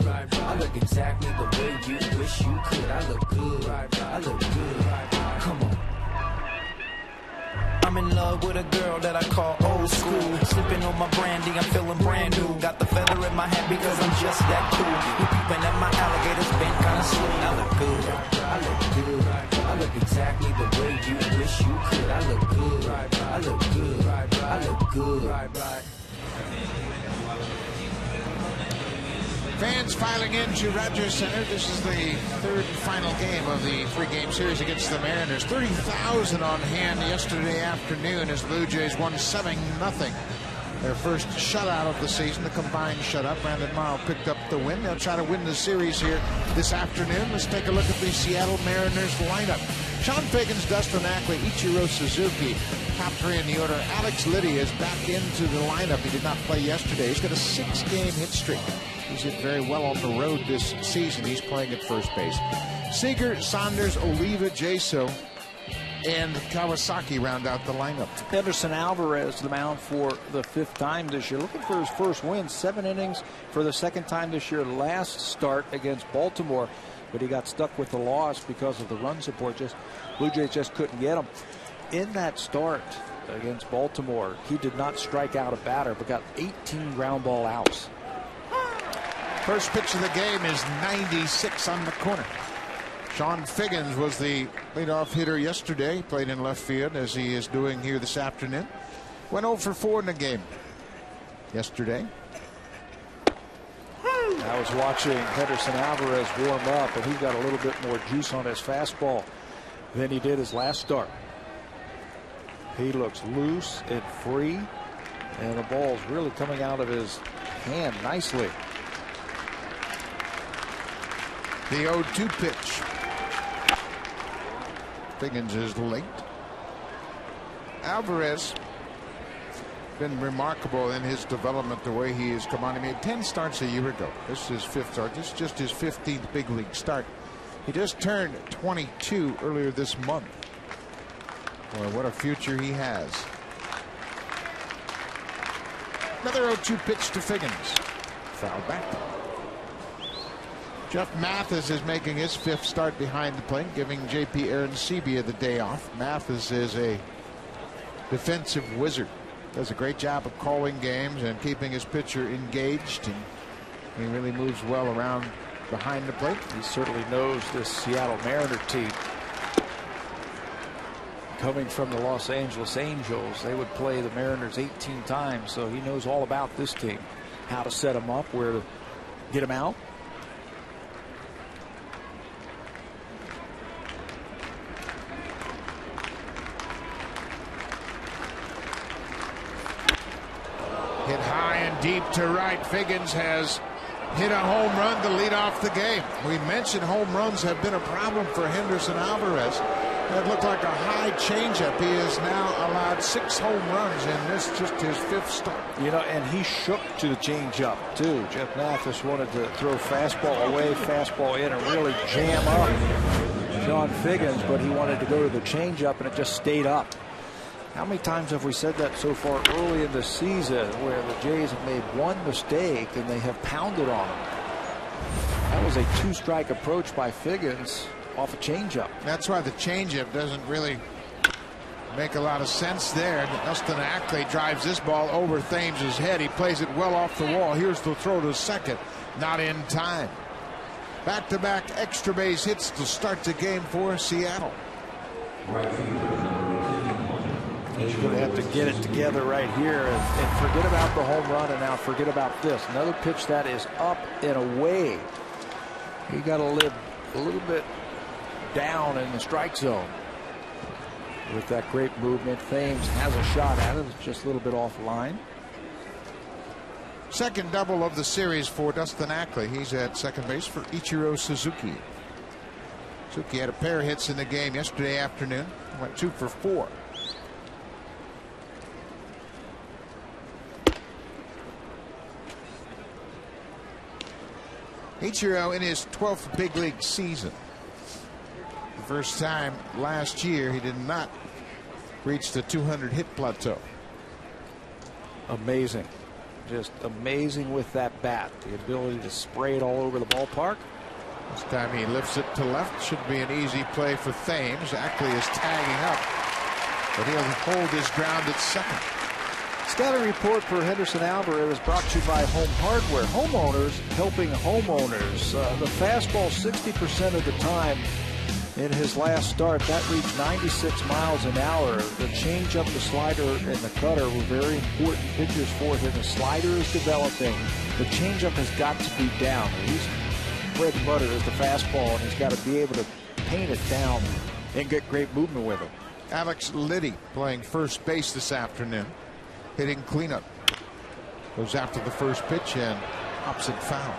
I look exactly the way you wish you could. I look good. I look good. Come on. I'm in love with a girl that I call old school. Sipping on my brandy, I'm feeling brand new. Got the feather in my hat because I'm just that cool. You peeping at my alligators, been kinda smooth. I look good. I look good. I look exactly the way you wish you could. I look good. I look good. I look good. Fans filing into Rogers Center. This is the third and final game of the three-game series against the Mariners. 30,000 on hand yesterday afternoon as the Blue Jays won 7-0. Their first shutout of the season, the combined shutout. Brandon Morrow picked up the win. They'll try to win the series here this afternoon. Let's take a look at the Seattle Mariners lineup. Sean Figgins, Dustin Ackley, Ichiro Suzuki, top three in the order. Alex Liddy is back into the lineup. He did not play yesterday. He's got a 6-game hit streak. He's hit very well on the road this season. He's playing at first base. Seager, Saunders, Oliva, Jaso, and Kawasaki round out the lineup. Henderson Alvarez to the mound for the 5th time this year, looking for his first win. 7 innings for the 2nd time this year. Last start against Baltimore, but he got stuck with the loss because of the run support. Blue Jays just couldn't get him. In that start against Baltimore, he did not strike out a batter, but got 18 ground ball outs. First pitch of the game is 96 on the corner. Sean Figgins was the leadoff hitter yesterday. He played in left field as he is doing here this afternoon. Went 0 for 4 in the game yesterday. I was watching Henderson Alvarez warm up, and he got a little bit more juice on his fastball than he did his last start. He looks loose and free, and the ball's really coming out of his hand nicely. The 0-2 pitch. Figgins is late. Alvarez been remarkable in his development, the way he has come on. He made 10 starts a year ago. This is his 5th start. This is just his 15th big league start. He just turned 22 earlier this month. Boy, what a future he has. Another 0-2 pitch to Figgins. Foul back. Jeff Mathis is making his 5th start behind the plate, giving J.P. Arancibia the day off. Mathis is a defensive wizard. Does a great job of calling games and keeping his pitcher engaged, and he really moves well around behind the plate. He certainly knows this Seattle Mariner team. Coming from the Los Angeles Angels, they would play the Mariners 18 times, so he knows all about this team, how to set them up, where to get them out. Hit high and deep to right. Figgins has hit a home run to lead off the game. We mentioned home runs have been a problem for Henderson Alvarez. That looked like a high changeup. He has now allowed 6 home runs in this, just his 5th start. You know, and he shook to the changeup too. Jeff Mathis wanted to throw fastball away, fastball in, and really jam up Sean Figgins, but he wanted to go to the changeup, and it just stayed up. How many times have we said that so far early in the season, where the Jays have made one mistake and they have pounded on them? That was a 2-strike approach by Figgins off a changeup. That's why the changeup doesn't really make a lot of sense there. Dustin Ackley drives this ball over Thames's head. He plays it well off the wall. Here's the throw to second. Not in time. Back-to-back extra base hits to start the game for Seattle. He's going to have to get it together right here and forget about the home run, and now forget about this. Another pitch that is up and away. You got to live a little bit down in the strike zone. With that great movement, Thames has a shot at it. It's just a little bit offline. Second double of the series for Dustin Ackley. He's at second base for Ichiro Suzuki. Suzuki had a pair of hits in the game yesterday afternoon. Went 2 for 4. Ichiro in his 12th big league season. The first time last year he did not reach the 200 hit plateau. Amazing. Just amazing with that bat. The ability to spray it all over the ballpark. This time he lifts it to left. Should be an easy play for Thames. Ackley is tagging up, but he'll hold his ground at second. Scouting report for Henderson Alvarez is brought to you by Home Hardware. Homeowners helping homeowners. The fastball 60% of the time in his last start. That reached 96 miles an hour. The changeup, the slider, and the cutter were very important pitches for him. The slider is developing. The changeup has got to be down. He's bread and butter is the fastball, and he's got to be able to paint it down and get great movement with it. Alex Liddy playing first base this afternoon, hitting cleanup. Goes after the first pitch and pops it foul.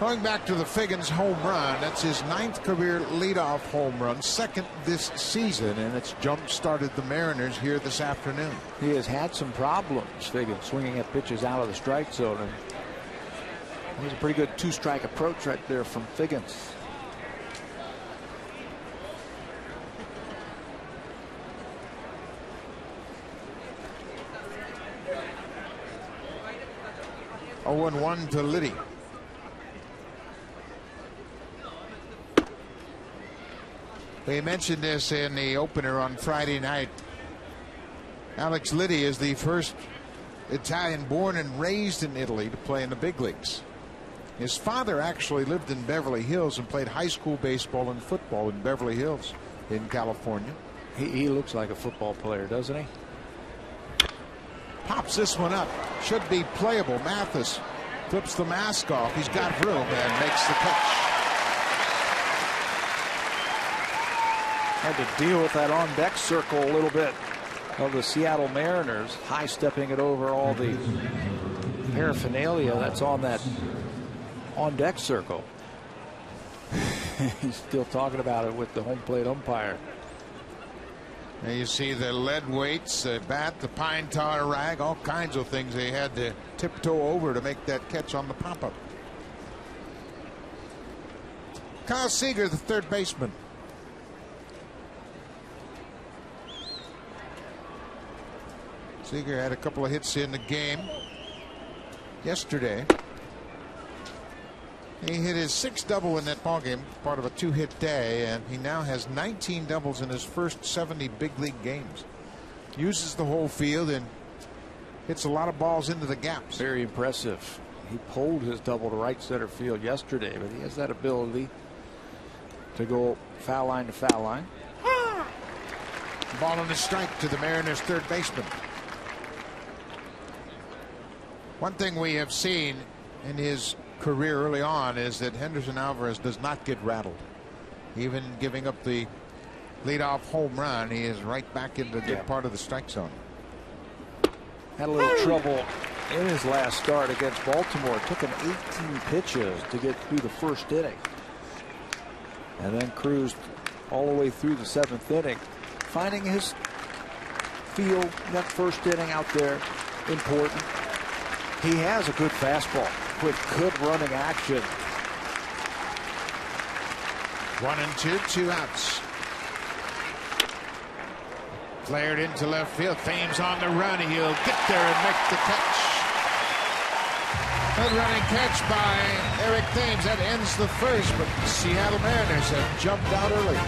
Going back to the Figgins home run, that's his 9th career leadoff home run, 2nd this season, and it's jump-started the Mariners here this afternoon. He has had some problems, Figgins, swinging at pitches out of the strike zone, and it was a pretty good two-strike approach right there from Figgins. Oh, 1 to Liddy. We mentioned this in the opener on Friday night. Alex Liddy is the first Italian born and raised in Italy to play in the big leagues. His father actually lived in Beverly Hills and played high school baseball and football in Beverly Hills in California. He looks like a football player, doesn't he? Pops this one up. Should be playable. Mathis flips the mask off. He's got room and makes the catch. Had to deal with that on-deck circle a little bit of the Seattle Mariners, high-stepping it over all the paraphernalia that's on that on-deck circle. He's still talking about it with the home plate umpire. And you see the lead weights, the bat, the pine tar rag, all kinds of things they had to tiptoe over to make that catch on the pop-up. Kyle Seager, the third baseman. Seager had a couple of hits in the game yesterday. He hit his 6th double in that ballgame, part of a 2-hit day, and he now has 19 doubles in his first 70 big league games. Uses the whole field and hits a lot of balls into the gaps. Very impressive. He pulled his double to right center field yesterday, but he has that ability to go foul line to foul line. Ball on a strike to the Mariners' third baseman. One thing we have seen in his career early on is that Henderson Alvarez does not get rattled. Even giving up the leadoff home run, he is right back into the good part of the strike zone. Had a little trouble in his last start against Baltimore. It took him 18 pitches to get through the first inning, and then cruised all the way through the 7th inning, finding his feel. That first inning out there important. He has a good fastball with good running action. 1-2, 2 outs. Flared into left field. Thames on the run. He'll get there and make the catch. Good running catch by Eric Thames. That ends the first, but the Seattle Mariners have jumped out early.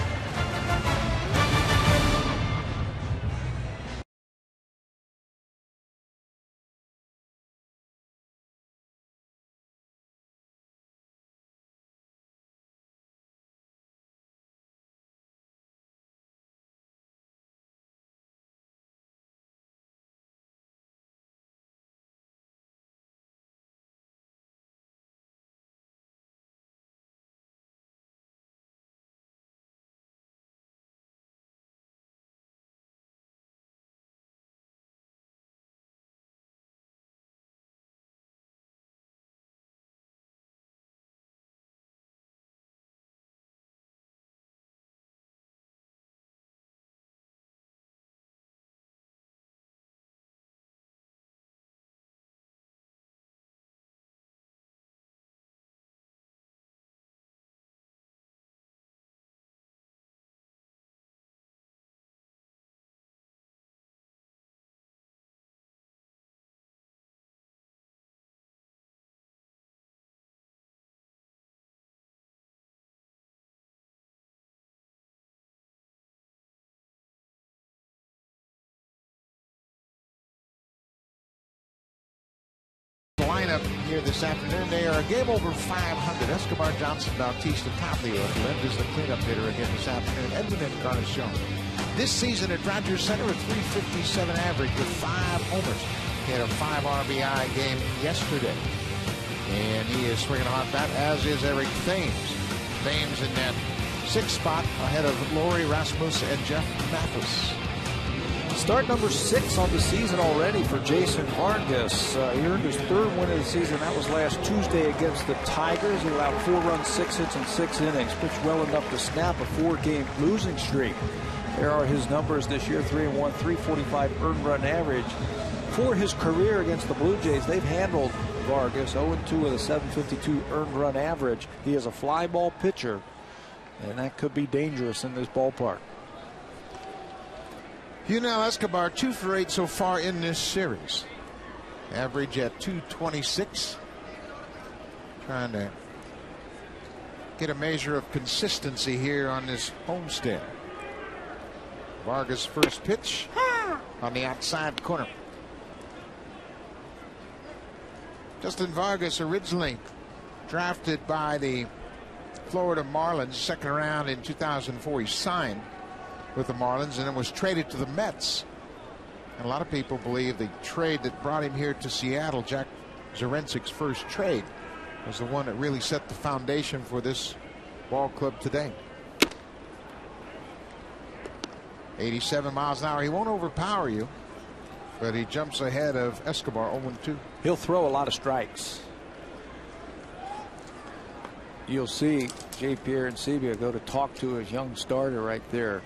here this afternoon. They are a game over 500. Escobar, Johnson, Bautista, top of the order. Lind is the cleanup hitter again this afternoon. Edwin Encarnacion. This season at Rogers Center, a 357 average with 5 homers. He had a 5 RBI game yesterday. And he is swinging a hot bat, as is Eric Thames. Thames in that 6th spot ahead of Lori Rasmus and Jeff Mathis. Start number 6 on the season already for Jason Vargas. He earned his 3rd win of the season. That was last Tuesday against the Tigers. He allowed 4 runs, 6 hits in 6 innings. Pitched well enough to snap a 4-game losing streak. There are his numbers this year: 3-1, 345 earned run average. For his career against the Blue Jays, they've handled Vargas 0-2 with a 752 earned run average. He is a fly ball pitcher, and that could be dangerous in this ballpark. Yunel Escobar 2 for 8 so far in this series. Average at 226. Trying to get a measure of consistency here on this homestand. Vargas' first pitch on the outside corner. Justin Vargas, originally drafted by the Florida Marlins, 2nd round in 2004. He signed with the Marlins and then was traded to the Mets. And a lot of people believe the trade that brought him here to Seattle, Jack Zarenzik's first trade, was the one that really set the foundation for this ball club today. 87 miles an hour. He won't overpower you, but he jumps ahead of Escobar 0-2. He'll throw a lot of strikes. You'll see J. Pierre and Sebia go to talk to his young starter right there.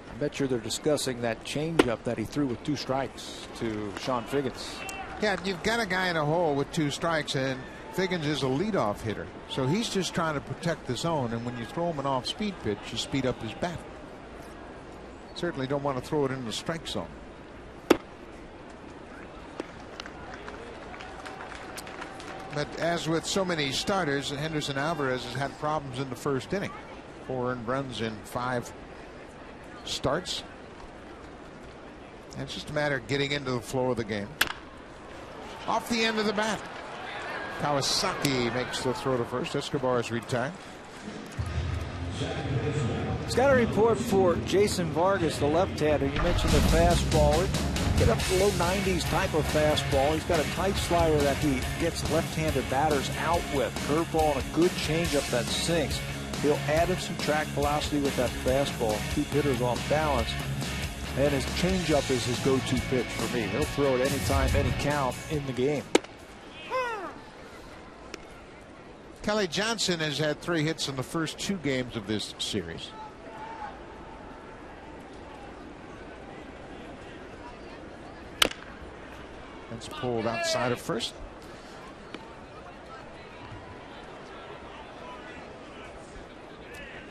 I bet you they're discussing that changeup that he threw with 2 strikes to Sean Figgins. Yeah, you've got a guy in a hole with 2 strikes, and Figgins is a leadoff hitter, so he's just trying to protect the zone. And when you throw him an off-speed pitch, you speed up his bat. Certainly don't want to throw it in the strike zone. But as with so many starters, Henderson Alvarez has had problems in the 1st inning. 4 earned runs in 5 starts. And it's just a matter of getting into the flow of the game. Off the end of the bat. Kawasaki makes the throw to first. Escobar is retired. Got a report for Jason Vargas, the left-hander. You mentioned the fastball. Get up to low 90s type of fastball. He's got a tight slider that he gets left-handed batters out with. Curveball and a good changeup that sinks. He'll add and subtract velocity with that fastball, keep hitters off balance. And his changeup is his go-to pitch for me. He'll throw it anytime, any count in the game. Kelly Johnson has had 3 hits in the first 2 games of this series. It's pulled outside of first.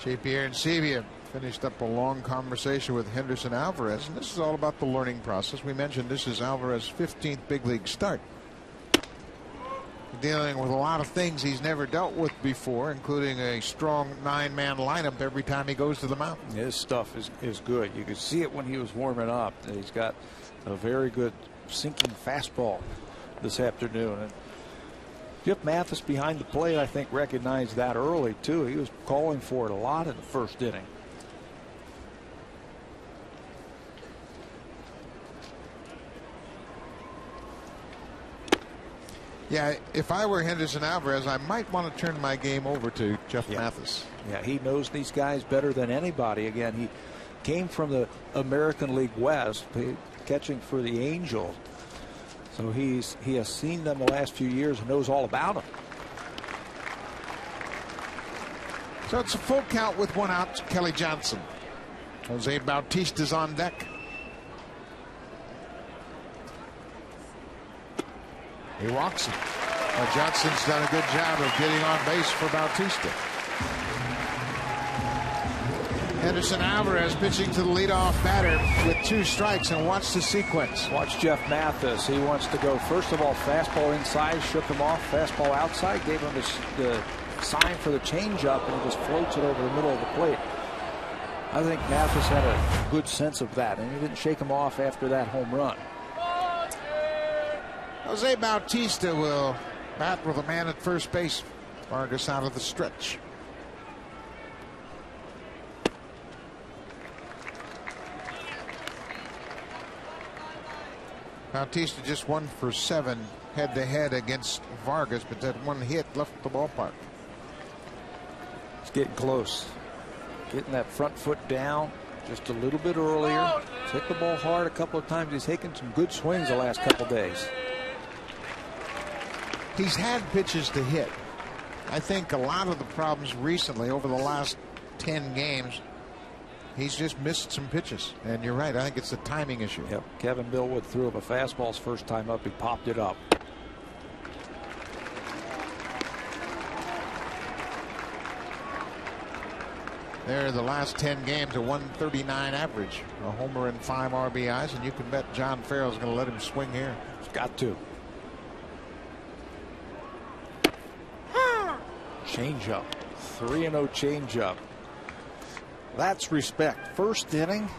J. Pierre and Sebia finished up a long conversation with Henderson Alvarez, and this is all about the learning process. We mentioned this is Alvarez's 15th big league start. Dealing with a lot of things he's never dealt with before, including a strong 9-man lineup every time he goes to the mound. His stuff is good. You could see it when he was warming up. He's got a very good sinking fastball this afternoon. And Jeff Mathis behind the plate, I think, recognized that early too. He was calling for it a lot in the 1st inning. Yeah, if I were Henderson Alvarez, I might want to turn my game over to Jeff Mathis. Yeah, he knows these guys better than anybody. Again, he came from the American League West, catching for the Angels. So he has seen them the last few years and knows all about them. So it's a full count with 1 out to Kelly Johnson. Jose Bautista's on deck. He walks him. Well, Johnson's done a good job of getting on base for Bautista. Henderson Alvarez pitching to the leadoff batter with 2 strikes, and watch the sequence. Watch Jeff Mathis. He wants to go, first of all, fastball inside, shook him off, fastball outside, gave him the sign for the changeup, and he just floats it over the middle of the plate. I think Mathis had a good sense of that, and he didn't shake him off after that home run. Jose Bautista will bat with a man at first base. Vargas out of the stretch. Bautista just 1 for 7 head-to-head against Vargas, but that one hit left the ballpark. It's getting close. Getting that front foot down just a little bit earlier. He's hit the ball hard a couple of times. He's taken some good swings the last couple of days. He's had pitches to hit. I think a lot of the problems recently over the last 10 games, he's just missed some pitches. And you're right, I think it's a timing issue. Yep. Kevin Millwood threw him a fastball his first time up. He popped it up. There, the last 10 games, a 139 average, a homer and 5 RBIs, and you can bet John Farrell's going to let him swing here. He's got to. Changeup, 3-0 changeup. That's respect. First inning,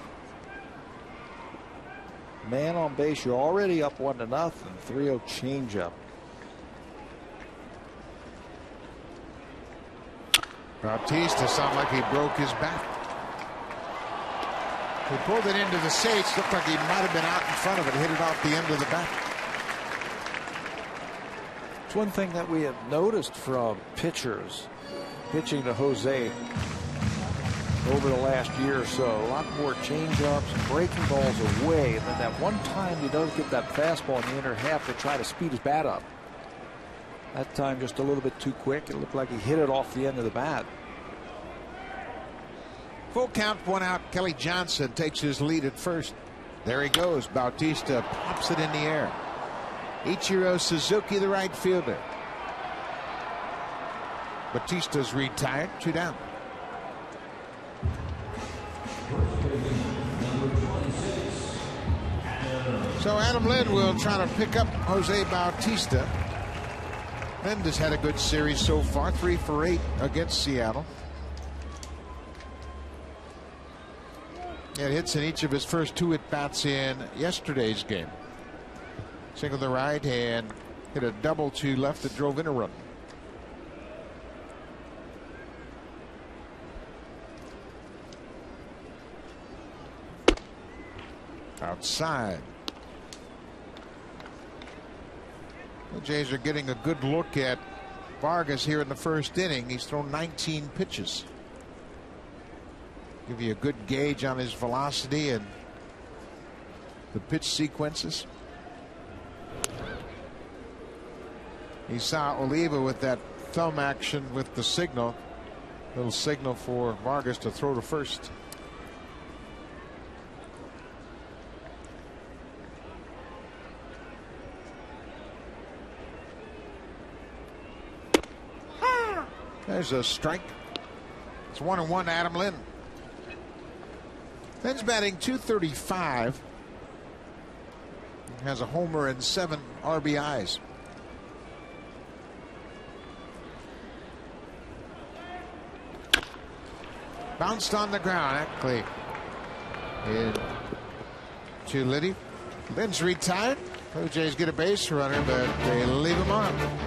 man on base. You're already up 1-0. 3-0 changeup. Bautista sounded like he broke his back. He pulled it into the seats. Looked like he might have been out in front of it. Hit it off the end of the bat. It's one thing that we have noticed from pitchers pitching to Jose over the last year or so. A lot more changeups, breaking balls away, and then that one time he does get that fastball in the inner half to try to speed his bat up. That time just a little bit too quick. It looked like he hit it off the end of the bat. Full count, 1 out. Kelly Johnson takes his lead at first. There he goes. Bautista pops it in the air. Ichiro Suzuki, the right fielder. Bautista's retired. 2 down. So Adam Lind will try to pick up Jose Bautista. Lind has had a good series so far, 3 for 8 against Seattle. He had hits in each of his first 2 at-bats in yesterday's game. Single to right and hit a double to left that drove in a run. Outside. The Jays are getting a good look at Vargas here in the first inning. He's thrown 19 pitches. Give you a good gauge on his velocity and the pitch sequences. He saw Oliva with that thumb action with the signal. Little signal for Vargas to throw to first. There's a strike. It's 1-1 Adam Lind. Lind's batting .235. Has a homer and 7 RBIs. Bounced on the ground, actually. To Liddy. Lind's retired. Blue Jays get a base runner, but they leave him on.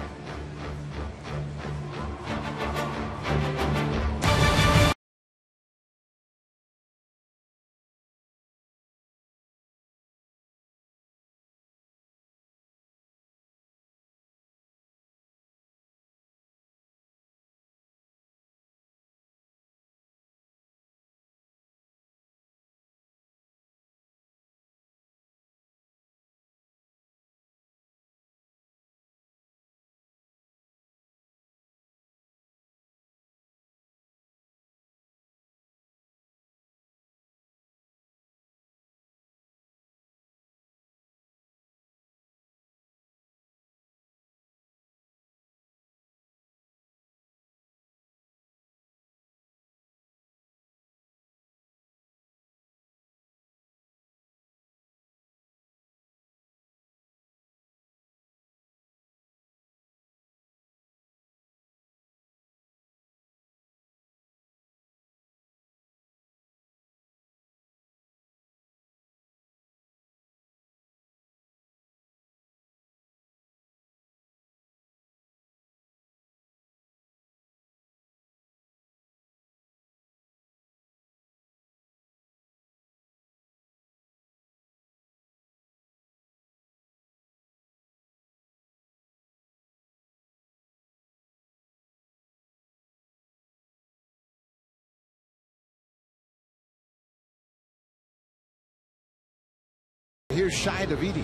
Here's Shai Davidi.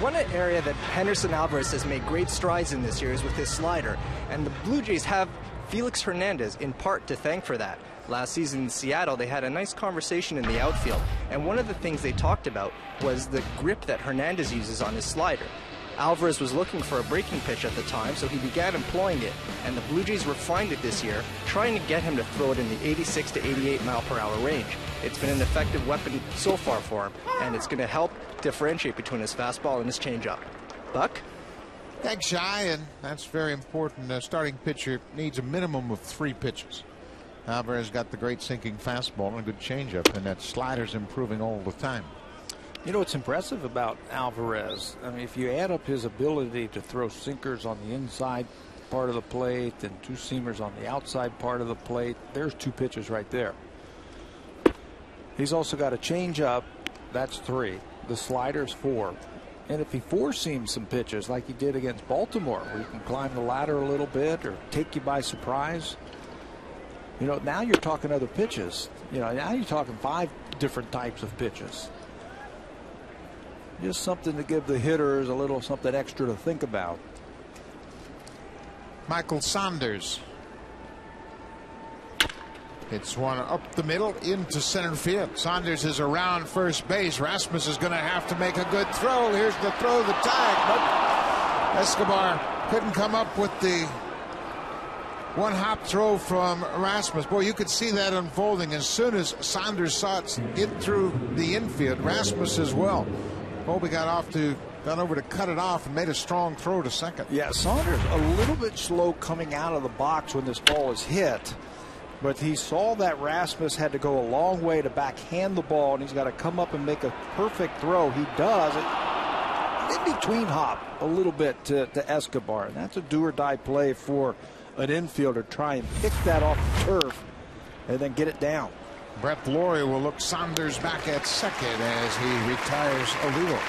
One area that Henderson Alvarez has made great strides in this year is with his slider, and the Blue Jays have Felix Hernandez in part to thank for that. Last season in Seattle, they had a nice conversation in the outfield, and one of the things they talked about was the grip that Hernandez uses on his slider. Alvarez was looking for a breaking pitch at the time, so he began employing it, and the Blue Jays refined it this year, trying to get him to throw it in the 86 to 88 mile per hour range. It's been an effective weapon so far for him, and it's going to help differentiate between his fastball and his changeup. Buck? Thanks, Shai, and that's very important. A starting pitcher needs a minimum of 3 pitches. Alvarez got the great sinking fastball and a good changeup, and that slider's improving all the time. You know what's impressive about Alvarez? I mean, if you add up his ability to throw sinkers on the inside part of the plate and 2 seamers on the outside part of the plate, there's 2 pitches right there. He's also got a changeup, that's 3. The slider's 4. And if he 4-seams some pitches like he did against Baltimore, where he can climb the ladder a little bit or take you by surprise, you know, now you're talking other pitches. You know, now you're talking 5 different types of pitches. Just something to give the hitters a little something extra to think about. Michael Saunders. It's one up the middle into center field. Saunders is around first base. Rasmus is going to have to make a good throw. Here's the throw, the tag. But Escobar couldn't come up with the one-hop throw from Rasmus. Boy, you could see that unfolding as soon as Saunders saw it get through the infield. Rasmus as well. Colby got over to cut it off and made a strong throw to second. Yeah, Saunders a little bit slow coming out of the box when this ball is hit, but he saw that Rasmus had to go a long way to backhand the ball, and he's got to come up and make a perfect throw. He does it in between hop a little bit to Escobar, and that's a do-or-die play for an infielder. Try and pick that off the turf and then get it down. Brett Laurie will look Saunders back at second as he retires Olivo.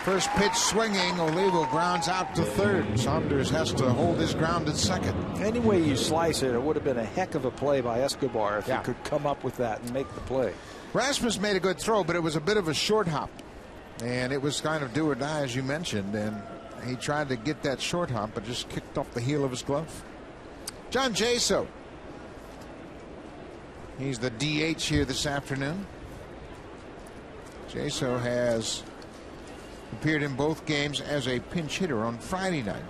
First pitch swinging, Olivo grounds out to third. Saunders has to hold his ground at second. Any way you slice it, it would have been a heck of a play by Escobar if he could come up with that and make the play. Rasmus made a good throw, but it was a bit of a short hop. And it was kind of do or die, as you mentioned. And he tried to get that short hop, but just kicked off the heel of his glove. John Jaso. He's the DH here this afternoon. Jaso has appeared in both games as a pinch hitter. On Friday night,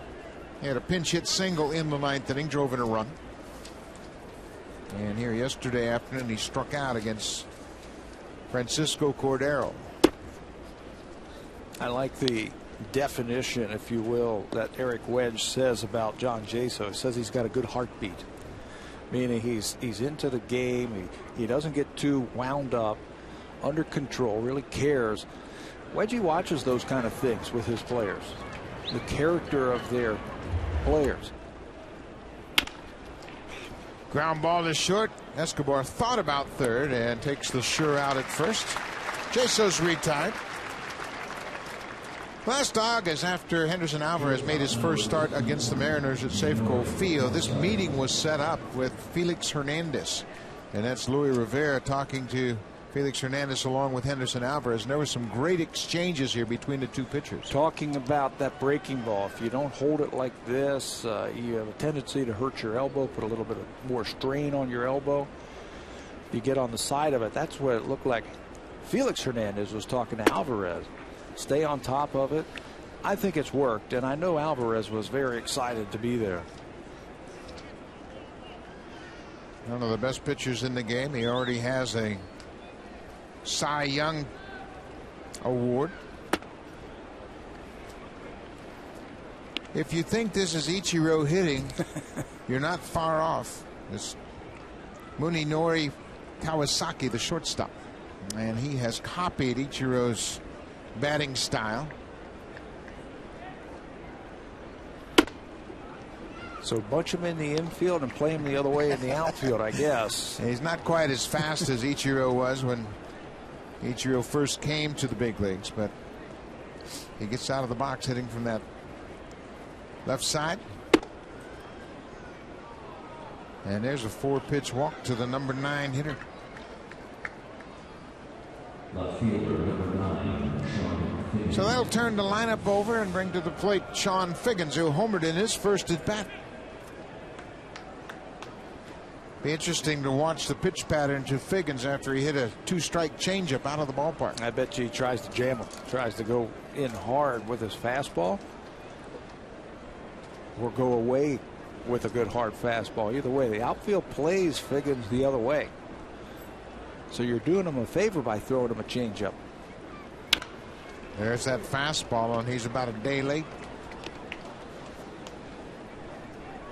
he had a pinch hit single in the 9th inning, drove in a run. And here yesterday afternoon, he struck out against Francisco Cordero. I like the definition, if you will, that Eric Wedge says about John Jaso. He says he's got a good heartbeat, meaning he's into the game. He doesn't get too wound up, under control, really cares. Wedgie watches those kind of things with his players, the character of their players. Ground ball is short. Escobar thought about third and takes the sure out at first. Jaso's retired. Last August, after Henderson Alvarez made his first start against the Mariners at Safeco Field, this meeting was set up with Felix Hernandez. And that's Luis Rivera talking to Felix Hernandez along with Henderson Alvarez. And there were some great exchanges here between the 2 pitchers. Talking about that breaking ball. If you don't hold it like this, you have a tendency to hurt your elbow, put a little bit more strain on your elbow. You get on the side of it. That's what it looked like. Felix Hernandez was talking to Alvarez. Stay on top of it. I think it's worked, and I know Alvarez was very excited to be there. One of the best pitchers in the game. He already has a Cy Young award. If you think this is Ichiro hitting, you're not far off. This Munenori Kawasaki, the shortstop, and he has copied Ichiro's batting style. So bunch him in the infield and play him the other way in the outfield, I guess. He's not quite as fast as Ichiro was when Ichiro first came to the big leagues, but he gets out of the box hitting from that left side. And there's a 4-pitch walk to the number 9 hitter. So they'll turn the lineup over and bring to the plate Sean Figgins, who homered in his first at bat. Be interesting to watch the pitch pattern to Figgins after he hit a 2-strike changeup out of the ballpark. I bet you he tries to jam him, tries to go in hard with his fastball, or go away with a good hard fastball. Either way, the outfield plays Figgins the other way. So you're doing him a favor by throwing him a changeup. There's that fastball, and he's about a day late.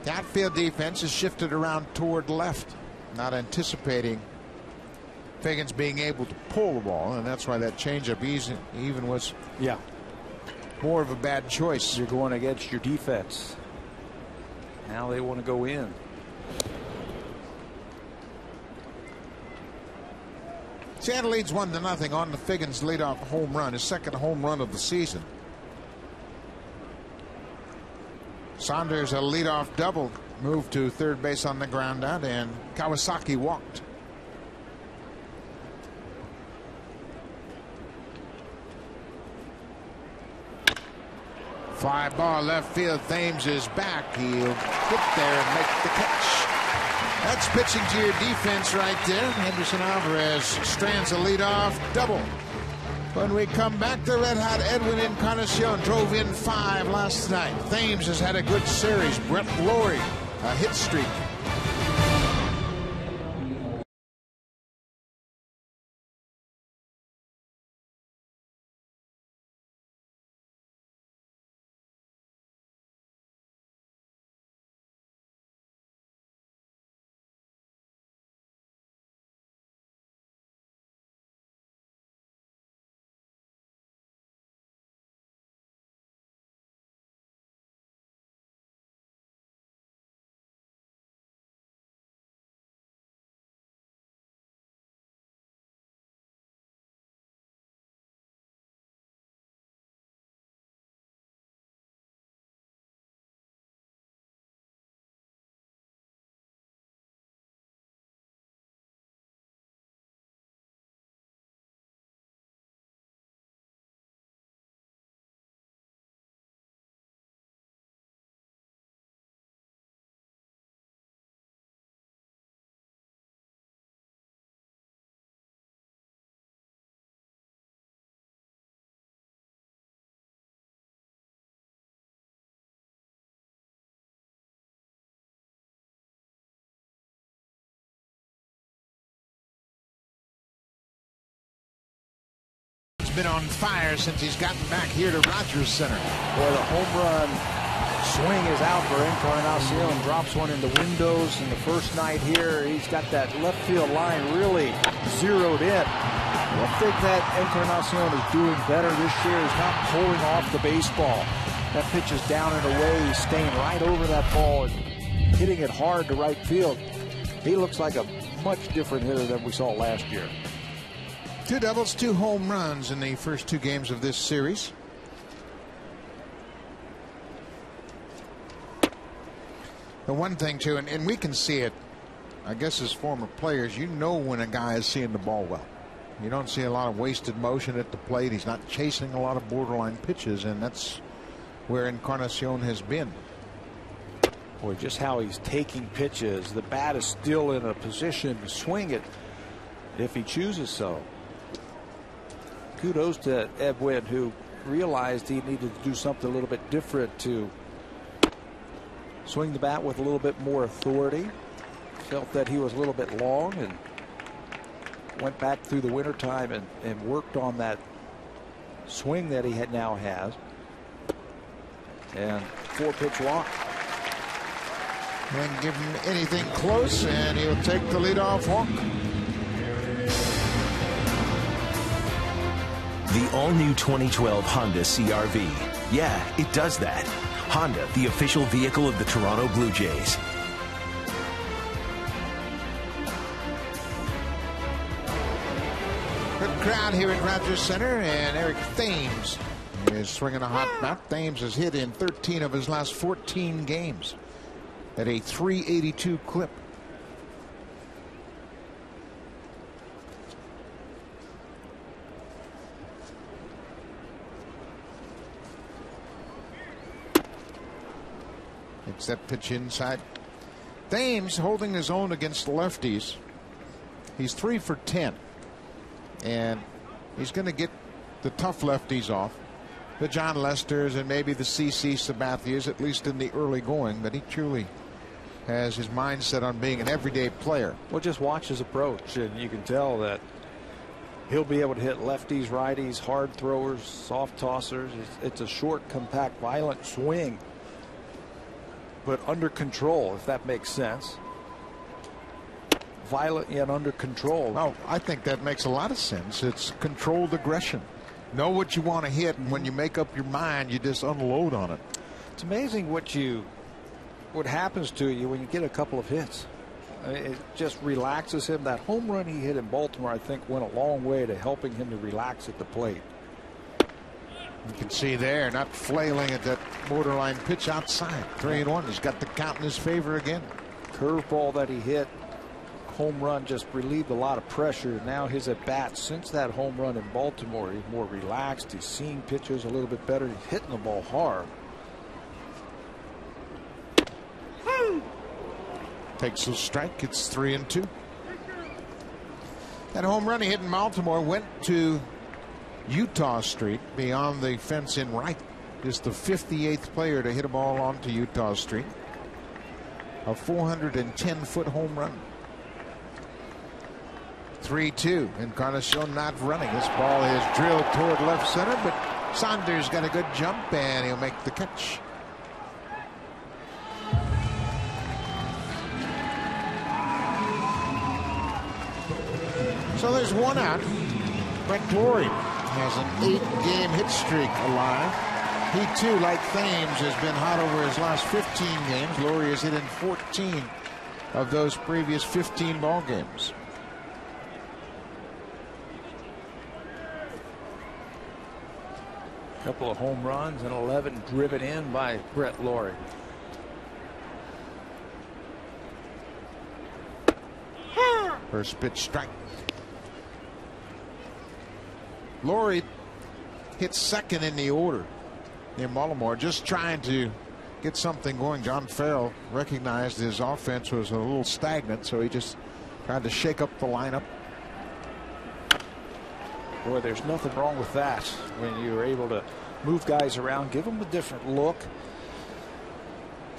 The outfield defense is shifted around toward left, not anticipating Figgins being able to pull the ball, and that's why that changeup even was more of a bad choice. You're going against your defense. Now they want to go in. Seattle leads 1-0 on the Figgins leadoff home run, his second home run of the season. Saunders a leadoff double, moved to third base on the ground out, and Kawasaki walked. Fly ball left field. Thames is back. He'll get there and make the catch. That's pitching to your defense right there. Henderson Alvarez strands a leadoff double. When we come back, the red hot Edwin Encarnacion drove in 5 last night. Thames has had a good series. Brett Lowry, a hit streak. Been on fire since he's gotten back here to Rogers Center. Boy, the home run swing is out for Encarnacion. Drops one in the windows in the first night here. He's got that left field line really zeroed in. One thing that Encarnacion is doing better this year is not pulling off the baseball. That pitch is down and away. He's staying right over that ball and hitting it hard to right field. He looks like a much different hitter than we saw last year. 2 doubles, 2 home runs in the first 2 games of this series. The one thing too, and we can see it, I guess as former players, you know when a guy is seeing the ball well. You don't see a lot of wasted motion at the plate. He's not chasing a lot of borderline pitches, and that's where Encarnacion has been. Boy, just how he's taking pitches. The bat is still in a position to swing it if he chooses so. Kudos to Edwin, who realized he needed to do something a little bit different to swing the bat with a little bit more authority. Felt that he was a little bit long and went back through the wintertime and worked on that swing that he now has. And 4-pitch walk. And give him anything close, and he'll take the leadoff walk. The all-new 2012 Honda CR-V. Yeah, it does that. Honda, the official vehicle of the Toronto Blue Jays. Good crowd here at Rogers Center, and Eric Thames is swinging a hot bat. Thames has hit in 13 of his last 14 games at a .382 clip. Takes that pitch inside. Thames holding his own against lefties. He's 3 for 10. And he's going to get the tough lefties off. The John Lesters and maybe the C.C. Sabathias, at least in the early going. But he truly has his mind set on being an everyday player. Well, just watch his approach, and you can tell that he'll be able to hit lefties, righties, hard throwers, soft tossers. It's a short, compact, violent swing, but under control, if that makes sense. Violent yet under control. Oh, I think that makes a lot of sense. It's controlled aggression. Know what you want to hit, and when you make up your mind, you just unload on it. It's amazing what happens to you when you get a couple of hits. It just relaxes him. That home run he hit in Baltimore, I think, went a long way to helping him to relax at the plate. You can see there, not flailing at that borderline pitch outside. 3-1. He's got the count in his favor again. Curveball that he hit, home run, just relieved a lot of pressure. Now his at bat since that home run in Baltimore, he's more relaxed. He's seeing pitches a little bit better. He's hitting the ball hard. Takes a strike. It's 3-2. That home run he hit in Baltimore went to Utah Street beyond the fence in right. Just the 58th player to hit a ball onto Utah Street. A 410-foot home run. 3-2. Encarnacion not running. This ball is drilled toward left center, but Saunders got a good jump and he'll make the catch. So there's one out. Brett Lawrie has an 8-game hit streak alive. He too, like Thames, has been hot over his last 15 games. Lawrie has hit in 14 of those previous 15 ball games. A couple of home runs and 11 driven in by Brett Lawrie. First pitch strike. Lawrie hit second in the order in Baltimore, just trying to get something going. John Farrell recognized his offense was a little stagnant, so he just tried to shake up the lineup. Boy, there's nothing wrong with that when you're able to move guys around, give them a different look.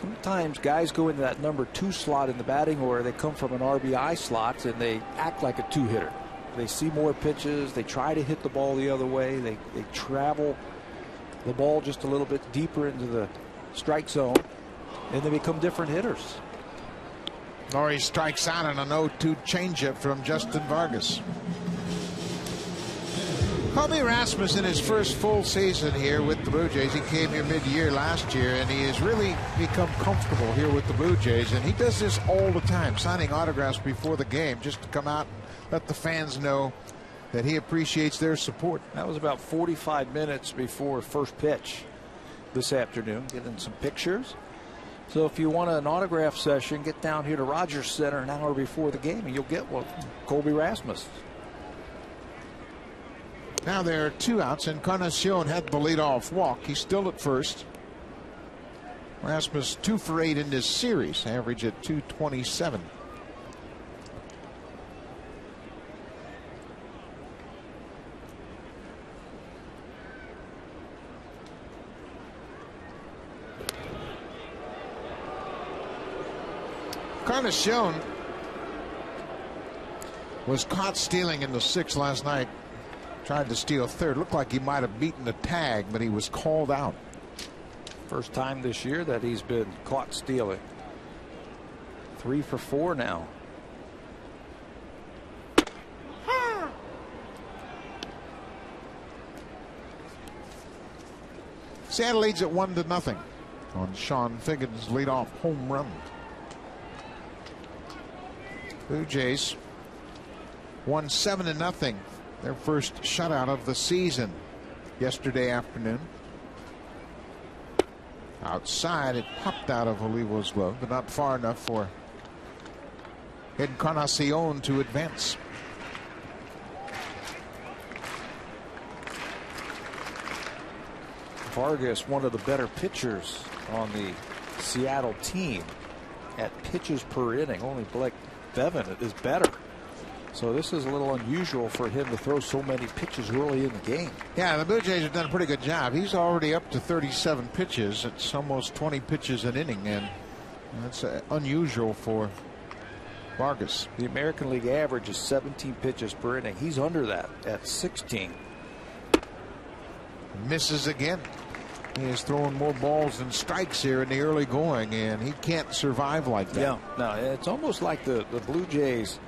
Sometimes guys go into that number 2 slot in the batting order. They come from an RBI slot and they act like a 2-hitter. They see more pitches. They try to hit the ball the other way. They travel the ball just a little bit deeper into the strike zone, and they become different hitters. Lawrie strikes out on an 0-2 changeup from Justin Vargas. Kobe Rasmus in his first full season here with the Blue Jays. He came here mid-year last year, and he has really become comfortable here with the Blue Jays. And he does this all the time, signing autographs before the game just to come out and let the fans know that he appreciates their support. That was about 45 minutes before first pitch this afternoon, getting some pictures. So if you want an autograph session, get down here to Rogers Center an hour before the game, and you'll get one from Kobe Rasmus. Now there are 2 outs. Encarnacion had the leadoff walk. He's still at first. Rasmus 2 for 8 in this series, average at .227. Encarnacion was caught stealing in the 6th last night. Tried to steal third. Looked like he might have beaten the tag, but he was called out. First time this year that he's been caught stealing. 3 for 4 now. Seattle leads at 1-0 on Sean Figgins' leadoff home run. Blue Jays won 7-0. Their first shutout of the season yesterday afternoon. Outside, it popped out of Olivo's glove, but not far enough for Encarnacion to advance. Vargas, one of the better pitchers on the Seattle team at pitches per inning. Only Blake Bevan is better. So this is a little unusual for him to throw so many pitches early in the game. Yeah, the Blue Jays have done a pretty good job. He's already up to 37 pitches. It's almost 20 pitches an inning, and that's unusual for Vargas. The American League average is 17 pitches per inning. He's under that at 16. Misses again. He is throwing more balls than strikes here in the early going, and he can't survive like that. Yeah, no, it's almost like the Blue Jays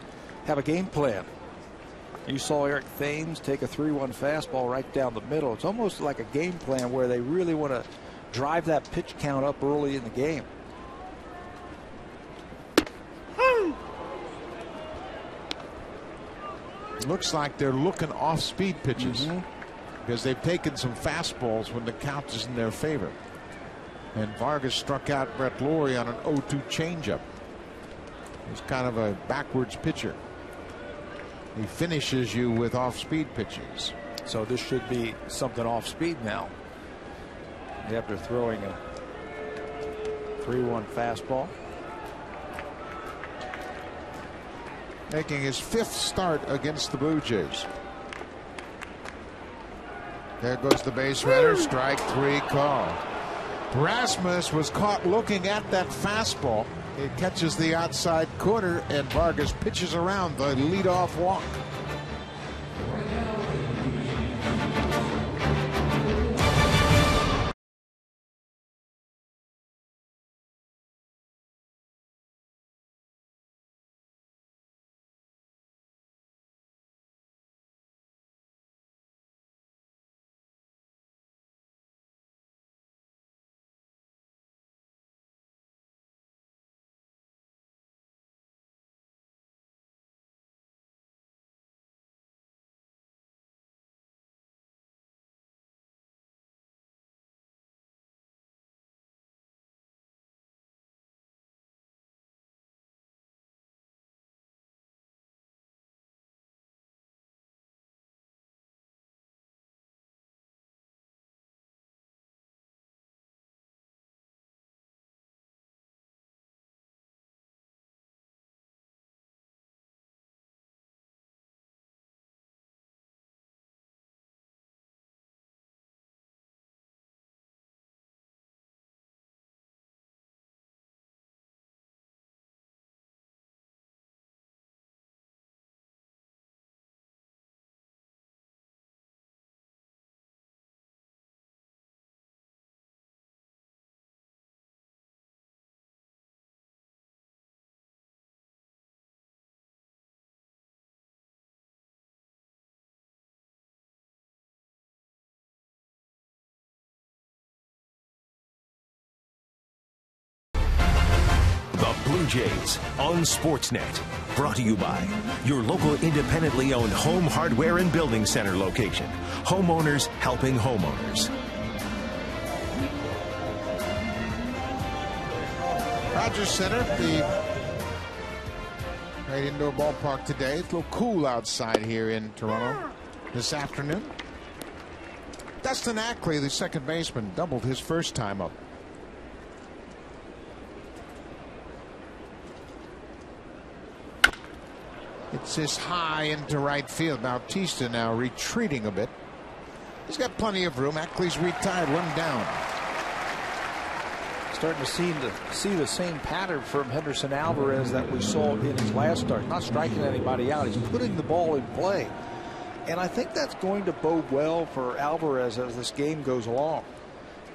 have a game plan. You saw Eric Thames take a 3-1 fastball right down the middle. It's almost like a game plan where they really want to drive that pitch count up early in the game. Looks like they're looking off-speed pitches because they've taken some fastballs when the count is in their favor. And Vargas struck out Brett Lawrie on an 0-2 changeup. He's kind of a backwards pitcher. He finishes you with off-speed pitches. So this should be something off-speed now. After throwing a 3-1 fastball. Making his 5th start against the Blue Jays. There goes the base runner. Strike 3 call. Rasmus was caught looking at that fastball. It catches the outside corner, and Vargas pitches around the leadoff walk. Blue Jays on Sportsnet. Brought to you by your local independently owned home hardware and building center location. Homeowners helping homeowners. Rogers Center, the great indoor ballpark today. It's a little cool outside here in Toronto this afternoon. Dustin Ackley, the second baseman, doubled his first time up. It's this high into right field. Bautista now retreating a bit. He's got plenty of room. Ackley's retired, one down. Starting to see the same pattern from Henderson Alvarez that we saw in his last start. Not striking anybody out. He's putting the ball in play. And I think that's going to bode well for Alvarez as this game goes along.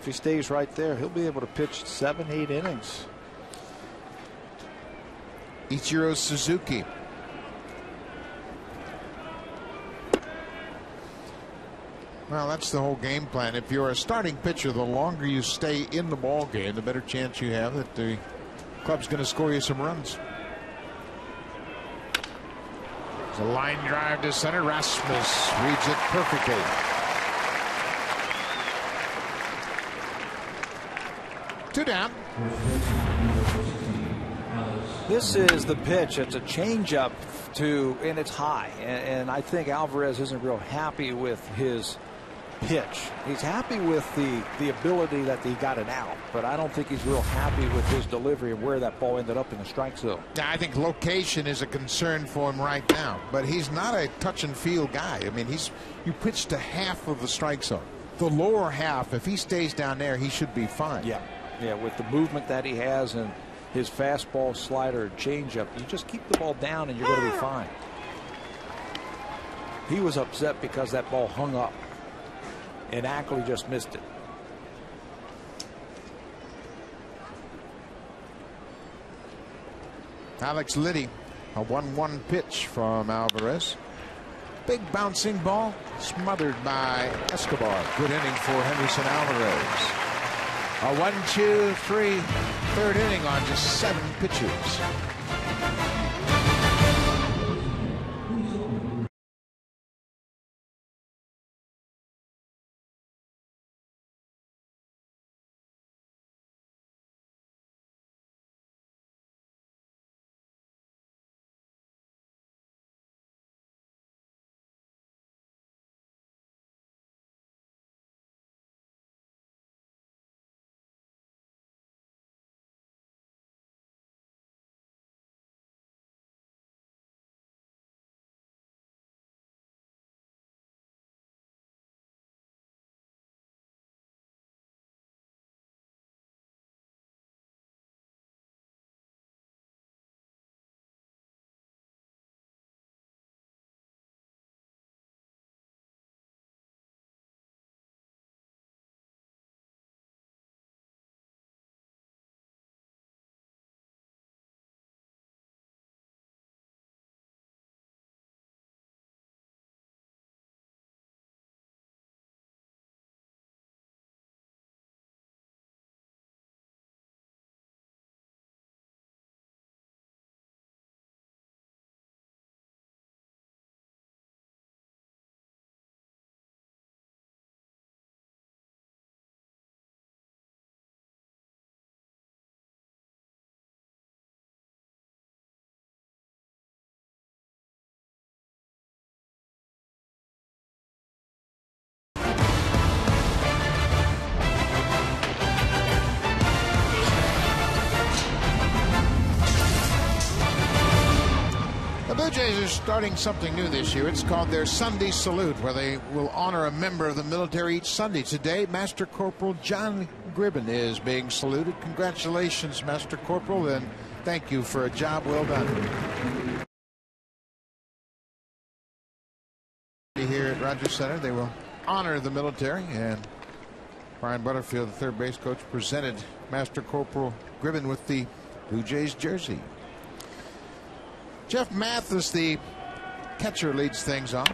If he stays right there, he'll be able to pitch 7-8 innings. Ichiro Suzuki. Well, that's the whole game plan. If you're a starting pitcher, the longer you stay in the ball game, the better chance you have that the club's going to score you some runs. It's a line drive to center. Rasmus reads it perfectly. Two down. This is the pitch. It's a changeup and it's high. And I think Alvarez isn't real happy with his pitch. He's happy with the ability that he got it out, but I don't think he's real happy with his delivery and where that ball ended up in the strike zone. I think location is a concern for him right now, but he's not a touch and feel guy. I mean, you pitch to half of the strike zone. The lower half, if he stays down there, he should be fine. Yeah, with the movement that he has and his fastball, slider, and changeup, you just keep the ball down and you're going to be fine. He was upset because that ball hung up and Ackley just missed it. Alex Liddy, a 1-1 pitch from Alvarez. Big bouncing ball smothered by Escobar. Good inning for Henderson Alvarez. A 1-2-3 third inning on just 7 pitches. The Blue Jays are starting something new this year. It's called their Sunday Salute, where they will honor a member of the military each Sunday. Today, Master Corporal John Gribben is being saluted. Congratulations, Master Corporal, and thank you for a job well done. Here at Rogers Center, they will honor the military, and Brian Butterfield, the third base coach, presented Master Corporal Gribben with the Blue Jays jersey. Jeff Mathis, the catcher, leads things on.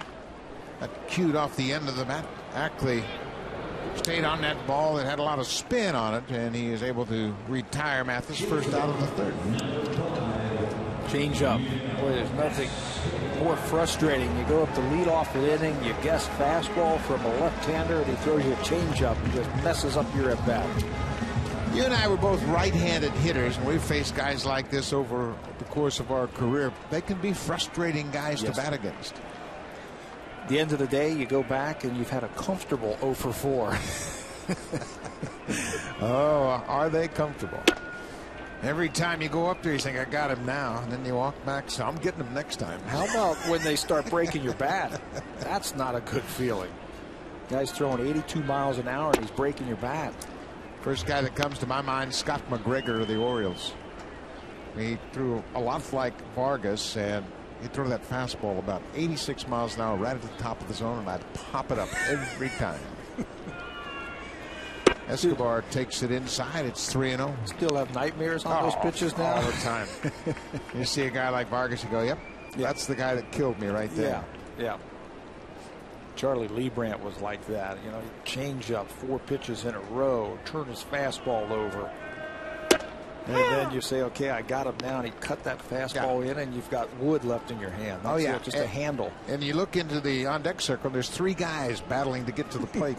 That cued off the end of the bat. Ackley stayed on that ball. It had a lot of spin on it, and he is able to retire Mathis first out of the third. Change up. Boy, there's nothing more frustrating. You go up to lead off an inning, you guess fastball from a left-hander, and he throws you a change up and just messes up your at-bat. You and I were both right-handed hitters, and we've faced guys like this over the course of our career. They can be frustrating guys to bat against. At the end of the day, you go back and you've had a comfortable 0 for 4. Oh, are they comfortable? Every time you go up there, you think, I got him now. And then you walk back, so I'm getting him next time. How about when they start breaking your bat? That's not a good feeling. Guy's throwing 82 miles an hour and he's breaking your bat. First guy that comes to my mind, Scott McGregor of the Orioles. He threw a lot like Vargas, and he threw that fastball about 86 miles an hour right at the top of the zone, and I'd pop it up every time. Escobar takes it inside. It's 3-0. Still have nightmares on those pitches now? All the time. You see a guy like Vargas, you go, yep, that's the guy that killed me right there. Yeah. Charlie Leibrandt was like that. You know, change up 4 pitches in a row, turn his fastball over. And then you say, okay, I got him now. And he cut that fastball in, and you've got wood left in your hand. That's just a handle. And you look into the on-deck circle, there's 3 guys battling to get to the plate.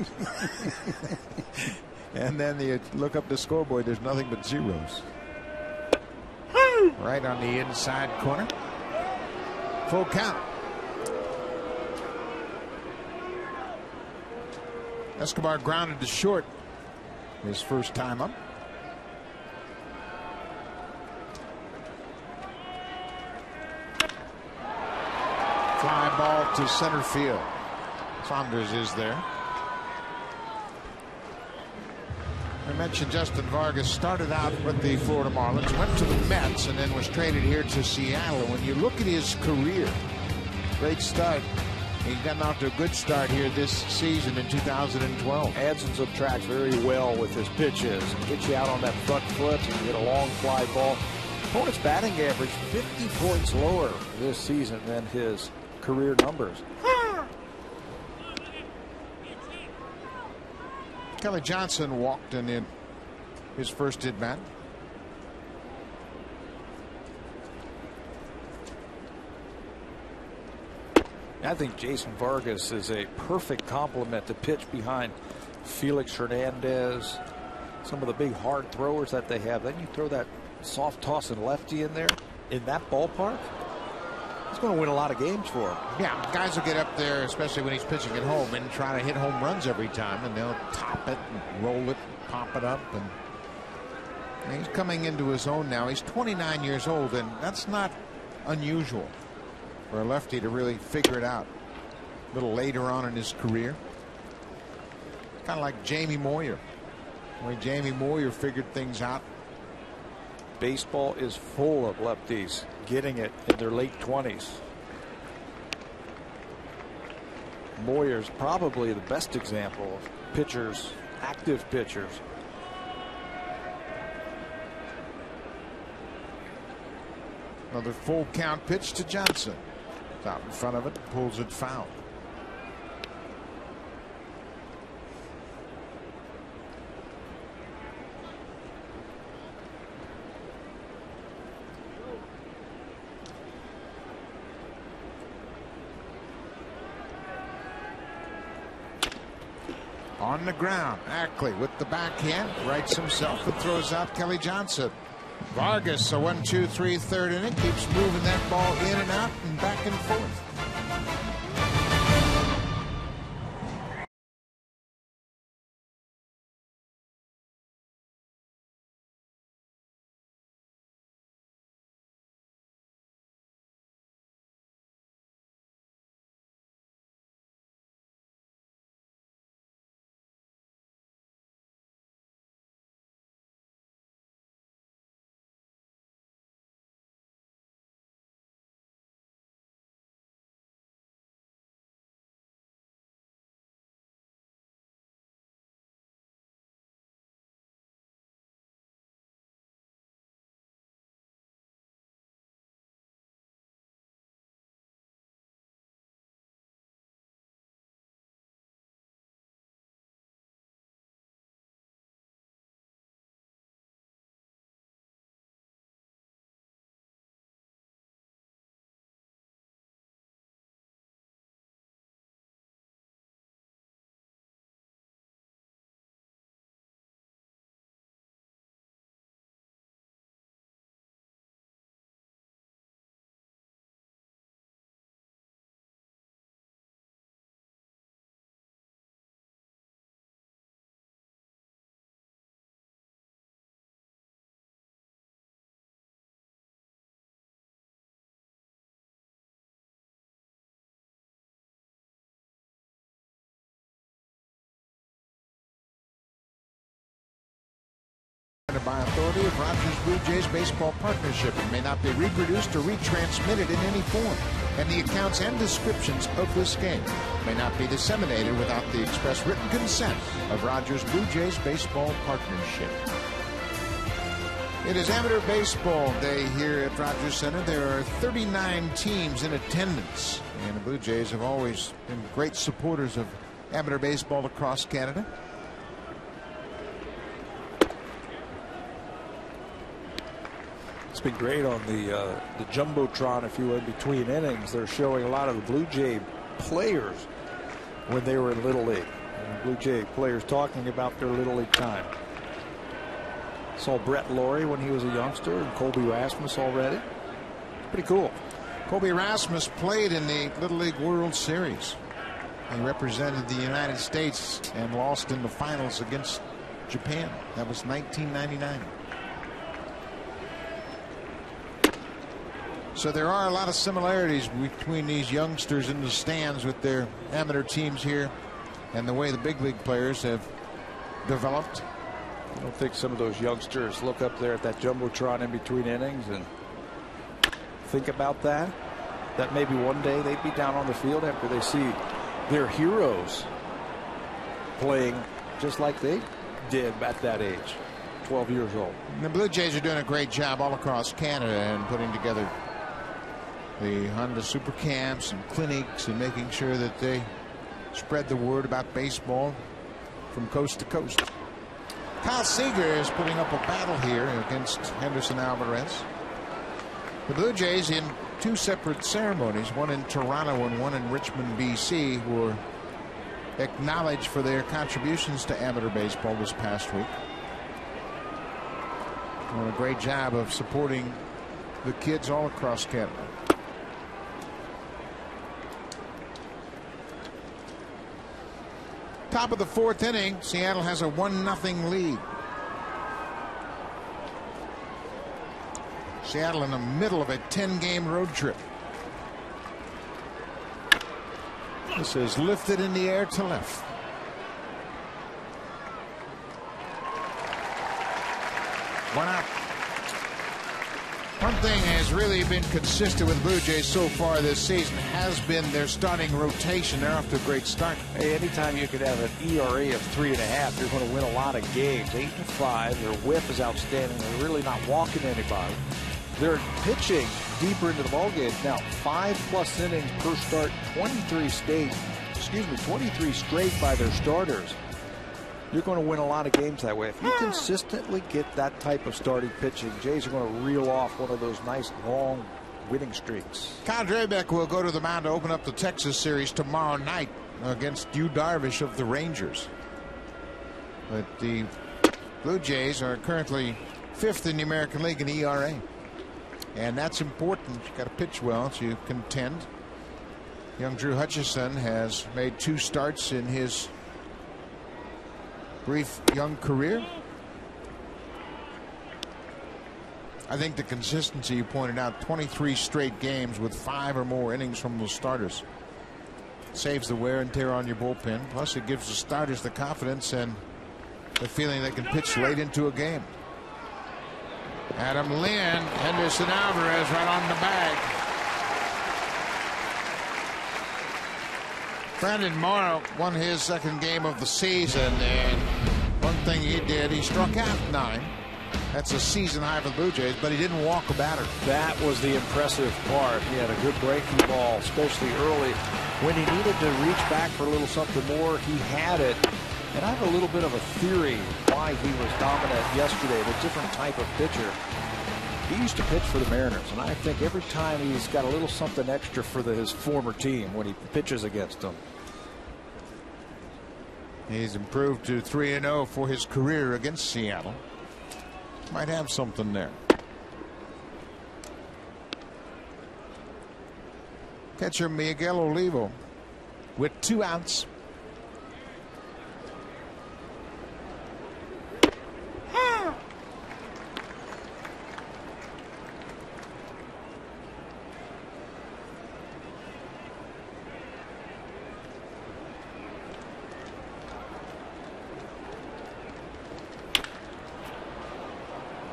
And then you look up the scoreboard, there's nothing but zeros. Right on the inside corner. Full count. Escobar grounded to short his first time up. Fly ball to center field. Saunders is there. I mentioned Justin Vargas started out with the Florida Marlins, went to the Mets, and then was traded here to Seattle. When you look at his career, great start. He got off to a good start here this season in 2012. Adds and subtracts very well with his pitches. Gets you out on that front foot and get a long fly ball. Opponent's batting average 50 points lower this season than his career numbers. Kelly Johnson walked in his first at-bat. I think Jason Vargas is a perfect complement to pitch behind Felix Hernandez. Some of the big hard throwers that they have. Then you throw that soft tossing lefty in there in that ballpark. He's going to win a lot of games for him. Yeah, guys will get up there, especially when he's pitching at home, and try to hit home runs every time, and they'll top it, and roll it, pop it up, and he's coming into his own now. He's 29 years old, and that's not unusual for a lefty to really figure it out a little later on in his career. Kind of like Jamie Moyer. The way Jamie Moyer figured things out. Baseball is full of lefties getting it in their late 20s. Moyer's probably the best example of pitchers, active pitchers. Another full count pitch to Johnson. Out in front of it, pulls it foul. On the ground, Ackley with the backhand, rights himself and throws out Kelly Johnson. Vargas, a 1-2-3 third inning, keeps moving that ball in and out and back and forth. By authority of Rogers Blue Jays Baseball Partnership and may not be reproduced or retransmitted in any form, and the accounts and descriptions of this game may not be disseminated without the express written consent of Rogers Blue Jays Baseball Partnership. It is Amateur Baseball Day here at Rogers Center. There are 39 teams in attendance, and the Blue Jays have always been great supporters of amateur baseball across Canada. It's been great on the Jumbotron, if you will, in between innings. They're showing a lot of the Blue Jay players when they were in Little League. And Blue Jay players talking about their Little League time. Saw Brett Laurie when he was a youngster and Colby Rasmus already. Pretty cool. Colby Rasmus played in the Little League World Series. He represented the United States and lost in the finals against Japan. That was 1999. So there are a lot of similarities between these youngsters in the stands with their amateur teams here and the way the big league players have developed. I don't think some of those youngsters look up there at that jumbotron in between innings and think about that maybe one day they'd be down on the field after they see their heroes playing just like they did at that age, 12 years old. And the Blue Jays are doing a great job all across Canada and putting together the Honda Super Camps and clinics and making sure that they spread the word about baseball from coast to coast. Kyle Seager is putting up a battle here against Henderson Alvarez. The Blue Jays, in two separate ceremonies, one in Toronto and one in Richmond, BC, were acknowledged for their contributions to amateur baseball this past week. Doing a great job of supporting the kids all across Canada. Top of the fourth inning, Seattle has a 1-0 lead. Seattle in the middle of a 10-game road trip. This is lifted in the air to left. One out. One thing has really been consistent with Blue Jays so far this season has been their starting rotation. They're off to a great start. Hey, anytime you could have an ERA of 3.5, you're going to win a lot of games. 8-5. Their whip is outstanding. They're really not walking anybody. They're pitching deeper into the ballgame now. 5+ innings per start. 23 straight by their starters. You're going to win a lot of games that way. If you consistently get that type of starting pitching, Jays are going to reel off one of those nice long winning streaks. Kyle Drabek will go to the mound to open up the Texas series tomorrow night against Yu Darvish of the Rangers. But the Blue Jays are currently 5th in the American League in ERA. And that's important. You've got to pitch well to contend. Young Drew Hutchison has made 2 starts in his brief young career. I think the consistency you pointed out, 23 straight games with 5 or more innings from the starters, saves the wear and tear on your bullpen. Plus it gives the starters the confidence and the feeling they can pitch late into a game. Adam Lynn, Henderson Alvarez right on the bag. Brandon Morrow won his 2nd game of the season, and one thing he did, he struck out 9. That's a season high for the Blue Jays, but he didn't walk a batter. That was the impressive part. He had a good breaking ball, especially early. When he needed to reach back for a little something more, he had it. And I have a little bit of a theory why he was dominant yesterday, the different type of pitcher. He used to pitch for the Mariners, and I think every time he's got a little something extra for his former team when he pitches against them. He's improved to 3-0 for his career against Seattle. Might have something there. Catcher Miguel Olivo with 2 outs.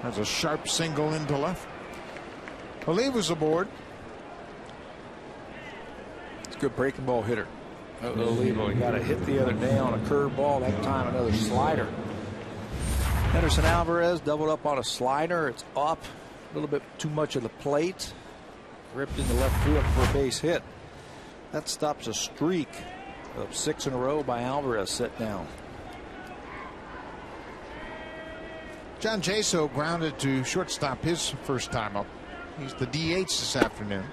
That's a sharp single into left. Oliva's aboard. It's a good breaking ball hitter. Olivo, he got a hit the other day on a curve ball. That time another slider. Henderson Alvarez doubled up on a slider. It's up a little bit too much of the plate. Ripped into left field for a base hit. That stops a streak of 6 in a row by Alvarez set down. John Jaso grounded to shortstop his first time up. He's the DH this afternoon.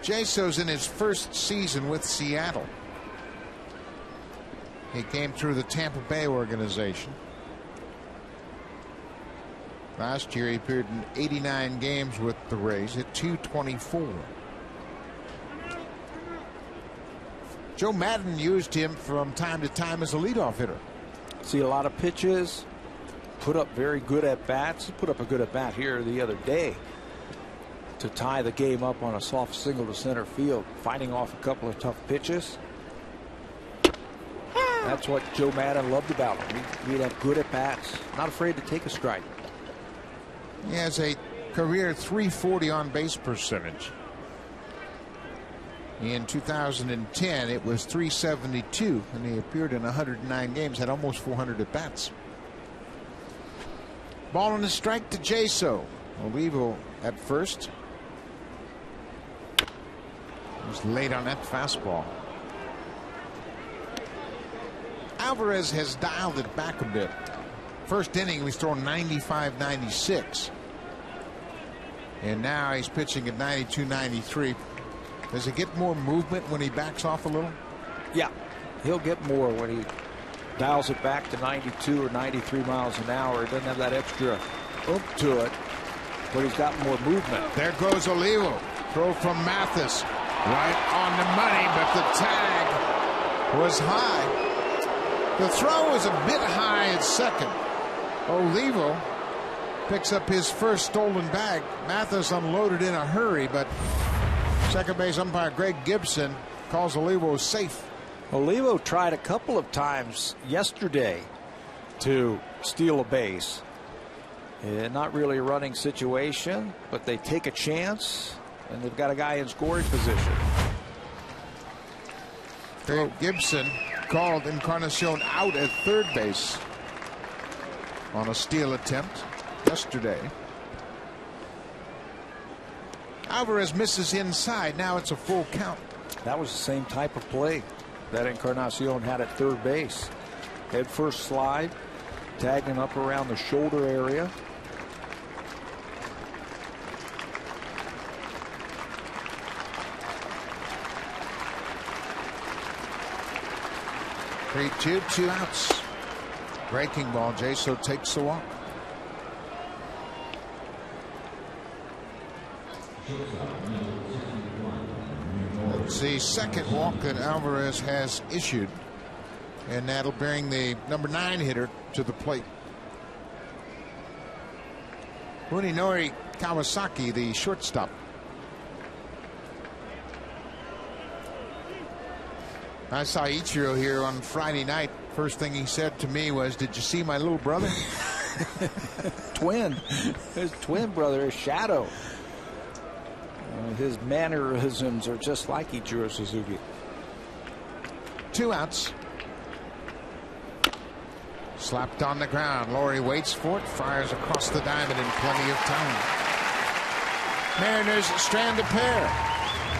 Jaso's in his first season with Seattle. He came through the Tampa Bay organization. Last year he appeared in 89 games with the Rays at .224. Joe Madden used him from time to time as a leadoff hitter. See a lot of pitches, put up very good at bats. He put up a good at bat here the other day to tie the game up on a soft single to center field, fighting off a couple of tough pitches. That's what Joe Madden loved about him. He'd have good at bats, not afraid to take a strike. He has a career .340 on base percentage. In 2010 it was .372, and he appeared in 109 games, had almost 400 at bats. Ball and a strike to Jaso. Olivo at first. Was late on that fastball. Alvarez has dialed it back a bit. First inning he was throwing 95-96, and now he's pitching at 92-93. Does he get more movement when he backs off a little? Yeah, he'll get more when he dials it back to 92 or 93 miles an hour. He doesn't have that extra oomph to it, but he's got more movement. There goes Olivo. Throw from Mathis. Right on the money, but the tag was high. The throw was a bit high at second. Olivo picks up his first stolen bag. Mathis unloaded in a hurry, but second base umpire Greg Gibson calls Olivo safe. Olivo tried a couple of times yesterday to steal a base. Not really a running situation, but they take a chance, and they've got a guy in scoring position. Greg Gibson called Encarnacion out at third base on a steal attempt yesterday. Alvarez misses inside. Now it's a full count. That was the same type of play that Encarnacion had at third base. Head first slide, tagging up around the shoulder area. Three, two outs. Breaking ball. Jaso takes the walk. That's the second walk that Alvarez has issued, and that'll bring the number 9 hitter to the plate. Funinori Kawasaki, the shortstop. I saw Ichiro here on Friday night. First thing he said to me was, "Did you see my little brother?" Twin. His twin brother, his shadow. His mannerisms are just like Ichiro Suzuki. 2 outs. Slapped on the ground. Laurie waits for it. Fires across the diamond in plenty of time. Mariners strand a pair.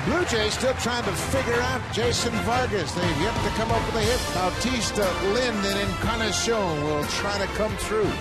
Blue Jays still trying to figure out Jason Vargas. They've yet to come up with a hit. Bautista, Lind, and Encarnacion will try to come through.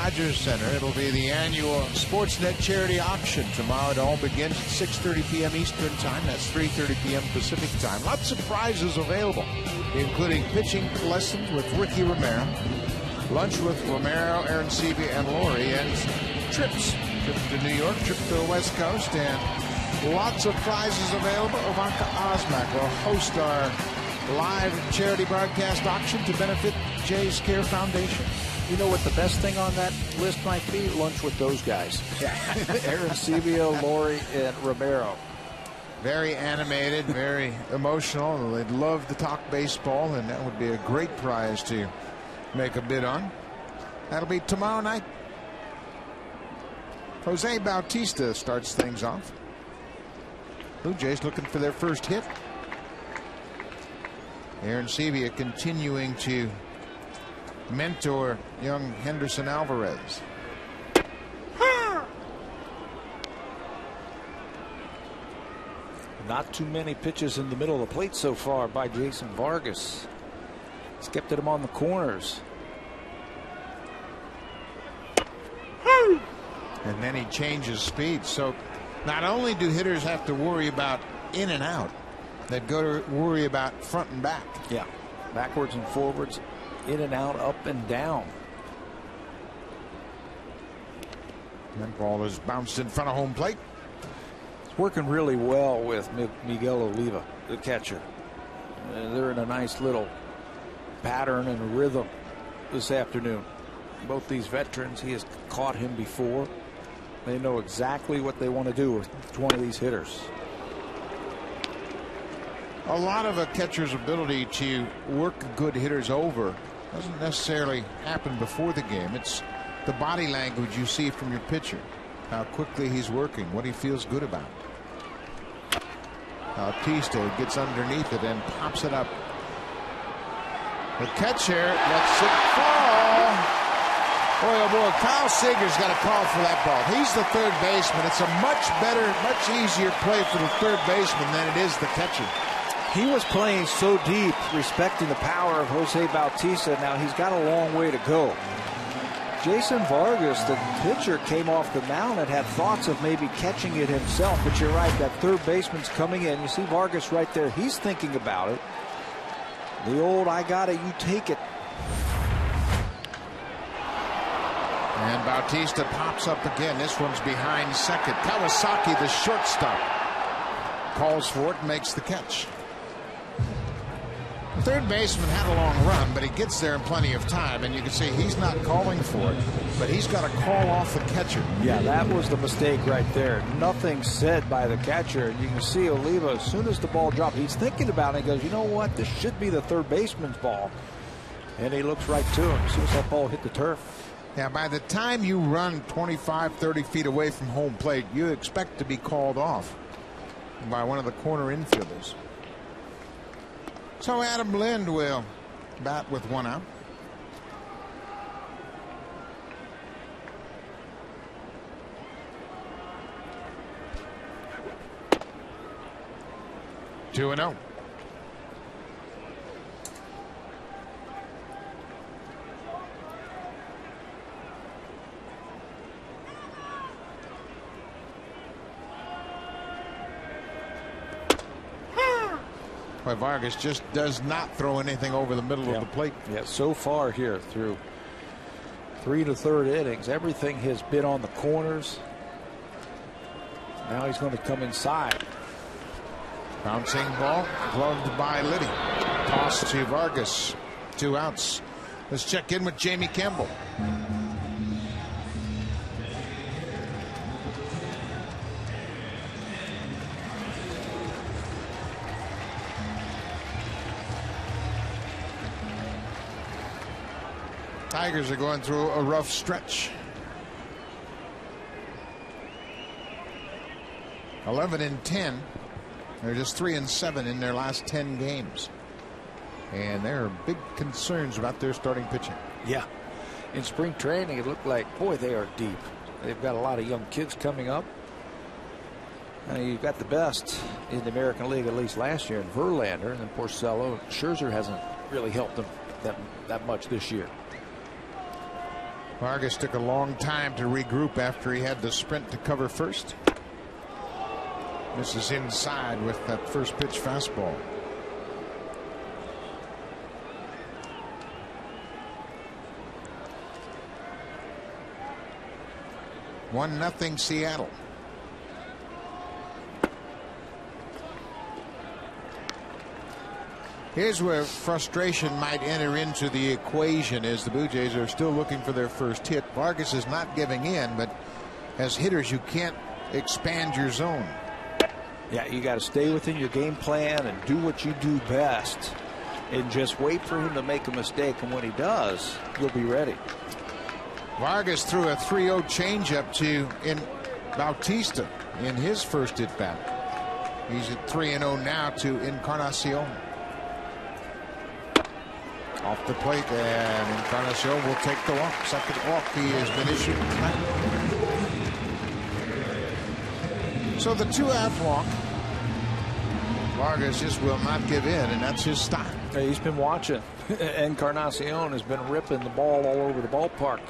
Rogers Center. It'll be the annual Sportsnet charity auction tomorrow. It all begins at 6:30 p.m. Eastern Time. That's 3:30 p.m. Pacific Time. Lots of prizes available, including pitching lessons with Ricky Romero, lunch with Romero, Arancibia, and Laurie, and trips. Trip to New York, trip to the West Coast, and lots of prizes available. Ivanka Osmak will host our live charity broadcast auction to benefit Jay's Care Foundation. You know what the best thing on that list might be? Lunch with those guys. Arancibia, Laurie, and Romero. Very animated, very emotional. They'd love to talk baseball, and that would be a great prize to make a bid on. That'll be tomorrow night. Jose Bautista starts things off. Blue Jays looking for their first hit. Arancibia continuing to mentor young Henderson Alvarez. Not too many pitches in the middle of the plate so far by Jason Vargas. He's kept him on the corners. And then he changes speed. So not only do hitters have to worry about in and out, they've got to worry about front and back. Yeah, backwards and forwards, in and out, up and down. That ball is bounced in front of home plate. It's working really well with Miguel Oliva, the catcher. They're in a nice little pattern and rhythm this afternoon. Both these veterans, he has caught him before. They know exactly what they want to do with one of these hitters. A lot of a catcher's ability to work good hitters over doesn't necessarily happen before the game. It's the body language you see from your pitcher, how quickly he's working, what he feels good about. Bautista gets underneath it and pops it up. The catcher lets it fall. Boy, oh boy, Kyle Seager's got a call for that ball. He's the third baseman. It's a much better, much easier play for the third baseman than it is the catcher. He was playing so deep, respecting the power of Jose Bautista. Now he's got a long way to go. Jason Vargas, the pitcher, came off the mound and had thoughts of maybe catching it himself. But you're right, that third baseman's coming in. You see Vargas right there. He's thinking about it. The old, I got it, you take it. And Bautista pops up again. This one's behind second. Kawasaki, the shortstop, calls for it and makes the catch. The third baseman had a long run, but he gets there in plenty of time, and you can see he's not calling for it, but he's got to call off the catcher. Yeah, that was the mistake right there. Nothing said by the catcher. You can see Oliva, as soon as the ball dropped, he's thinking about it. He goes, you know what, this should be the third baseman's ball. And he looks right to him as soon as that ball hit the turf. Yeah, by the time you run 25, 30 feet away from home plate, you expect to be called off by one of the corner infielders. So Adam Lind will bat with one out. Two and 0. Vargas just does not throw anything over the middle of the plate. Yeah, so far here through 3 to third innings, everything has been on the corners. Now he's going to come inside. Bouncing ball, gloved by Liddy. Toss to Vargas. 2 outs. Let's check in with Jamie Campbell. Tigers are going through a rough stretch. 11-10. They're just 3-7 in their last 10 games. And there are big concerns about their starting pitching. Yeah. In spring training, it looked like, boy, they are deep. They've got a lot of young kids coming up. You've got the best in the American League, at least last year, in Verlander, and then Porcello. Scherzer hasn't really helped them that much this year. Vargas took a long time to regroup after he had to sprint to cover first. This is inside with that first pitch fastball. One nothing Seattle. Here's where frustration might enter into the equation, as the Blue Jays are still looking for their first hit. Vargas is not giving in, but as hitters you can't expand your zone. Yeah, you got to stay within your game plan and do what you do best and just wait for him to make a mistake, and when he does, you'll be ready. Vargas threw a 3-0 changeup to Bautista in his first at bat. He's at 3-0 now to Encarnacion. Off the plate, and Encarnacion will take the walk. Second walk he has been issued tonight. So the 2-out walk. Vargas just will not give in, and that's his style. He's been watching. Encarnacion has been ripping the ball all over the ballpark.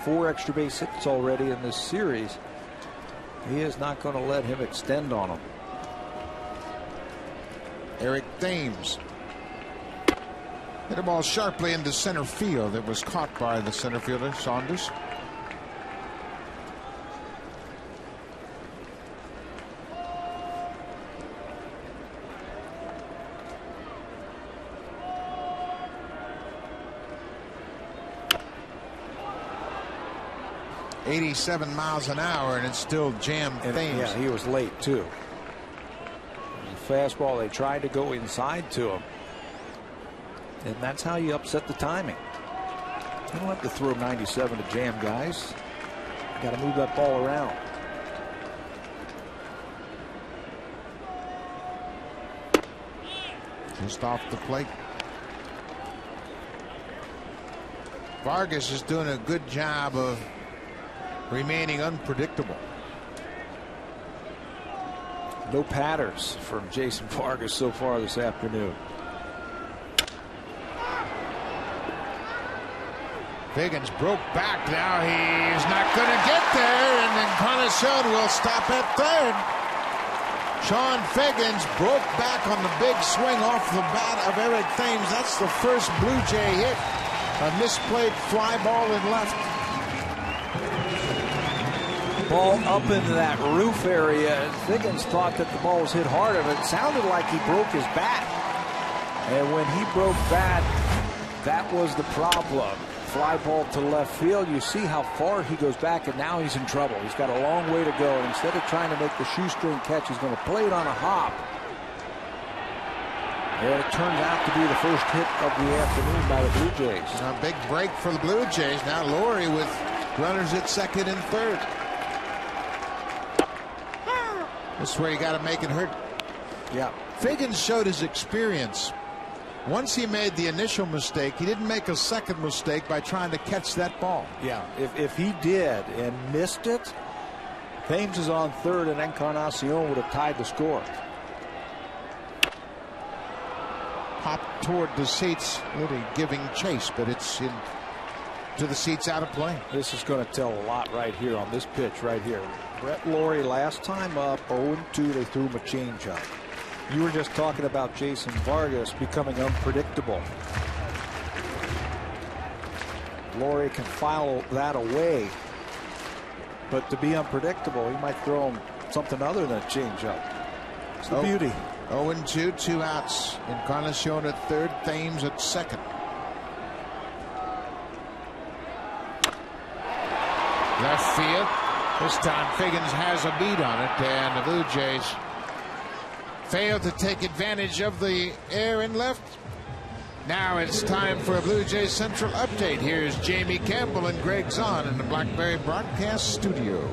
4 extra base hits already in this series. He is not going to let him extend on him. Eric Thames hit a ball sharply into center field. It was caught by the center fielder, Saunders. .87 miles an hour, and it's still jammed Thames. Yeah, he was late too. The fastball, they tried to go inside to him, and that's how you upset the timing. You don't have to throw 97 to jam guys. You got to move that ball around. Just off the plate. Vargas is doing a good job of remaining unpredictable. No patterns from Jason Vargas so far this afternoon. Figgins broke back. Now he's not going to get there, and then Encarnacion will stop at third. Sean Figgins broke back on the big swing off the bat of Eric Thames. That's the first Blue Jay hit. A misplayed fly ball in left. Ball up into that roof area, and Figgins thought that the ball was hit harder, but it sounded like he broke his bat. And when he broke bat, that was the problem. Fly ball to left field. You see how far he goes back, and now he's in trouble. He's got a long way to go, and instead of trying to make the shoestring catch, he's going to play it on a hop. And it turns out to be the first hit of the afternoon by the Blue Jays. A big break for the Blue Jays. Now Laurie with runners at second and third. This is where you got to make it hurt. Yeah. Figgins showed his experience. Once he made the initial mistake, he didn't make a second mistake by trying to catch that ball. Yeah, if he did and missed it, Thames is on third, and Encarnacion would have tied the score. Hop toward the seats, really giving chase, but it's in to the seats, out of play. This is going to tell a lot right here on this pitch right here. Brett Laurie last time up 0-2, they threw him a changeup. You were just talking about Jason Vargas becoming unpredictable. Laurie can file that away, but to be unpredictable, he might throw him something other than a changeup. It's the beauty. 0-2, 2 outs. Encarnacion at third, Thames at second. Left field. This time Figgins has a beat on it, and the Blue Jays failed to take advantage of the air in left. Now it's time for a Blue Jays Central update. Here's Jamie Campbell and Greg Zahn in the Blackberry Broadcast Studio.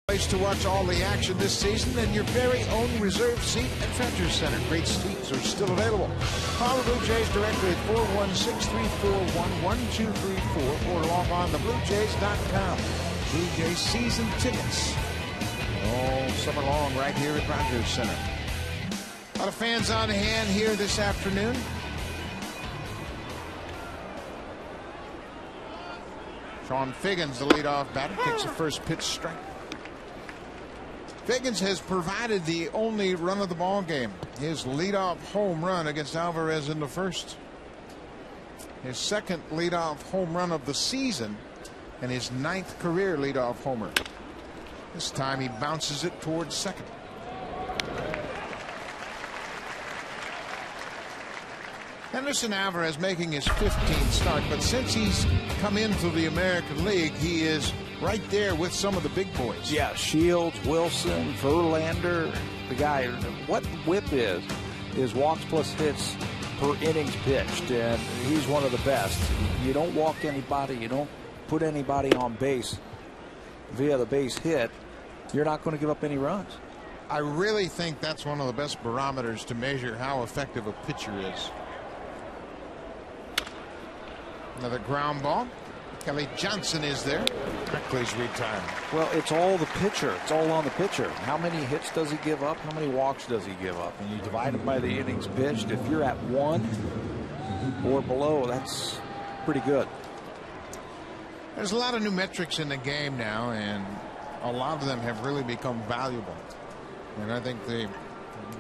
Place to watch all the action this season and your very own reserve seat adventure center. Great seats are still available. Call the Blue Jays directly at 416-341-1234 or log on to BlueJays.com. Blue Jays season tickets all summer long right here at Rogers Center. A lot of fans on hand here this afternoon. Sean Figgins, the leadoff batter, takes the first pitch strike. Figgins has provided the only run of the ball game. His leadoff home run against Alvarez in the first. His second leadoff home run of the season and his 9th career leadoff homer. This time he bounces it towards second. Henderson Alvarez making his 15th start, but since he's come into the American League, he is right there with some of the big boys. Yeah, Shields, Wilson, Verlander, the guy. What whip is walks plus hits per innings pitched, and he's one of the best. You don't walk anybody, you don't put anybody on base via the base hit, you're not going to give up any runs. I really think that's one of the best barometers to measure how effective a pitcher is. Another ground ball. Kelly Johnson is there. Beckley's retired. Well, it's all the pitcher. It's all on the pitcher. How many hits does he give up? How many walks does he give up? And you divide it by the innings pitched. If you're at 1 or below, that's pretty good. There's a lot of new metrics in the game now, and a lot of them have really become valuable. And I think the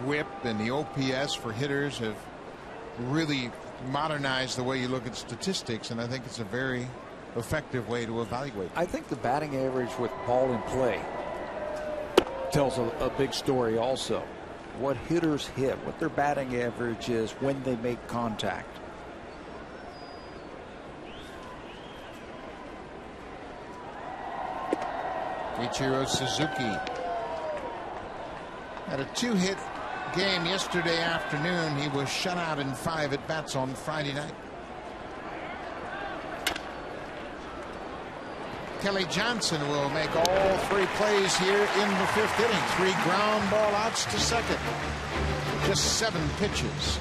whip and the OPS for hitters have really modernized the way you look at statistics, and I think it's a very effective way to evaluate. I think the batting average with ball in play tells a big story also. What hitters hit, what their batting average is when they make contact. Ichiro Suzuki had a 2-hit game yesterday afternoon. He was shut out in 5 at-bats on Friday night. Kelly Johnson will make all 3 plays here in the 5th inning. 3 ground ball outs to second. Just 7 pitches.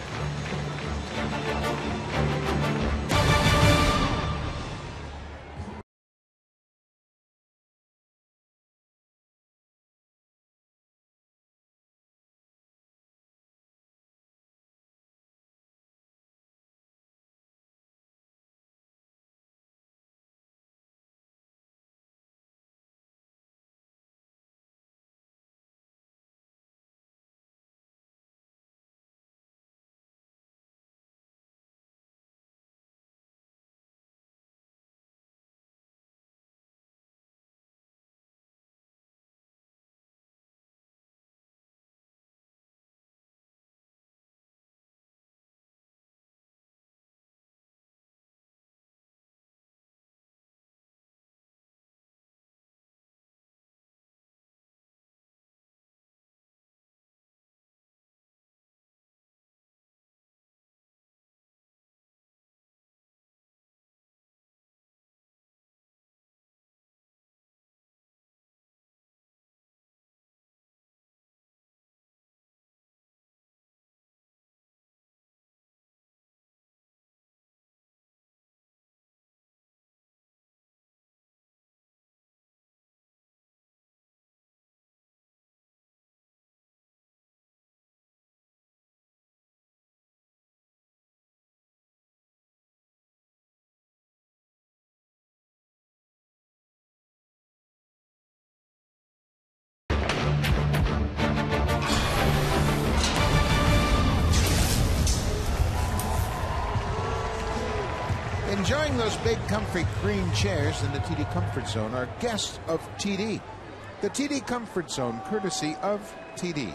Enjoying those big comfy green chairs in the TD Comfort Zone are guests of TD. The TD Comfort Zone, courtesy of TD.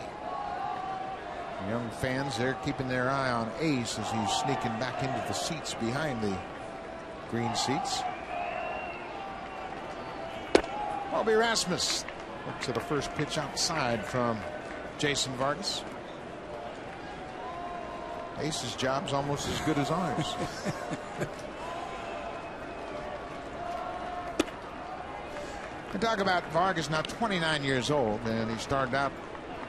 Young fans, they're keeping their eye on Ace as he's sneaking back into the seats behind the green seats. Bobby Rasmus looks at a first pitch outside from Jason Vargas. Ace's job's almost as good as ours. I talk about Vargas, now 29 years old, and he started out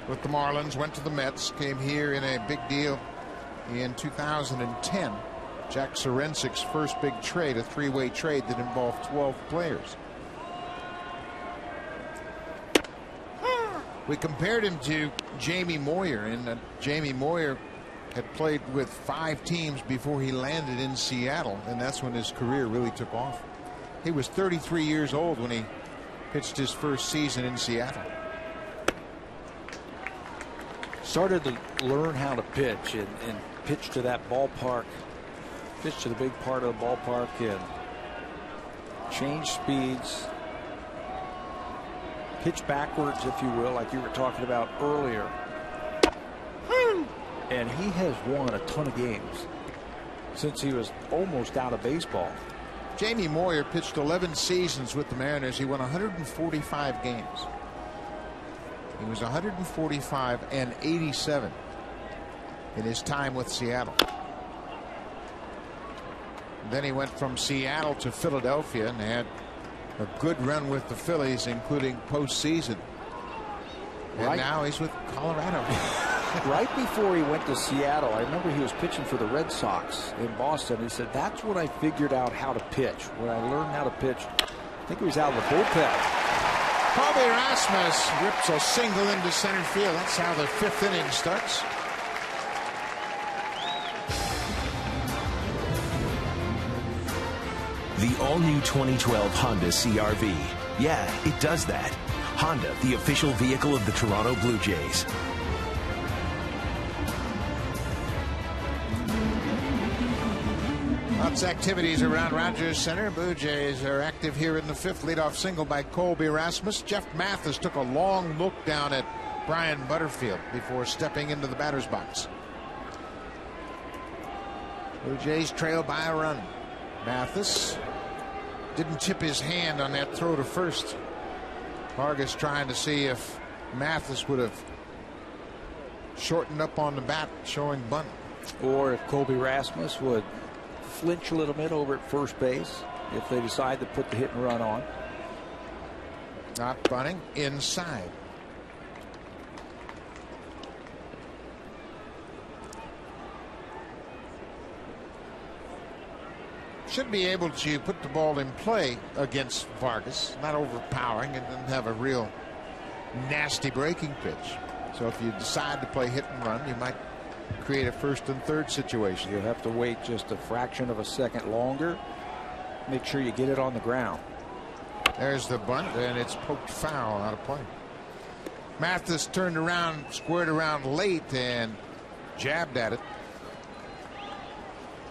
with the Marlins, went to the Mets, came here in a big deal in 2010. Jack Sorensik's first big trade, a three-way trade that involved 12 players. We compared him to Jamie Moyer, and Jamie Moyer had played with 5 teams before he landed in Seattle, and that's when his career really took off. He was 33 years old when he pitched his first season in Seattle. Started to learn how to pitch and pitch to that ballpark, pitch to the big part of the ballpark, and change speeds, pitch backwards, if you will, like you were talking about earlier. And he has won a ton of games since he was almost out of baseball. Jamie Moyer pitched 11 seasons with the Mariners. He won 145 games. He was 145 and 87 in his time with Seattle. Then he went from Seattle to Philadelphia and had a good run with the Phillies, including postseason. And now he's with Colorado. Right before he went to Seattle, I remember he was pitching for the Red Sox in Boston. He said, that's when I figured out how to pitch. When I learned how to pitch, I think he was out of the bullpen. Colby Rasmus rips a single into center field. That's how the 5th inning starts. The all-new 2012 Honda CR-V. Yeah, it does that. Honda, the official vehicle of the Toronto Blue Jays. Lots of activities around Rogers Center. Blue Jays are active here in the 5th. Leadoff single by Colby Rasmus. Jeff Mathis took a long look down at Brian Butterfield before stepping into the batter's box. Blue Jays trail by a run. Mathis didn't tip his hand on that throw to first. Vargas trying to see if Mathis would have shortened up on the bat, showing bunt. Or if Colby Rasmus would flinch a little bit over at first base if they decide to put the hit and run on. Not bunting, inside. Should be able to put the ball in play against Vargas, not overpowering, and doesn't have a real nasty breaking pitch. So if you decide to play hit and run, you might create a 1st and 3rd situation. You'll have to wait just a fraction of a second longer. Make sure you get it on the ground. There's the bunt, and it's poked foul, out of play. Mathis turned around, squared around late, and jabbed at it.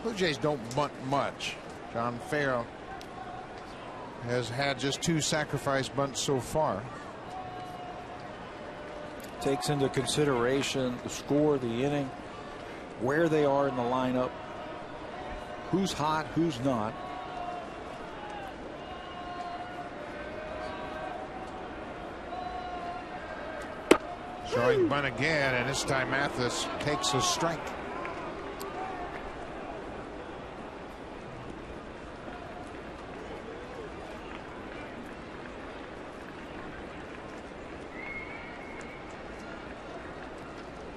Blue Jays don't bunt much. John Farrell has had just 2 sacrifice bunts so far. Takes into consideration the score of the inning, where they are in the lineup, who's hot, who's not. Showing bunt again, and this time Mathis takes a strike.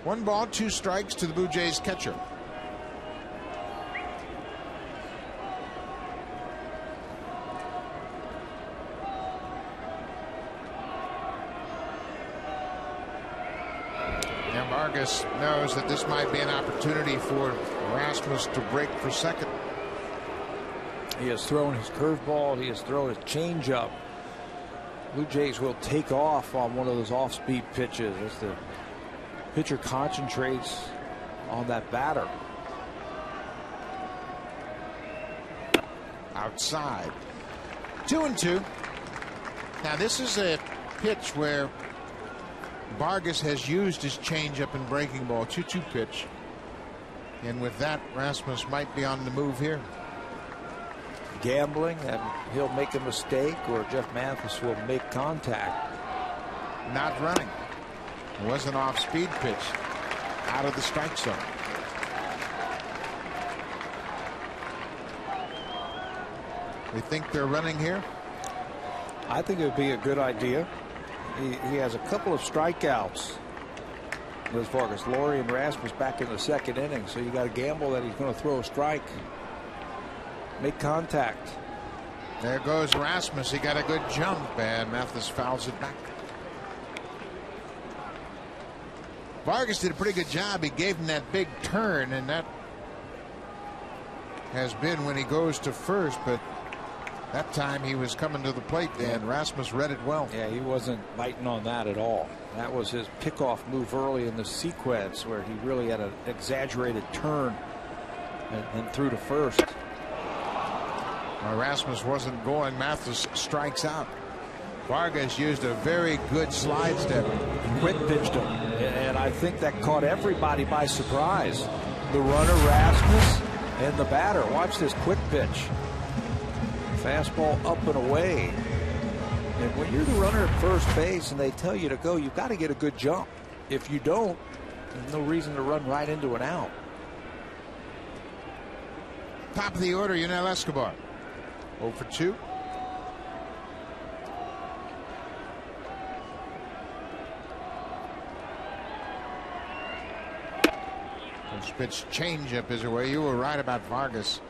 One ball, 2 strikes to the Blue Jays catcher. Now Vargas knows that this might be an opportunity for Rasmus to break for second. He has thrown his curveball. He has thrown his changeup. Blue Jays will take off on one of those off-speed pitches as the pitcher concentrates on that batter. Outside. 2-2. Now this is a pitch where Vargas has used his changeup and breaking ball. 2-2 pitch. And with that, Rasmus might be on the move here. Gambling, and he'll make a mistake, or Jeff Mathis will make contact. Not running. It was an off-speed pitch out of the strike zone. They think they're running here. I think it would be a good idea. He has a couple of strikeouts as far as Laurie and Rasmus back in the second inning, so you got to gamble that he's going to throw a strike, make contact. There goes Rasmus. He got a good jump, and Mathis fouls it back. Vargas did a pretty good job. He gave him that big turn, and that has been when he goes to first, but that time he was coming to the plate, and Rasmus read it well. Yeah, he wasn't biting on that at all. That was his pickoff move early in the sequence where he really had an exaggerated turn and threw to first. Well, Rasmus wasn't going. Mathis strikes out. Vargas used a very good slide step. Quick pitched him, and I think that caught everybody by surprise. The runner, Rasmus, and the batter. Watch this quick pitch. Fastball up and away. And when you're the runner at first base and they tell you to go, you've got to get a good jump. If you don't, there's no reason to run right into an out. Top of the order, Yunel Escobar. 0 for 2. First pitch changeup is away. You were right about Vargas.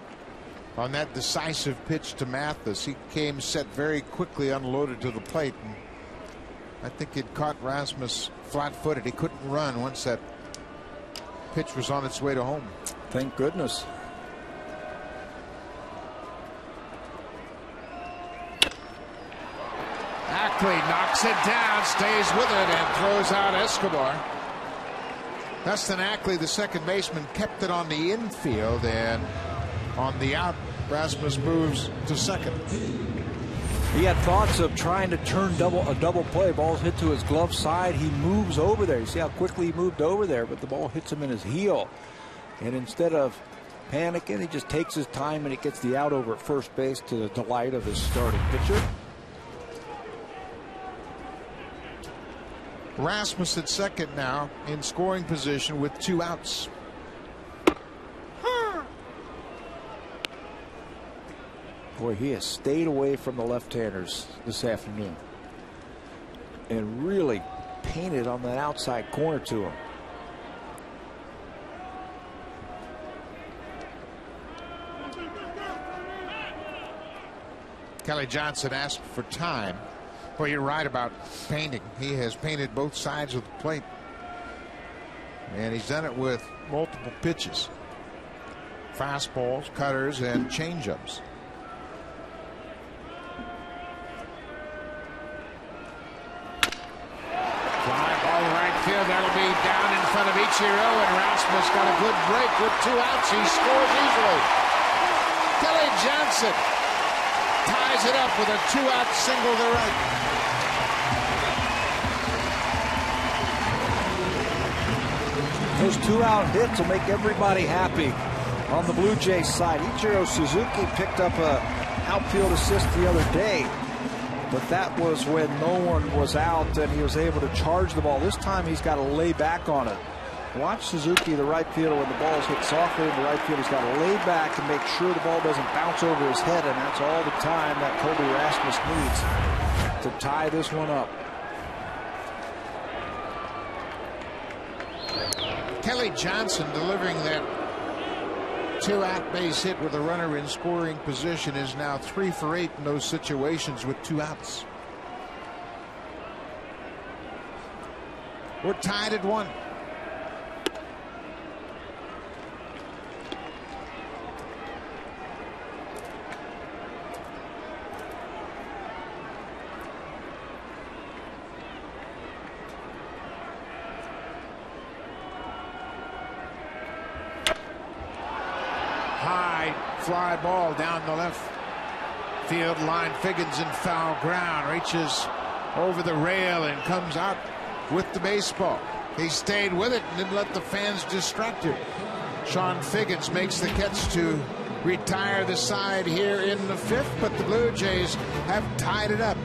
On that decisive pitch to Mathis, he came set very quickly, unloaded to the plate, and I think it caught Rasmus flat-footed. He couldn't run once that pitch was on its way to home. Thank goodness. Ackley knocks it down, stays with it, and throws out Escobar. Dustin Ackley, the second baseman, kept it on the infield, and on the out, Rasmus moves to second. He had thoughts of trying to turn a double play. Ball's hit to his glove side. He moves over there. You see how quickly he moved over there, but the ball hits him in his heel. And instead of panicking, he just takes his time and he gets the out over at first base to the delight of his starting pitcher. Rasmus at second now in scoring position with 2 outs. Boy, he has stayed away from the left-handers this afternoon and really painted on that outside corner to him. Kelly Johnson asked for time. Well, you're right about painting. He has painted both sides of the plate, and he's done it with multiple pitches, fastballs, cutters, and changeups. Fly ball to right field. That'll be down in front of Ichiro, and Rasmus got a good break with 2 outs. He scores easily. Kelly Johnson ties it up with a 2-out single to right. Those 2-out hits will make everybody happy on the Blue Jays side. Ichiro Suzuki picked up a outfield assist the other day, but that was when no one was out and he was able to charge the ball. This time he's got to lay back on it. Watch Suzuki, the right fielder, when the ball is hit softly in the right field, he's got to lay back and make sure the ball doesn't bounce over his head, and that's all the time that Colby Rasmus needs to tie this one up. Kelly Johnson delivering that 2-out base hit with a runner in scoring position is now 3 for 8 in those situations with 2 outs. We're tied at 1. High fly ball down the left field line. Figgins in foul ground, reaches over the rail and comes out with the baseball. He stayed with it and didn't let the fans distract him. Sean Figgins makes the catch to retire the side here in the 5th, but the Blue Jays have tied it up.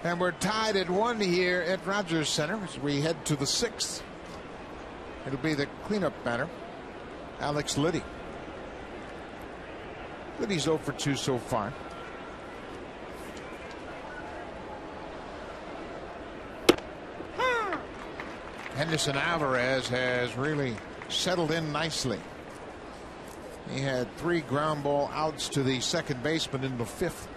And we're tied at 1 here at Rogers Center as we head to the 6th. It'll be the cleanup batter, Alex Liddy. Liddy's 0 for 2 so far. Henderson Alvarez has really settled in nicely. He had 3 ground ball outs to the second baseman in the 5th.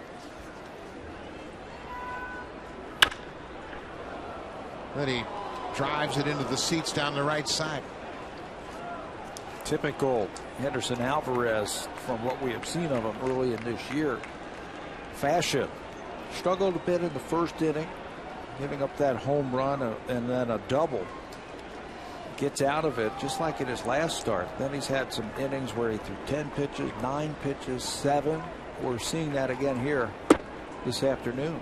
Liddy drives it into the seats down the right side. Typical Henderson Alvarez from what we have seen of him early in this year. Fashion. Struggled a bit in the first inning, giving up that home run and then a double. Gets out of it just like in his last start. Then he's had some innings where he threw 10 pitches, 9 pitches, 7. We're seeing that again here this afternoon.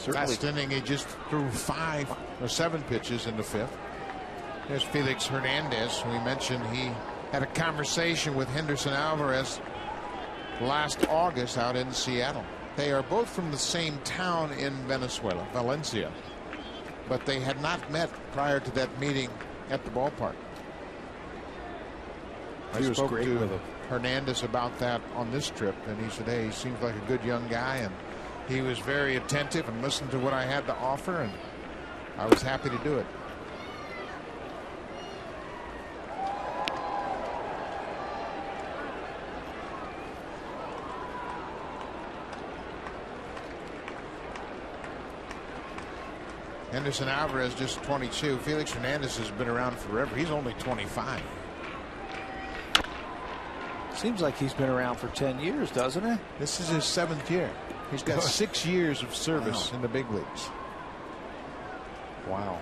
Last inning he just threw 5 or 7 pitches in the 5th. There's Felix Hernandez. We mentioned he had a conversation with Henderson Alvarez last August out in Seattle. They are both from the same town in Venezuela, Valencia, but they had not met prior to that meeting at the ballpark. I spoke to Hernandez about that on this trip, and he said, hey, he seems like a good young guy, and he was very attentive and listened to what I had to offer, and I was happy to do it. Henderson Alvarez just 22. Felix Hernandez has been around forever. He's only 25. Seems like he's been around for 10 years, doesn't it? This is his 7th year. He's got 6 years of service in the big leagues. Wow.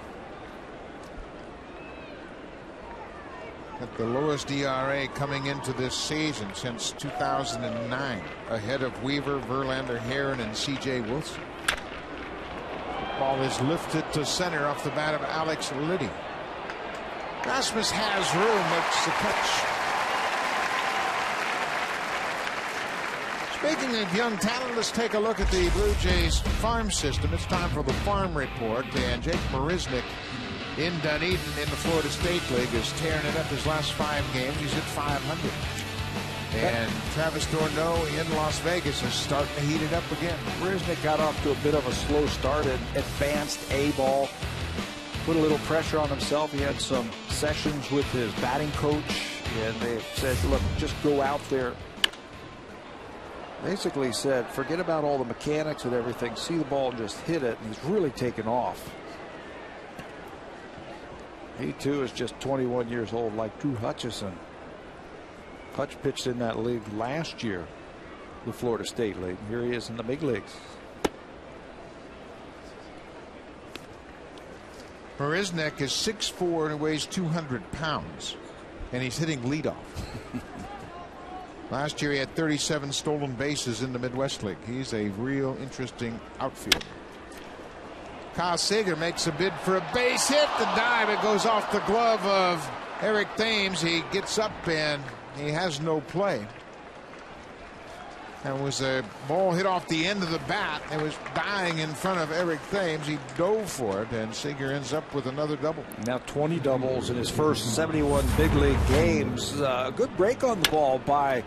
At the lowest ERA coming into this season since 2009, ahead of Weaver, Verlander, Herron, and C.J. Wilson. Ball is lifted to center off the bat of Alex Liddy. Rasmus has room, makes the catch. Speaking of young talent, let's take a look at the Blue Jays farm system. It's time for the farm report. And Jake Marisnick in Dunedin in the Florida State League is tearing it up his last 5 games. He's hit 500. And Travis d'Ormeau in Las Vegas is starting to heat it up again. Marisnick got off to a bit of a slow start and advanced A ball. Put a little pressure on himself. He had some sessions with his batting coach, and they said, look, just go out there. Basically said, forget about all the mechanics and everything. See the ball and just hit it. And he's really taken off. He, too, is just 21 years old, like Drew Hutchison. Hutch pitched in that league last year, the Florida State League. Here he is in the big leagues. Marisnick is 6'4" and weighs 200 pounds, and he's hitting leadoff. Last year he had 37 stolen bases in the Midwest League. He's a real interesting outfielder. Kyle Seager makes a bid for a base hit. The dive, it goes off the glove of Eric Thames. He gets up and he has no play. That was a ball hit off the end of the bat. It was dying in front of Eric Thames. He dove for it, and Seager ends up with another double. Now 20 doubles in his first 71 big league games. A good break on the ball by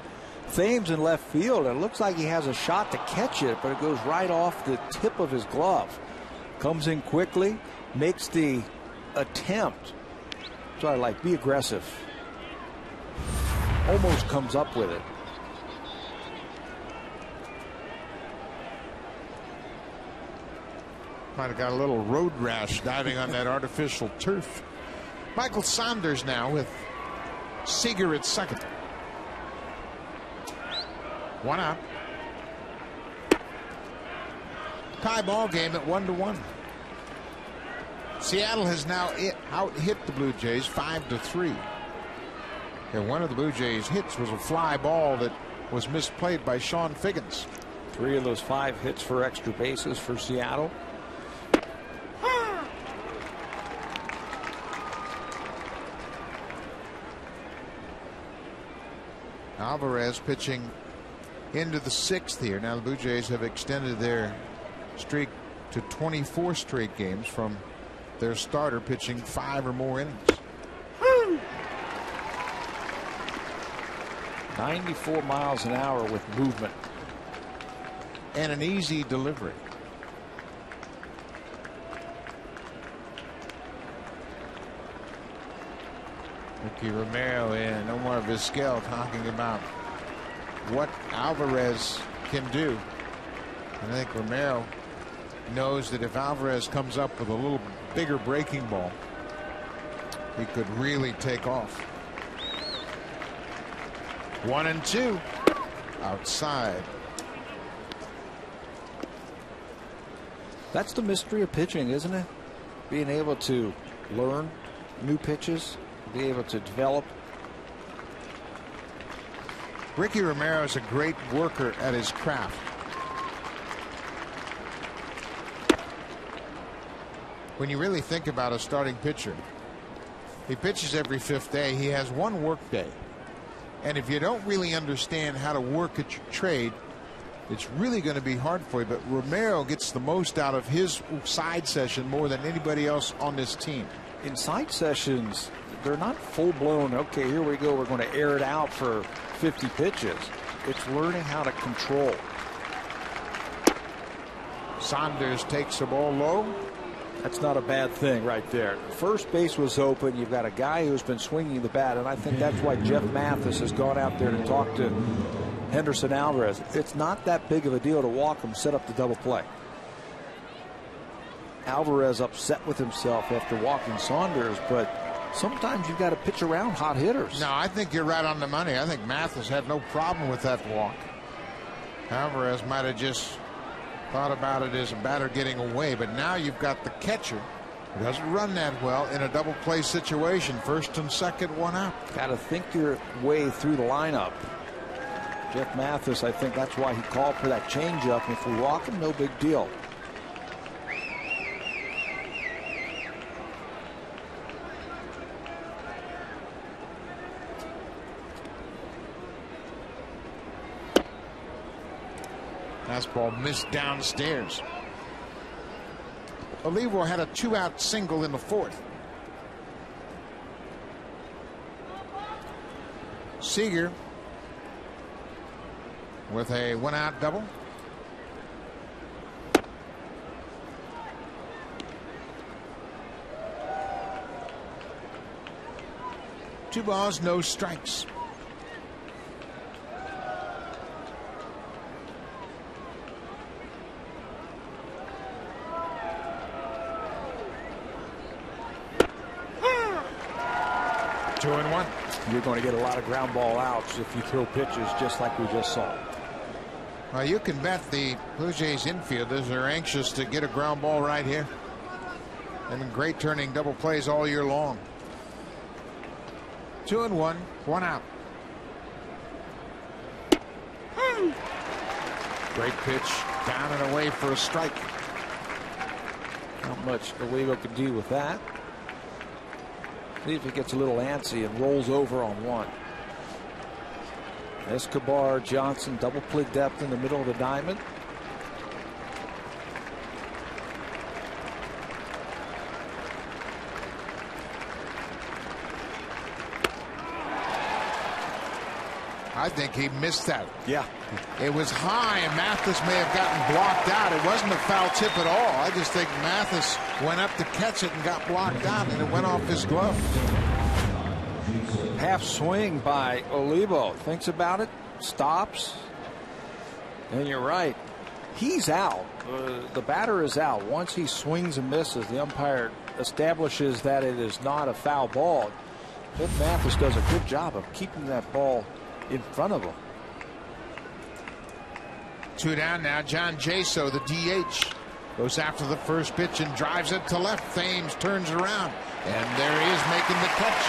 Thames in left field. It looks like he has a shot to catch it, but it goes right off the tip of his glove. Comes in quickly, makes the attempt. So I like, be aggressive. Almost comes up with it. Might have got a little road rash diving on that artificial turf. Michael Saunders now with Seager at second. 1 out. Tie ball game at 1-1. Seattle has now out hit the Blue Jays 5-3. And one of the Blue Jays hits was a fly ball that was misplayed by Sean Figgins. 3 of those 5 hits for extra bases for Seattle. Alvarez pitching into the 6th here. Now the Blue Jays have extended their streak to 24 straight games from their starter pitching 5 or more innings. 94 miles an hour with movement. And an easy delivery. Ricky Romero and Omar Vizquel talking about what Alvarez can do. I think Romero knows that if Alvarez comes up with a little bigger breaking ball, he could really take off. 1-2 outside. That's the mystery of pitching, isn't it? Being able to learn new pitches, be able to develop. Ricky Romero is a great worker at his craft. When you really think about a starting pitcher, he pitches every 5th day. He has one work day. And if you don't really understand how to work at your trade, it's really going to be hard for you. But Romero gets the most out of his side session more than anybody else on this team. In side sessions, they're not full-blown, okay, here we go, we're going to air it out for 50 pitches. It's learning how to control. Saunders takes the ball low. That's not a bad thing right there. First base was open. You've got a guy who's been swinging the bat, and I think that's why Jeff Mathis has gone out there to talk to Henderson Alvarez. It's not that big of a deal to walk him, set up the double play. Alvarez upset with himself after walking Saunders, but sometimes you've got to pitch around hot hitters. No, I think you're right on the money. I think Mathis had no problem with that walk. Alvarez might have just thought about it as a batter getting away, but now you've got the catcher who doesn't run that well in a double play situation. 1st and 2nd, 1 out. Got to think your way through the lineup. Jeff Mathis, I think that's why he called for that changeup. If we walk him, no big deal. Fastball missed downstairs. Olivo had a 2-out single in the 4th. Seager with a 1-out double. Two balls, no strikes. Two and one. You're going to get a lot of ground ball outs if you throw pitches just like we just saw. Well, you can bet the Blue Jays infielders are anxious to get a ground ball right here. They've been great turning double plays all year long. 2 and 1, 1 out. Great pitch down and away for a strike. Not much Olivo could do with that. See if he gets a little antsy and rolls over on one. Escobar, Johnson, double play depth in the middle of the diamond. I think he missed that. Yeah. It was high, and Mathis may have gotten blocked out. It wasn't a foul tip at all. I just think Mathis went up to catch it and got blocked out, and it went off his glove. Half swing by Olivo. Thinks about it, stops, and you're right. He's out. The batter is out. Once he swings and misses, the umpire establishes that it is not a foul ball. Jeff Mathis does a good job of keeping that ball in front of him. 2 down now. John Jaso, the DH, goes after the first pitch and drives it to left. Thames turns around, and there he is making the catch.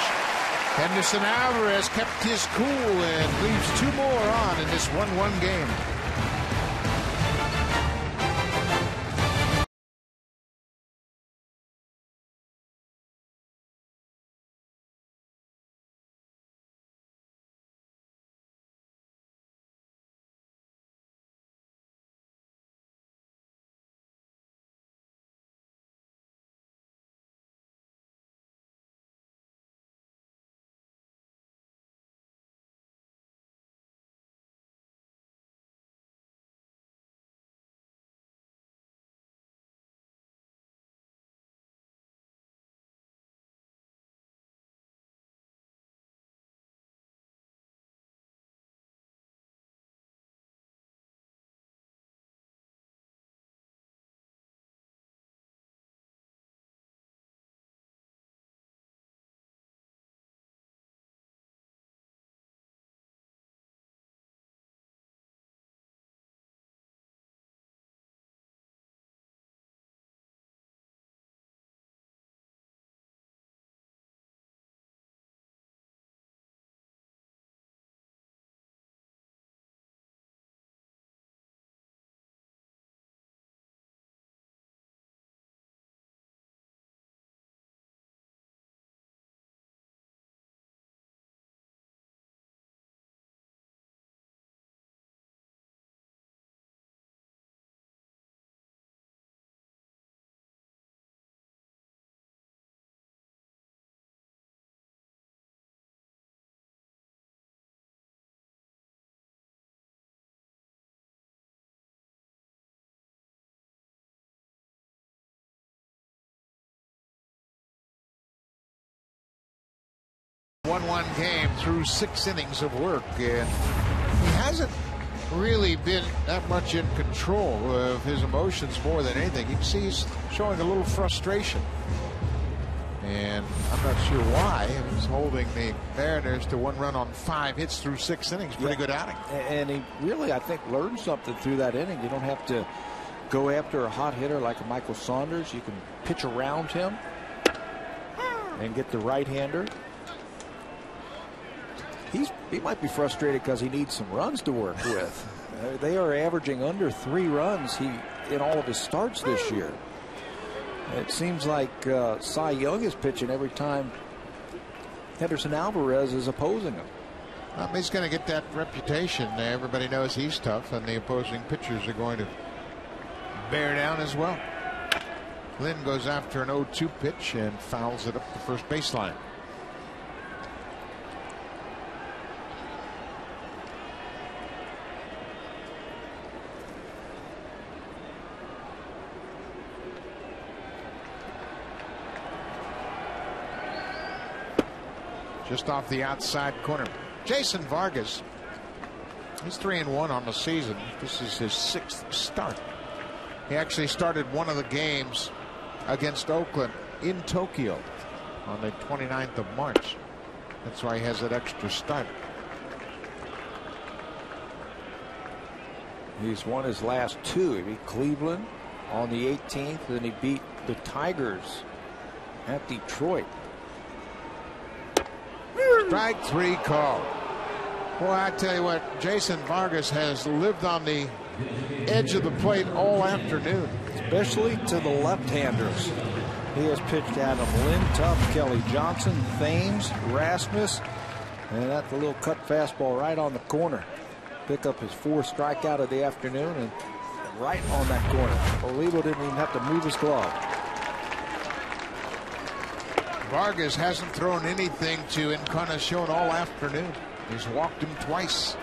Henderson Alvarez kept his cool and leaves 2 more on in this 1-1 game. 1-1 game through 6 innings of work, and he hasn't really been that much in control of his emotions more than anything. You can see he's showing a little frustration, and I'm not sure why. He's holding the Mariners to 1 run on 5 hits through 6 innings. Pretty good outing. And he really, I think, learned something through that inning. You don't have to go after a hot hitter like a Michael Saunders. You can pitch around him and get the right-hander. He might be frustrated because he needs some runs to work with. They are averaging under 3 runs in all of his starts this year. It seems like Cy Young is pitching every time Henderson Alvarez is opposing him. Well, he's going to get that reputation. Everybody knows he's tough, and the opposing pitchers are going to bear down as well. Lynn goes after an 0-2 pitch and fouls it up the first baseline. Just off the outside corner. Jason Vargas. He's 3-1 on the season. This is his 6th start. He actually started one of the games against Oakland in Tokyo on the 29th of March. That's why he has that extra start. He's won his last 2. He beat Cleveland on the 18th, then he beat the Tigers at Detroit. Strike 3 call. Boy, I tell you what, Jason Vargas has lived on the edge of the plate all afternoon. Especially to the left-handers. He has pitched Adam Lintuff, Kelly Johnson, Thames, Rasmus, and that's the little cut fastball right on the corner. Pick up his 4th strikeout of the afternoon, and right on that corner. Olivo didn't even have to move his glove. Vargas hasn't thrown anything to Encarnacion all afternoon. He's walked him twice.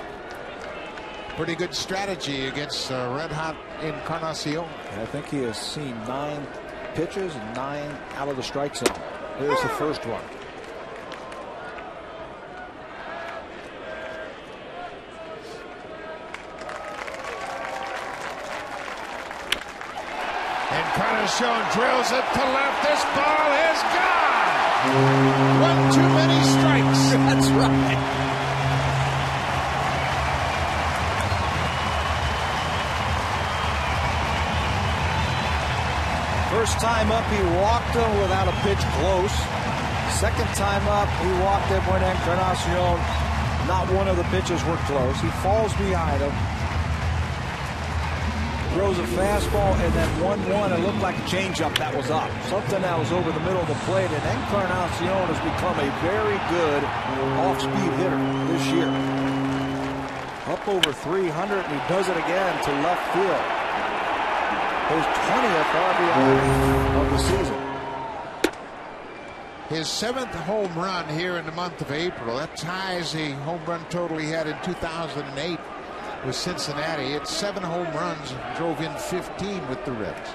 Pretty good strategy against red-hot Encarnacion. I think he has seen 9 pitches and 9 out of the strike zone. Here's the first one. Encarnacion drills it to left. This ball is gone. 1 too many strikes. That's right. First time up, he walked him without a pitch close. Second time up, he walked him when Encarnacion, not one of the pitches were close. He falls behind him. Throws a fastball, and then 1-1. It looked like a changeup that was up. Something that was over the middle of the plate, and Encarnacion has become a very good off-speed hitter this year. Up over 300, and he does it again to left field. His 20th RBI of the season. His 7th home run here in the month of April. That ties the home run total he had in 2008 with Cincinnati. It's 7 home runs, drove in 15 with the Reds.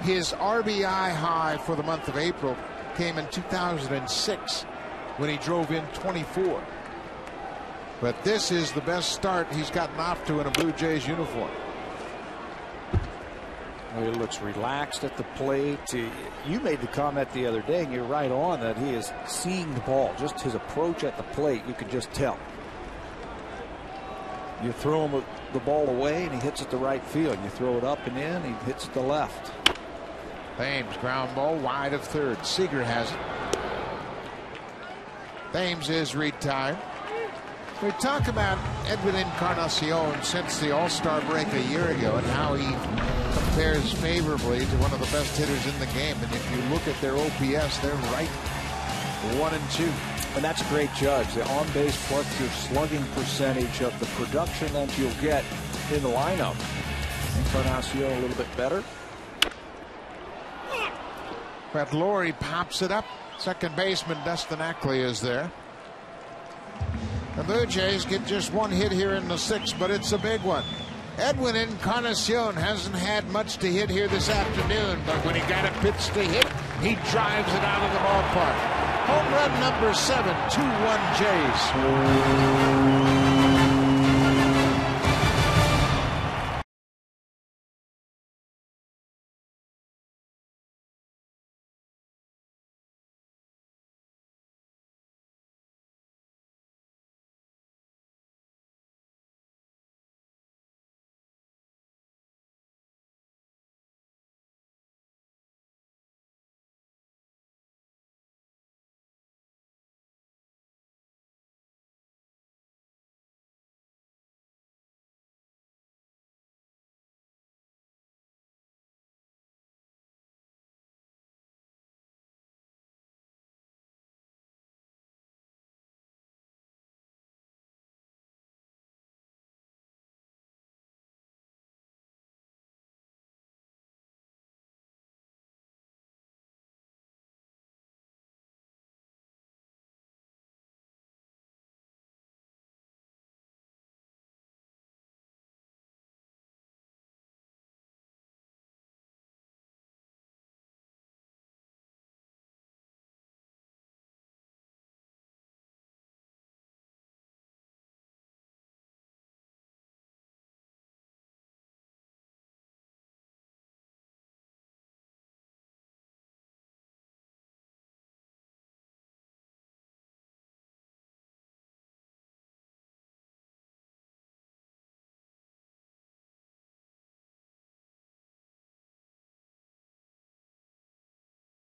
His RBI high for the month of April came in 2006 when he drove in 24. But this is the best start he's gotten off to in a Blue Jays uniform. He looks relaxed at the plate. You made the comment the other day, and you're right on, that he is seeing the ball. Just his approach at the plate, you can just tell. You throw him the ball away, and he hits it to right field. You throw it up and in, he hits it to left. Thames, ground ball wide of third. Seager has it. Thames is retired. We talk about Edwin Encarnacion since the All-Star break a year ago and how he compares favorably to one of the best hitters in the game. And if you look at their OPS, they're right 1 and 2. And that's a great judge. The on-base plus your slugging percentage of the production that you'll get in the lineup. Encarnacion a little bit better. But Laurie pops it up. Second baseman Dustin Ackley is there. The Blue Jays get just 1 hit here in the 6th, but it's a big one. Edwin Encarnacion hasn't had much to hit here this afternoon, but when he got a pitch to hit, he drives it out of the ballpark. Home run number 7, 2-1 Jays.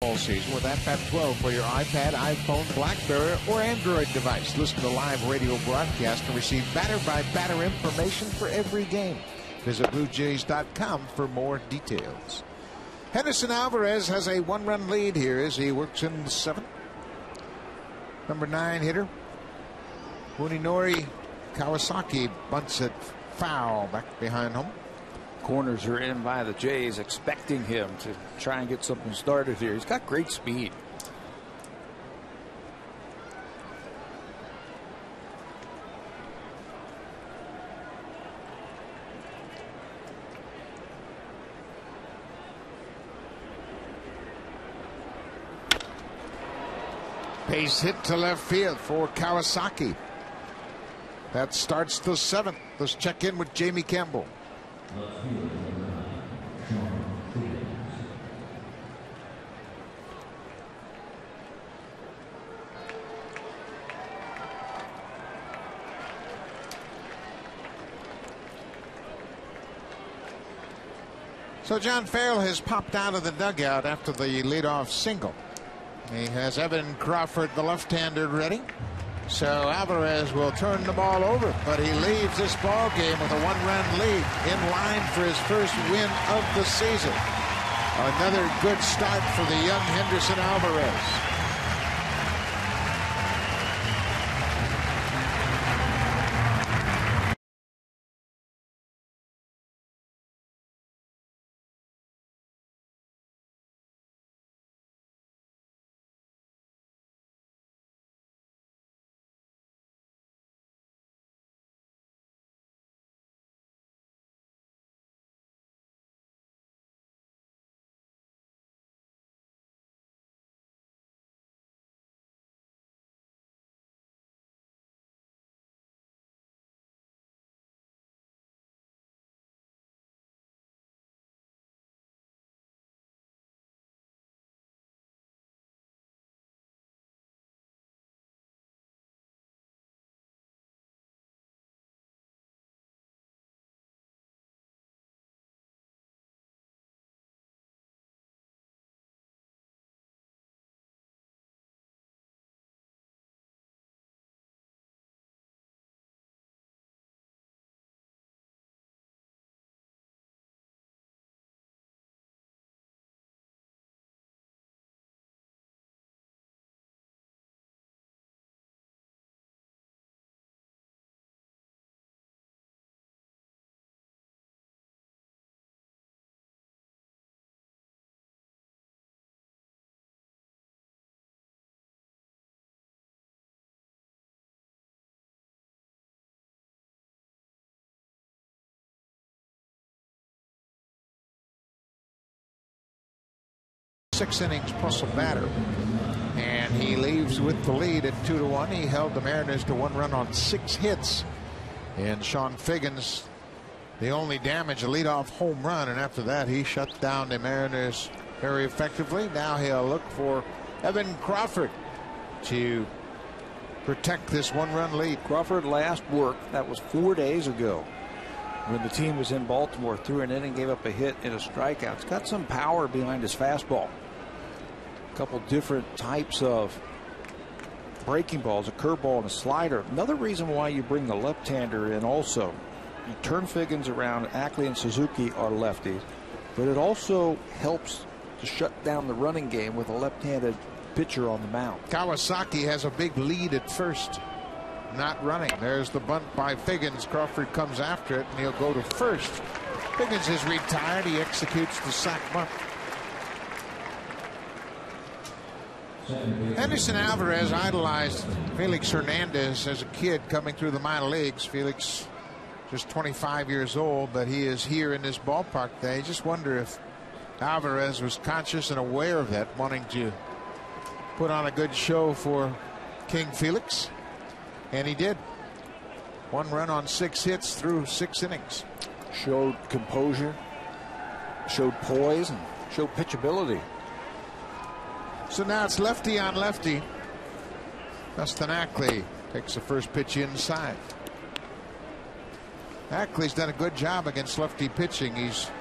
All season with AT 12 for your iPad, iPhone, BlackBerry, or Android device. Listen to live radio broadcast and receive batter-by-batter information for every game. Visit BlueJays.com for more details. Henderson Alvarez has a one-run lead here as he works in the 7th. Number 9 hitter Funinori Kawasaki bunts it foul back behind home. Corners are in by the Jays, expecting him to try and get something started here. He's got great speed. Base hit to left field for Kawasaki. That starts the 7th. Let's check in with Jamie Campbell. So John Farrell has popped out of the dugout after the leadoff single. He has Evan Crawford, the left-hander, ready. So Alvarez will turn the ball over, but he leaves this ball game with a one-run lead in line for his first win of the season. Another good start for the young Henderson Alvarez. Six innings plus a batter. And he leaves with the lead at 2-1. He held the Mariners to 1 run on 6 hits. And Sean Figgins, the only damage, a leadoff home run. And after that, he shut down the Mariners very effectively. Now he'll look for Evan Crawford to protect this 1-run lead. Crawford last worked, that was 4 days ago, when the team was in Baltimore, threw an inning, gave up a hit and a strikeout. It's got some power behind his fastball. A couple different types of breaking balls, a curveball and a slider. Another reason why you bring the left-hander in also. You turn Figgins around. Ackley and Suzuki are lefties, but it also helps to shut down the running game with a left-handed pitcher on the mound. Kawasaki has a big lead at first, not running. There's the bunt by Figgins. Crawford comes after it, and he'll go to first. Figgins is retired. He executes the sac bunt. Henderson Alvarez idolized Felix Hernandez as a kid coming through the minor leagues. Felix just 25 years old, but he is here in this ballpark today. I just wonder if Alvarez was conscious and aware of that, wanting to put on a good show for King Felix, and he did. 1 run on 6 hits through 6 innings. Showed composure, showed poise, and showed pitchability. So now it's lefty on lefty. Dustin Ackley takes the first pitch inside. Ackley's done a good job against lefty pitching. He's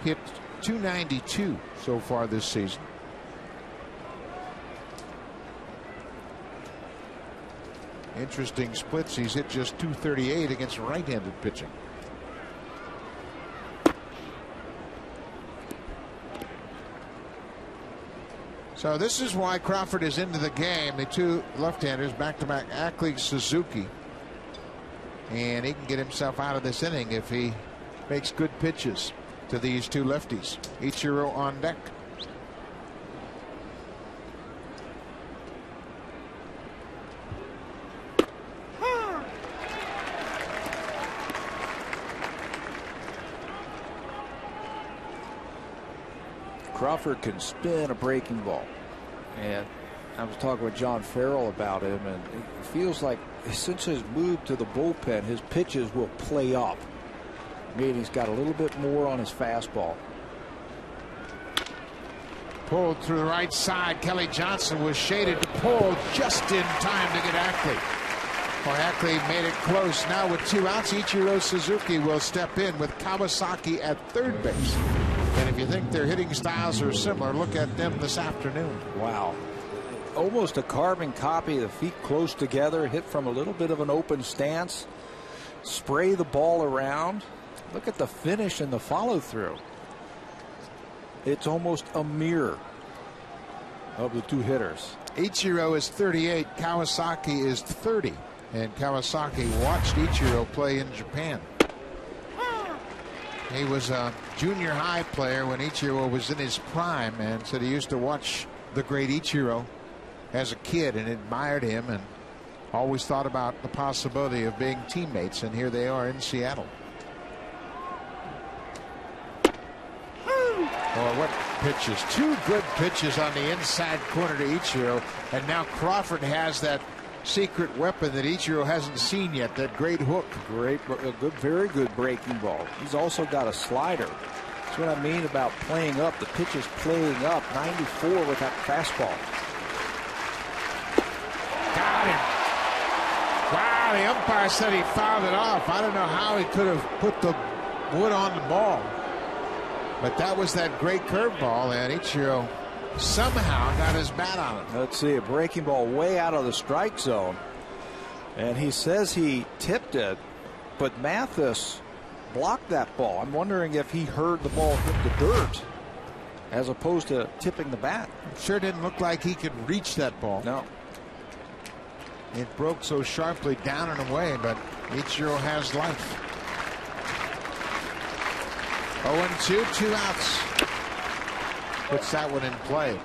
hit .292 so far this season. Interesting splits. He's hit just .238 against right-handed pitching. So this is why Crawford is into the game. The 2 left-handers back-to-back, Ackley, Suzuki, and he can get himself out of this inning if he makes good pitches to these 2 lefties. Ichiro on deck. Crawford can spin a breaking ball, and I was talking with John Farrell about him, and it feels like since his move to the bullpen, his pitches will play up. Maybe he's got a little bit more on his fastball. Pulled through the right side. Kelly Johnson was shaded to pull just in time to get Ackley. Well, Ackley made it close. Now with 2 outs, Ichiro Suzuki will step in with Kawasaki at third base. And if you think their hitting styles are similar, look at them this afternoon. Wow. Almost a carbon copy. The feet close together, hit from a little bit of an open stance. Spray the ball around. Look at the finish and the follow through. It's almost a mirror of the 2 hitters. Ichiro is 38. Kawasaki is 30. And Kawasaki watched Ichiro play in Japan. He was a junior high player when Ichiro was in his prime, and said he used to watch the great Ichiro as a kid and admired him and always thought about the possibility of being teammates, and here they are in Seattle. Oh, what pitches. 2 good pitches on the inside corner to Ichiro, and now Crawford has that secret weapon that Ichiro hasn't seen yet, that great hook. Very good breaking ball. He's also got a slider. That's what I mean about playing up. The pitch is playing up. 94 with that fastball. Got him. Wow, the umpire said he fouled it off. I don't know how he could have put the wood on the ball, but that was that great curveball, and Ichiro somehow got his bat on it. Let's see, a breaking ball way out of the strike zone, and he says he tipped it, but Mathis blocked that ball. I'm wondering if he heard the ball hit the dirt as opposed to tipping the bat. Sure didn't look like he could reach that ball. No. It broke so sharply down and away, but Ichiro has life. 0-2, 2 outs. Puts that one in play.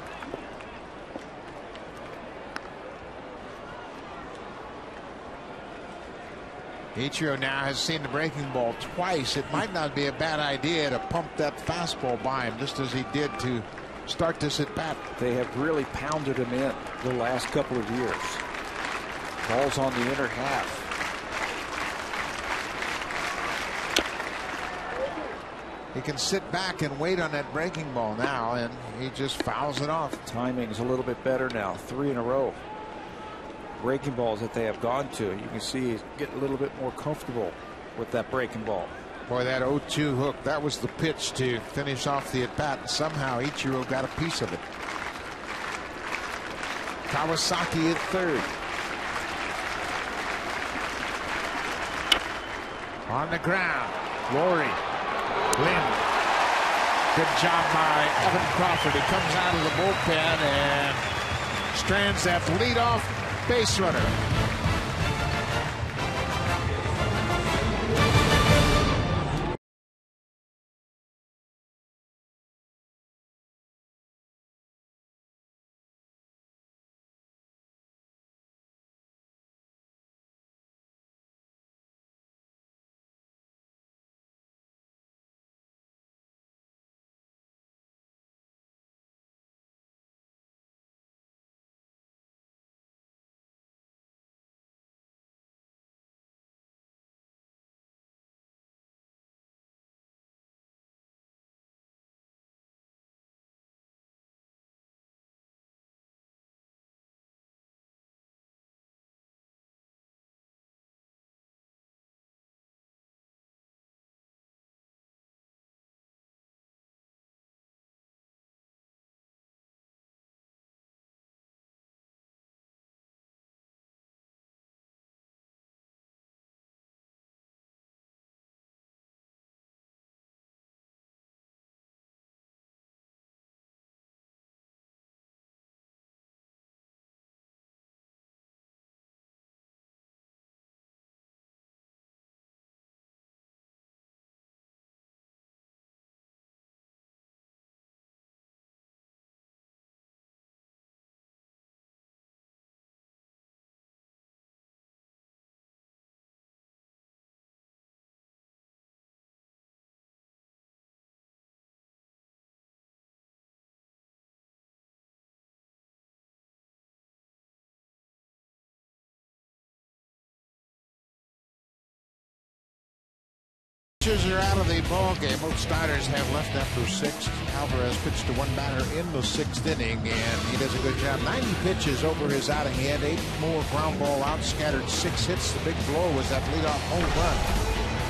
Ichiro now has seen the breaking ball twice. It might not be a bad idea to pump that fastball by him, just as he did to start this at bat. They have really pounded him in the last couple of years. Ball's on the inner half. He can sit back and wait on that breaking ball now, and he just fouls it off. Timing is a little bit better now. 3 in a row. Breaking balls that they have gone to. You can see he's getting a little bit more comfortable with that breaking ball. Boy, that 0-2 hook, that was the pitch to finish off the at-bat, and somehow Ichiro got a piece of it. Kawasaki at third. On the ground, Rory. Lynn. Good job by Evan Crawford. He comes out of the bullpen and strands that leadoff base runner. Pitchers are out of the ball game. Both starters have left after 6. Alvarez pitched to one batter in the 6th inning, and he does a good job. 90 pitches over his outing. He had 8 more ground ball outs, scattered 6 hits. The big blow was that leadoff home run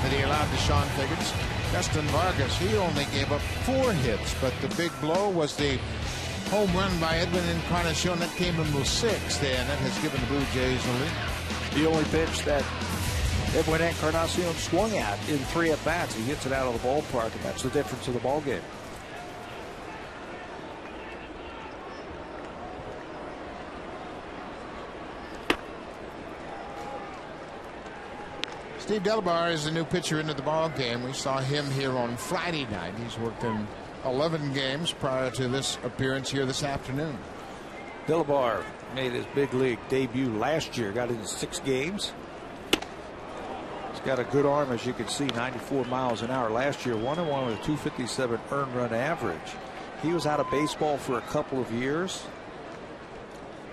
that he allowed to Sean Figgins. Justin Vargas, he only gave up 4 hits, but the big blow was the home run by Edwin Encarnacion that came in the 6th, and that has given the Blue Jays the lead. The only pitch that Edwin Encarnacion swung at in 3 at-bats. He hits it out of the ballpark, and that's the difference of the ball game. Steve Delabar is the new pitcher into the ball game. We saw him here on Friday night. He's worked in 11 games prior to this appearance here this afternoon. Delabar made his big league debut last year, got into 6 games. He's got a good arm, as you can see, 94 miles an hour last year, 1-1 with a 257 earned run average. He was out of baseball for a couple of years.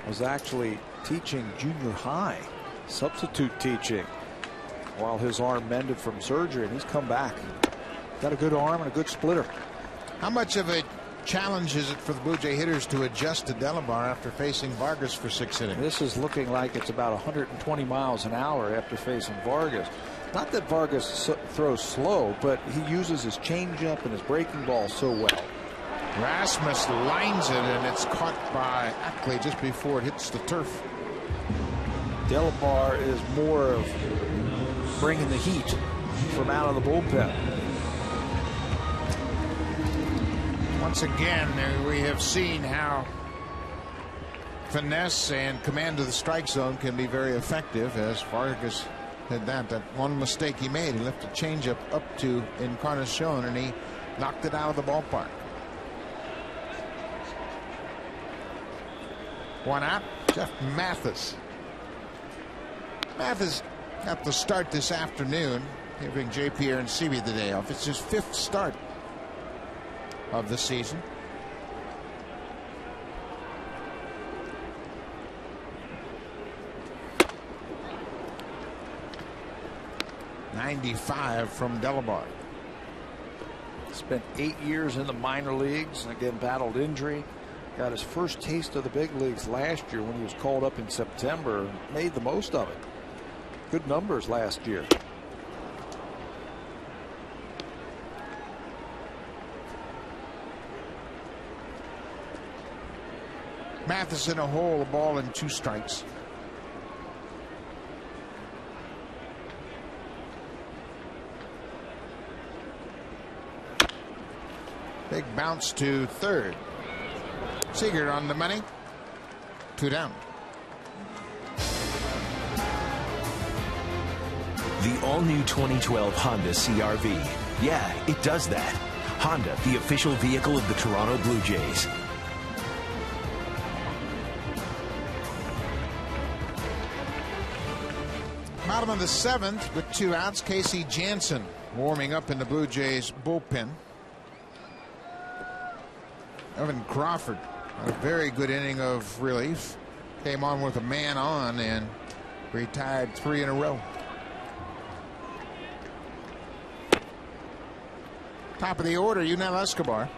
Was actually teaching junior high, substitute teaching, while his arm mended from surgery, and he's come back. Got a good arm and a good splitter. How much of a challenge is it for the Blue Jay hitters to adjust to Delabar after facing Vargas for 6 innings? This is looking like it's about 120 miles an hour after facing Vargas. Not that Vargas throws slow, but he uses his changeup and his breaking ball so well. Rasmus lines it, and it's caught by Ackley just before it hits the turf. Delabar is more of bringing the heat from out of the bullpen. Once again, we have seen how finesse and command of the strike zone can be very effective, as Vargas had that one mistake he made. He left a changeup up to Encarnacion, and he knocked it out of the ballpark. One out, Jeff Mathis. Mathis got the start this afternoon, giving J.P. and Seavey the day off. It's his 5th start of the season. 95 from Delabar. Spent 8 years in the minor leagues and again battled injury. Got his first taste of the big leagues last year when he was called up in September. Made the most of it. Good numbers last year. Mathis in a hole, a ball and 2 strikes. Big bounce to third. Seager on the money. 2 down. The all-new 2012 Honda CR-V. Yeah, it does that. Honda, the official vehicle of the Toronto Blue Jays. Bottom of the 7th with 2 outs. Casey Jansen warming up in the Blue Jays bullpen. Evan Crawford, a very good inning of relief. Came on with a man on and retired 3 in a row. Top of the order, Yunel Escobar.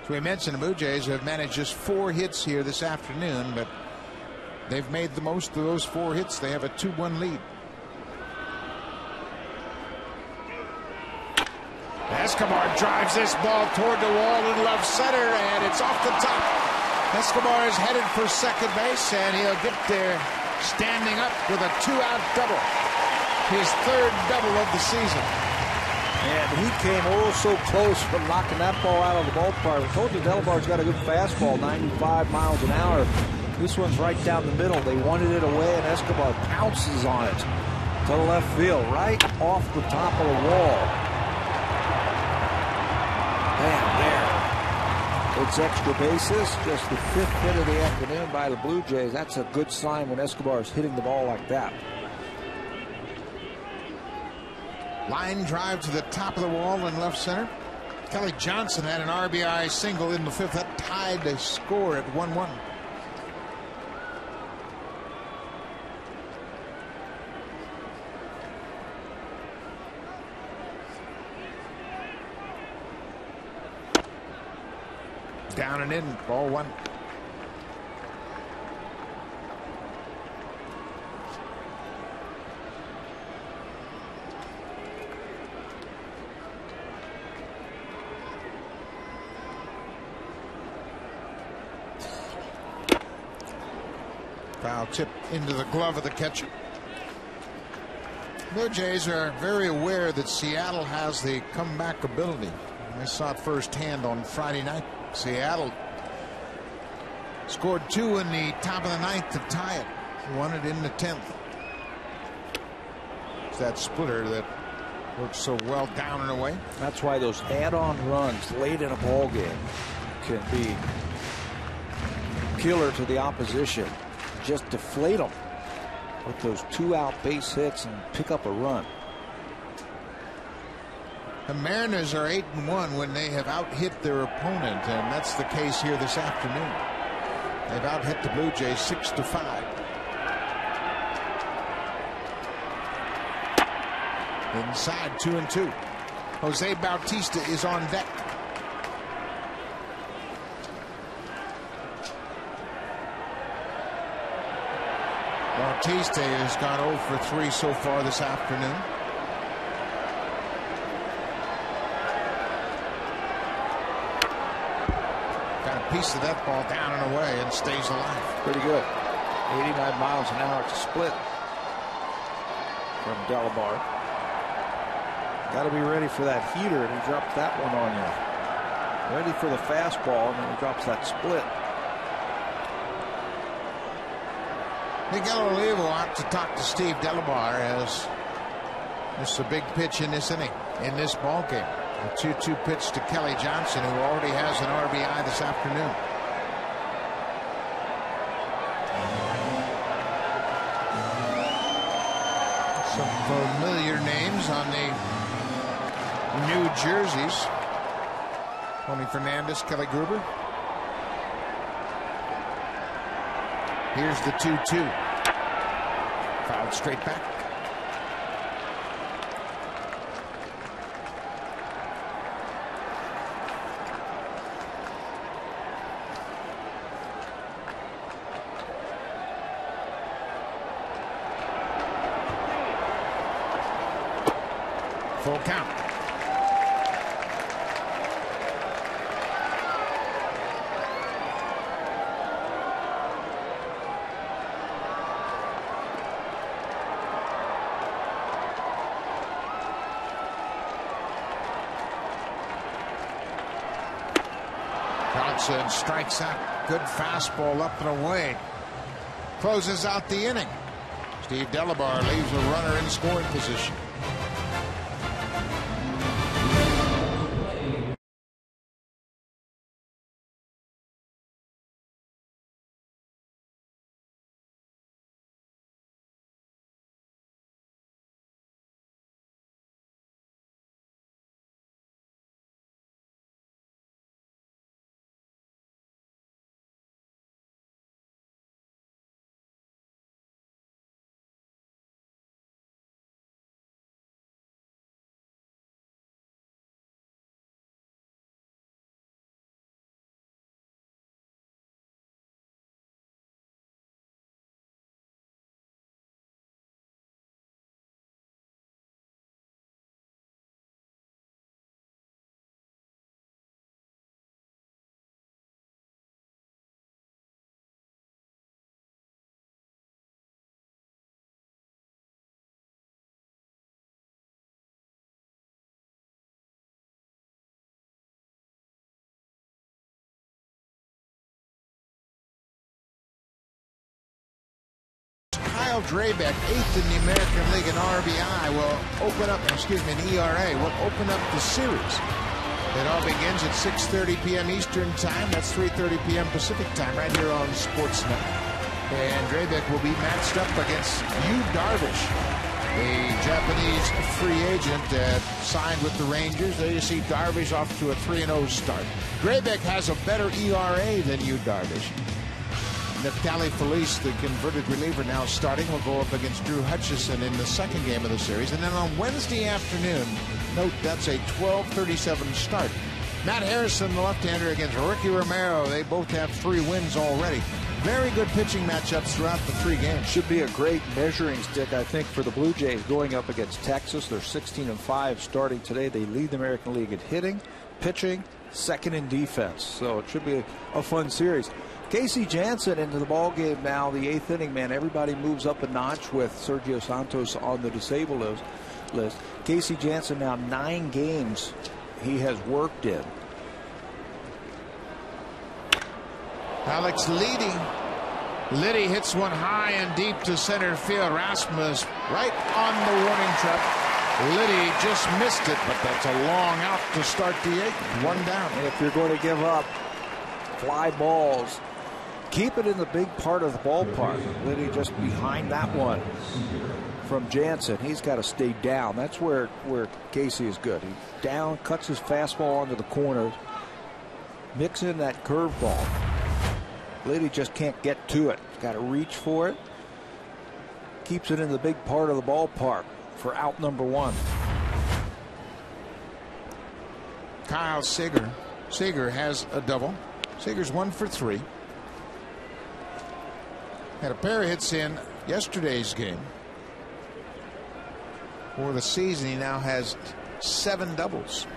As we mentioned, the Blue Jays have managed just 4 hits here this afternoon, but they've made the most of those 4 hits. They have a 2-1 lead. Escobar drives this ball toward the wall in left center, and it's off the top. Escobar is headed for second base, and he'll get there standing up with a 2-out double. His 3rd double of the season. And he came so close from knocking that ball out of the ballpark. I told you Delabar's got a good fastball, 95 miles an hour. This one's right down the middle. They wanted it away, and Escobar pounces on it to the left field, right off the top of the wall. And there. It's extra bases. Just the 5th hit of the afternoon by the Blue Jays. That's a good sign when Escobar is hitting the ball like that. Line drive to the top of the wall in left center. Kelly Johnson had an RBI single in the 5th. That tied the score at 1-1. Down and in, ball 1. Foul tip into the glove of the catcher. Blue Jays are very aware that Seattle has the comeback ability. They saw it firsthand on Friday night. Seattle scored 2 in the top of the 9th to tie it. Won it in the 10th. It's that splitter that works so well down and away. That's why those add-on runs late in a ball game can be killer to the opposition. Just deflate them with those 2-out base hits and pick up a run. The Mariners are 8-1 when they have out-hit their opponent, and that's the case here this afternoon. They've out-hit the Blue Jays 6-5. Inside 2-2. Jose Bautista is on deck. Bautista has gone 0 for 3 so far this afternoon. Piece of that ball down and away and stays alive. Pretty good. 89 miles an hour to split from Delabar. Got to be ready for that heater, and he drops that one on you. Ready for the fastball, and then he drops that split. Miguel Olivo out to talk to Steve Delabar as this is a big pitch in this inning, in this ball game. A 2-2 pitch to Kelly Johnson, who already has an RBI this afternoon. Some familiar names on the new jerseys. Tony Fernandez, Kelly Gruber. Here's the 2-2. Fouled straight back. Full count. Johnson strikes out. Good fastball up and away. Closes out the inning. Steve Delabar leaves a runner in scoring position. Kyle Drabek, 8th in the American League in RBI, will open up, an ERA, will open up the series. It all begins at 6:30 p.m. Eastern Time. That's 3:30 p.m. Pacific Time, right here on Sportsnet. And Drabek will be matched up against Yu Darvish, a Japanese free agent that signed with the Rangers. There you see Darvish off to a 3-0 start. Drabek has a better ERA than Yu Darvish. Neftali Felice, the converted reliever, now starting, will go up against Drew Hutchison in the second game of the series. And then on Wednesday afternoon, note that's a 12:37 start. Matt Harrison, the left-hander, against Ricky Romero. They both have 3 wins already. Very good pitching matchups throughout the 3 games. Should be a great measuring stick, I think, for the Blue Jays going up against Texas. They're 16-5 starting today. They lead the American League in hitting, pitching, second in defense. So it should be a fun series. Casey Janssen into the ball game now, the 8th inning man. Everybody moves up a notch with Sergio Santos on the disabled list. Casey Janssen now 9 games he has worked in. Alex Liddy hits one high and deep to center field. Rasmus right on the warning track. Liddy just missed it, but that's a long out to start the 8th. 1 down. If you're going to give up fly balls, keep it in the big part of the ballpark. Liddy just behind that one from Jansen. He's got to stay down. That's where Casey is good. He down, cuts his fastball onto the corners, mix in that curveball. Liddy just can't get to it. He's got to reach for it. Keeps it in the big part of the ballpark for out number 1. Kyle Seager. Seager has a double. Seager's 1 for 3. Had a pair of hits in yesterday's game. For the season, he now has 7 doubles.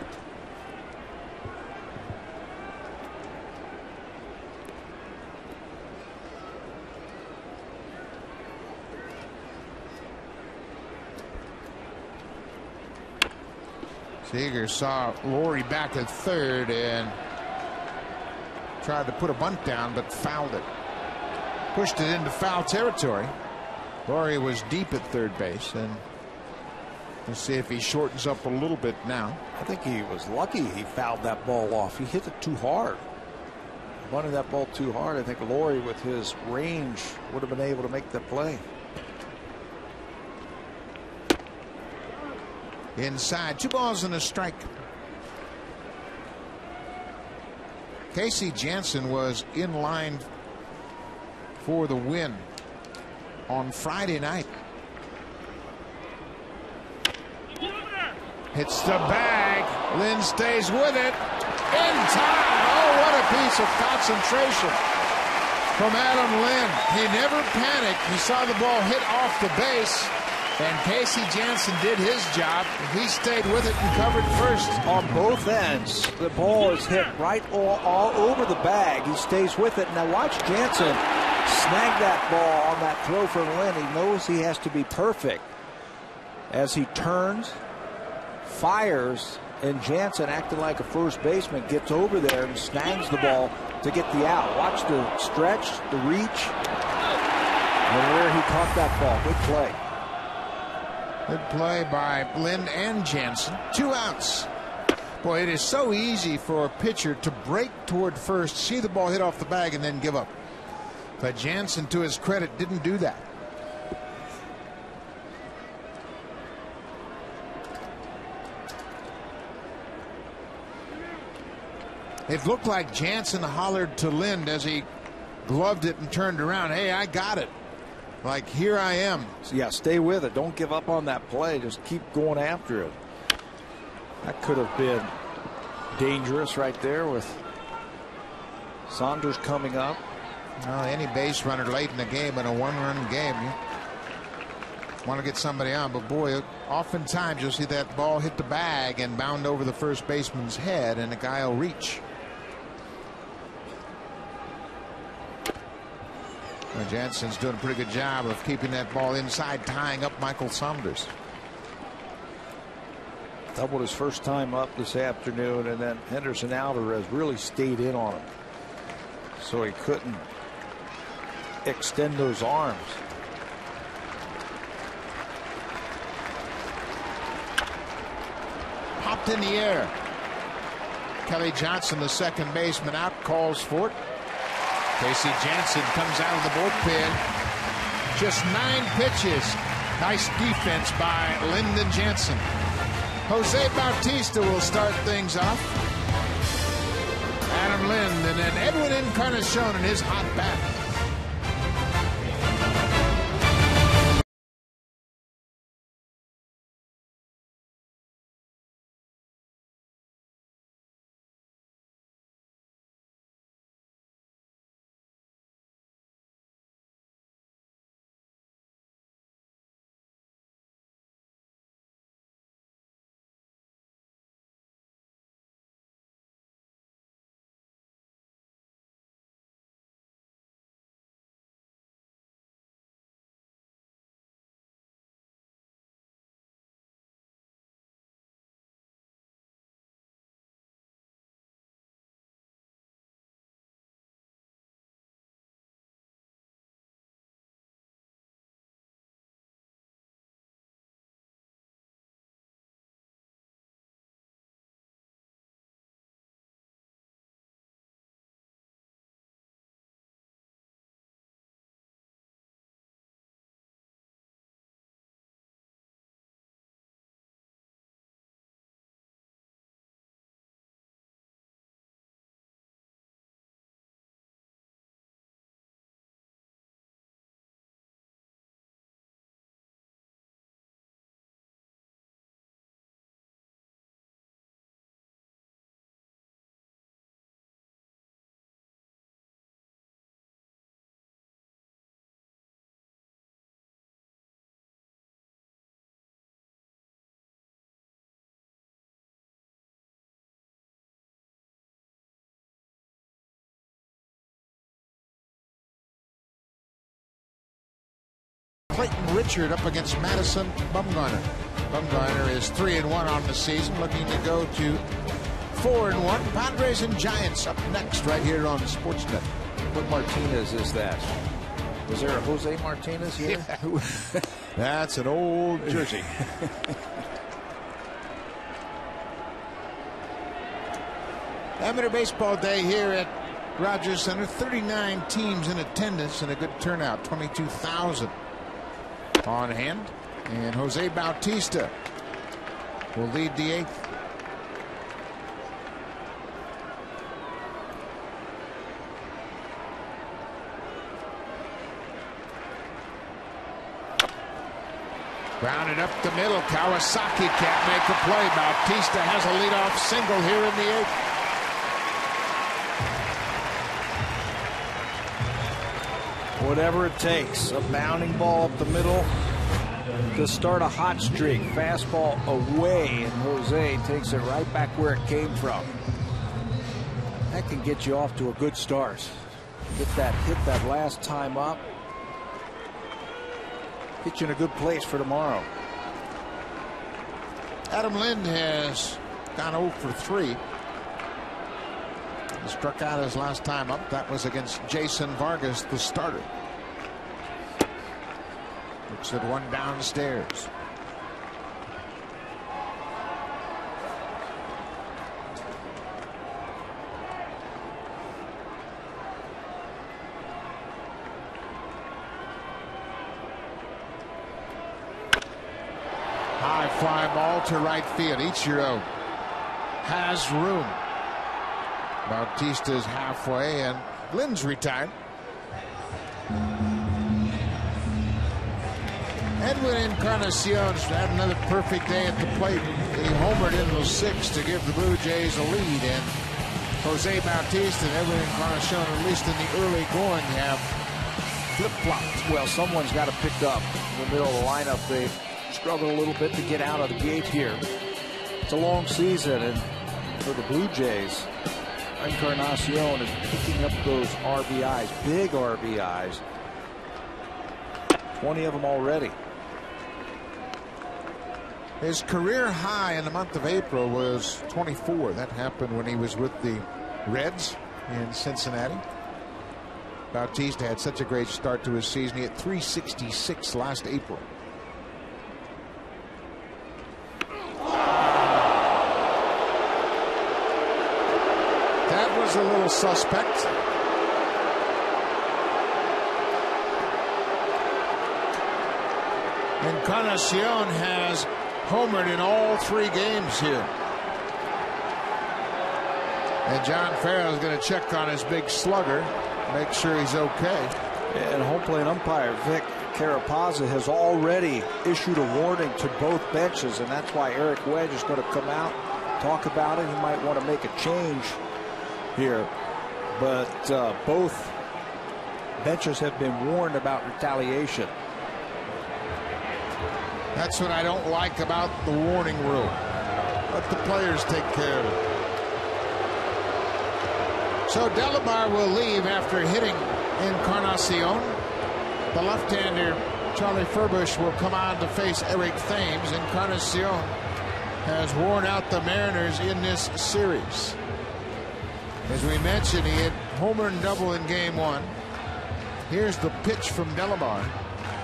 Seager saw Laurie back at third and tried to put a bunt down, but fouled it. Pushed it into foul territory. Laurie was deep at third base, and we'll see if he shortens up a little bit now. I think he was lucky he fouled that ball off. He hit it too hard. Bunted that ball too hard. I think Laurie, with his range, would have been able to make the play. Inside, 2 balls and a strike. Casey Janssen was in line for the win on Friday night. Hits the bag. Lynn stays with it. In time. Oh, what a piece of concentration from Adam Lynn. He never panicked. He saw the ball hit off the base And Casey Janssen did his job. He stayed with it and covered first. On both ends, the ball is hit right all over the bag. He stays with it. Now watch Janssen snag that ball on that throw from Lynn. He knows he has to be perfect. As he turns, fires, and Janssen, acting like a first baseman, gets over there and snags the ball to get the out. Watch the stretch, the reach, and where he caught that ball. Good play. Good play by Lynn and Janssen. 2 outs. Boy, it is so easy for a pitcher to break toward first, see the ball hit off the bag, and then give up. But Janssen, to his credit, didn't do that. It looked like Janssen hollered to Lind as he gloved it and turned around. Hey, I got it. Like, here I am. Yeah, stay with it. Don't give up on that play. Just keep going after it. That could have been dangerous right there with Saunders coming up. Any base runner late in the game in a 1-run game, you want to get somebody on. But boy, oftentimes you'll see that ball hit the bag and bound over the first baseman's head, and the guy will reach. Well, Janssen's doing a pretty good job of keeping that ball inside, tying up Michael Saunders. Doubled his first time up this afternoon, and then Henderson Alvarez really stayed in on him, so he couldn't extend those arms. Popped in the air. Kelly Johnson, the second baseman, out, calls for it. Casey Janssen comes out of the bullpen. Just 9 pitches. Nice defense by Lyndon Janssen. Jose Bautista will start things off. Adam Lind, and then Edwin Encarnacion in his hot bat. Clayton Richard up against Madison Bumgarner. Bumgarner is 3-1 on the season, looking to go to 4-1. Padres and Giants up next right here on Sportsnet. What Martinez is that? Was there a Jose Martinez here? Yeah. That's an old jersey. Amateur Baseball Day here at Rogers Center. 39 teams in attendance and a good turnout. 22,000 on hand. And Jose Bautista will lead the 8th. Grounded up the middle. Kawasaki can't make a play. Bautista has a leadoff single here in the 8th. Whatever it takes. A bounding ball up the middle. to start a hot streak. Fastball away, and Jose takes it right back where it came from. That can get you off to a good start. Hit that last time up. Get you in a good place for tomorrow. Adam Lind has gone 0 for 3. He struck out his last time up. That was against Jason Vargas, the starter. Looks at one downstairs. High fly ball to right field. Ichiro has room. Bautista's halfway, and Lynn's retired. Edwin Encarnacion had another perfect day at the plate. He homered in the 6th to give the Blue Jays a lead, and Jose Bautista and Edwin Encarnacion, at least in the early going, have flip-flopped. Well, someone's got to pick up in the middle of the lineup. They struggled a little bit to get out of the gate here. It's a long season, and for the Blue Jays, Encarnacion is picking up those RBIs, big RBIs. 20 of them already. His career high in the month of April was 24. That happened when he was with the Reds in Cincinnati. Bautista had such a great start to his season. He had 366 last April. That was a little suspect. Encarnacion has homered in all 3 games here. And John Farrell is going to check on his big slugger, make sure he's okay. And home plate umpire Vic Carapazza has already issued a warning to both benches, and that's why Eric Wedge is going to come out, talk about it. He might want to make a change here, but both benches have been warned about retaliation. That's what I don't like about the warning rule. Let the players take care of it. So Delamar will leave after hitting Encarnacion. The left-hander Charlie Furbush will come on to face Eric Thames. Encarnacion has worn out the Mariners in this series. As we mentioned, he had homer and double in game 1. Here's the pitch from Delamar.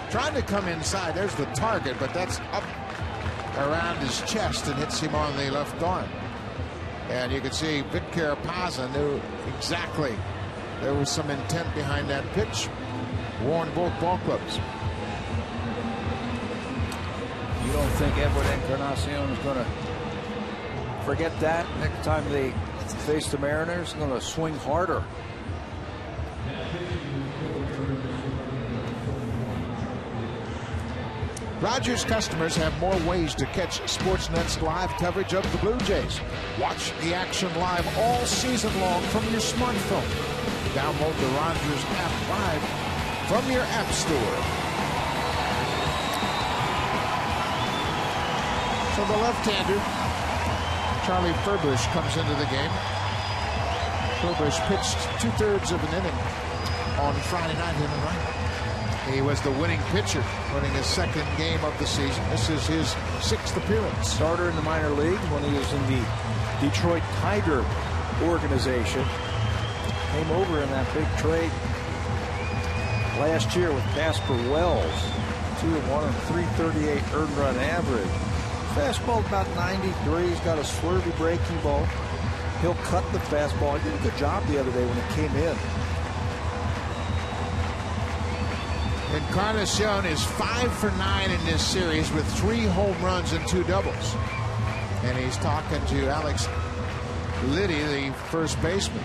Trying to come inside. There's the target, but that's up around his chest and hits him on the left arm. And you can see Vic Carapazza knew exactly there was some intent behind that pitch. Warned both ball clubs. You don't think Edwin Encarnacion is going to forget that next time they face the Mariners? Going to swing harder. Rogers customers have more ways to catch Sportsnet's live coverage of the Blue Jays. Watch the action live all season long from your smartphone. Download the Rogers app live from your app store. So the left-hander, Charlie Furbush, comes into the game. Furbush pitched 2/3 of an inning on Friday night in Atlanta. He was the winning pitcher, winning his 2nd game of the season. This is his 6th appearance. Starter in the minor leagues when he was in the Detroit Tiger organization. Came over in that big trade last year with Casper Wells. 2-1 and 338 earned run average. Fastball about 93. He's got a swervy breaking ball. He'll cut the fastball. He did a good job the other day when it came in. Encarnacion is 5 for 9 in this series with 3 home runs and 2 doubles. And he's talking to Alex Liddy, the first baseman.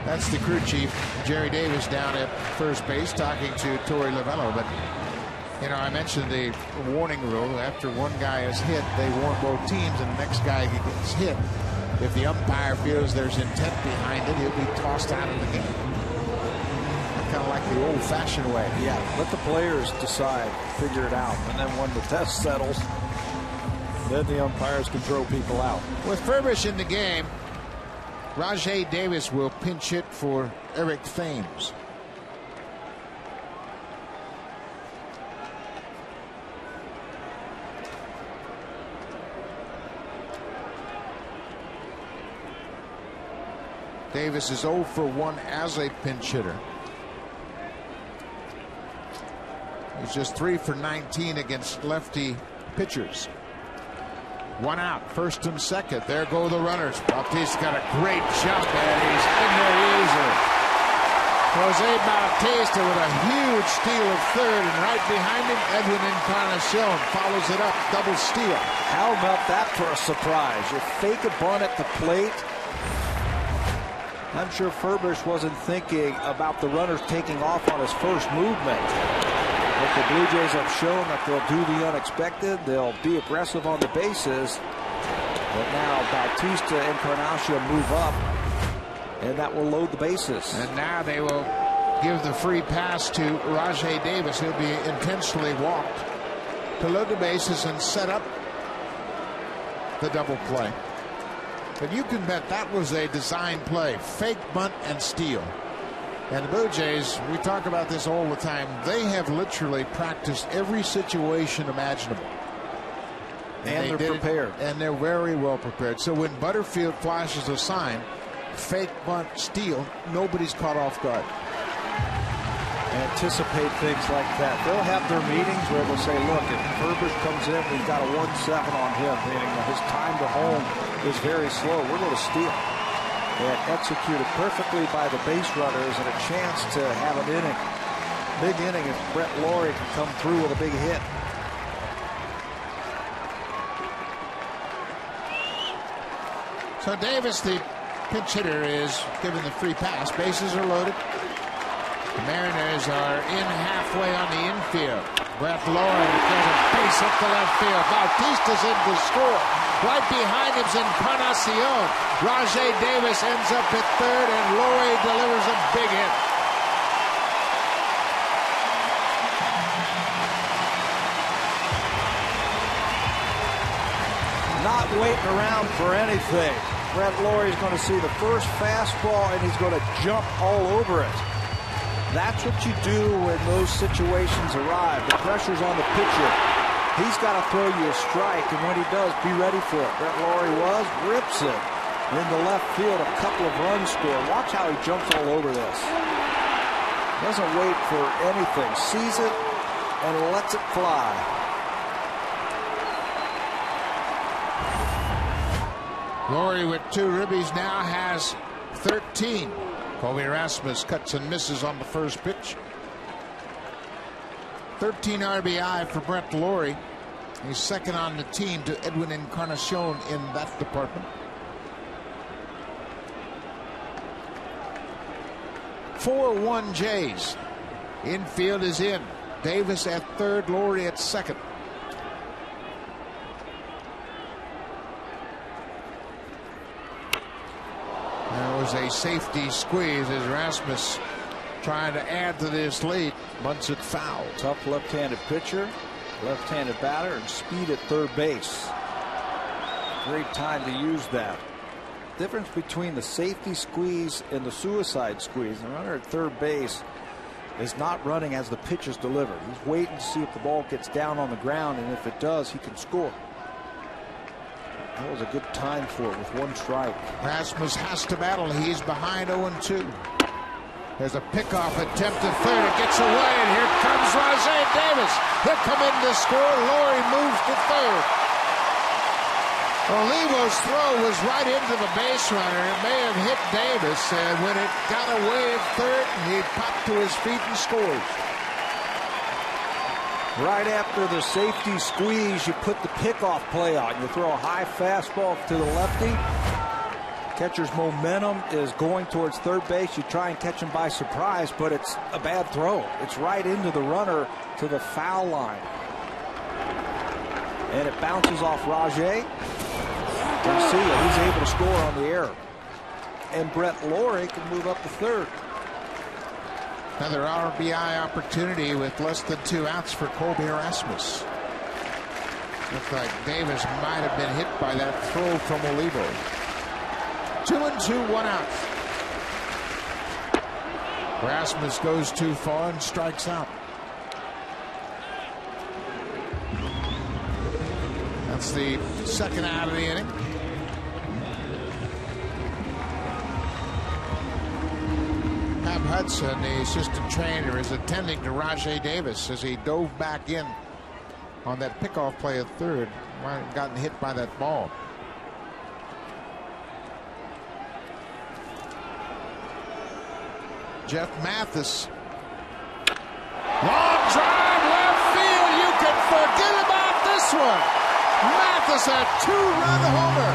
That's the crew chief, Jerry Davis, down at first base talking to Torey Lovello. But You know, I mentioned the warning rule. After one guy is hit, they warn both teams, and the next guy gets hit. If the umpire feels there's intent behind it, he'll be tossed out of the game. Kind of like the old-fashioned way. Yeah, let the players decide, figure it out, and then when the test settles, then the umpires can throw people out. With Furbish in the game, Rajay Davis will pinch hit for Eric Thames. Davis is 0 for 1 as a pinch hitter. He's just 3 for 19 against lefty pitchers. 1 out, first and second. There go the runners. Bautista got a great jump, and he's in there easily. Jose Bautista with a huge steal of third, and right behind him, Edwin Encarnacion follows it up, double steal. How about that for a surprise? You fake a bunt at the plate. I'm sure Furbish wasn't thinking about the runners taking off on his first movement. But the Blue Jays have shown that they'll do the unexpected. They'll be aggressive on the bases. But now Bautista and Encarnacion move up, and that will load the bases. And now they will give the free pass to Rajay Davis. He'll be intentionally walked to load the bases and set up the double play. But you can bet that was a design play. Fake bunt and steal. And the Blue Jays, we talk about this all the time, they have literally practiced every situation imaginable. And they're prepared. And they're very well prepared. So when Butterfield flashes a sign, fake bunt, steal, nobody's caught off guard. Anticipate things like that. They'll have their meetings where they'll say, look, if Furbish comes in, we've got a 1-7 on him, meaning his time to home is very slow. We're going to steal. And executed perfectly by the base runners, and a chance to have an inning. Big inning if Brett Lawrie can come through with a big hit. So Davis, the pinch hitter, is given the free pass. Bases are loaded. The Mariners are in halfway on the infield. Brett Lawrie throws a base up the left field. Bautista's in to score. Right behind him's Encarnacion. Rajay Davis ends up at third, and Lawrie delivers a big hit. Not waiting around for anything. Brett Laurie's going to see the first fastball, and he's going to jump all over it. That's what you do when those situations arrive. The pressure's on the pitcher. He's got to throw you a strike, and when he does, be ready for it. Brett Lawrie rips it into left field. A couple of runs scored. Watch how he jumps all over this. Doesn't wait for anything. Sees it and lets it fly. Lawrie with 2 ribbies now has 13. Colby Rasmus cuts and misses on the first pitch. 13 RBI for Brett Lawrie. He's second on the team to Edwin Encarnacion in that department. 4-1 Jays. Infield is in. Davis at third, Lawrie at second. There was a safety squeeze as Rasmus trying to add to this lead. Bunts it foul. Tough left-handed pitcher, left-handed batter, and speed at third base. Great time to use that. Difference between the safety squeeze and the suicide squeeze. The runner at third base is not running as the pitch is delivered. He's waiting to see if the ball gets down on the ground, and if it does, he can score. That was a good time for it with 1 strike. Rasmus has to battle. He's behind 0-2. There's a pickoff attempt at third. It gets away, and here comes Rajay Davis. He'll come in to score. Lawrie moves to third. Olivo's throw was right into the base runner. It may have hit Davis, and when it got away at third, he popped to his feet and scored. Right after the safety squeeze, you put the pickoff play on. You throw a high fastball to the lefty, Catcher's momentum is going towards third base. You try and catch him by surprise, but it's a bad throw. It's right into the runner to the foul line. And it bounces off Rajay. Garcia, he's able to score on the error. And Brett Laurie can move up to third. Another RBI opportunity with less than 2 outs for Colby Erasmus. Looks like Davis might have been hit by that throw from Olivo. 2-2, 1 out. Erasmus goes too far and strikes out. That's the second out of the inning. Hab Hudson, the assistant trainer, is attending to Rajay Davis as he dove back in on that pickoff play at third. Might have gotten hit by that ball. Jeff Mathis. Long drive left field. You can forget about this one. Mathis, a 2-run homer.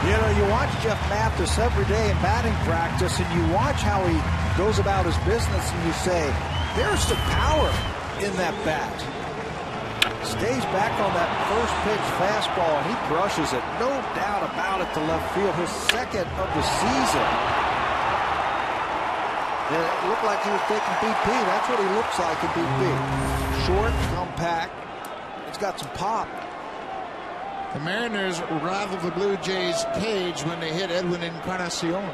You know, you watch Jeff Mathis every day in batting practice, and you watch how he goes about his business, and you say, there's some power in that bat. Stays back on that first pitch fastball, and he brushes it. No doubt about it to left field. His second of the season. And it looked like he was taking BP. That's what he looks like in BP. Short, compact. It's got some pop. The Mariners rattled the Blue Jays' cage when they hit Edwin Encarnacion.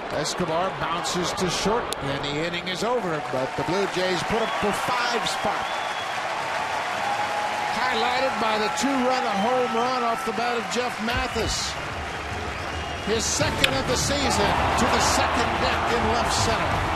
Escobar bounces to short, and the inning is over, but the Blue Jays put up the 5 spot. Highlighted by the 2-run home run off the bat of Jeff Mathis. His second of the season to the second deck in left center.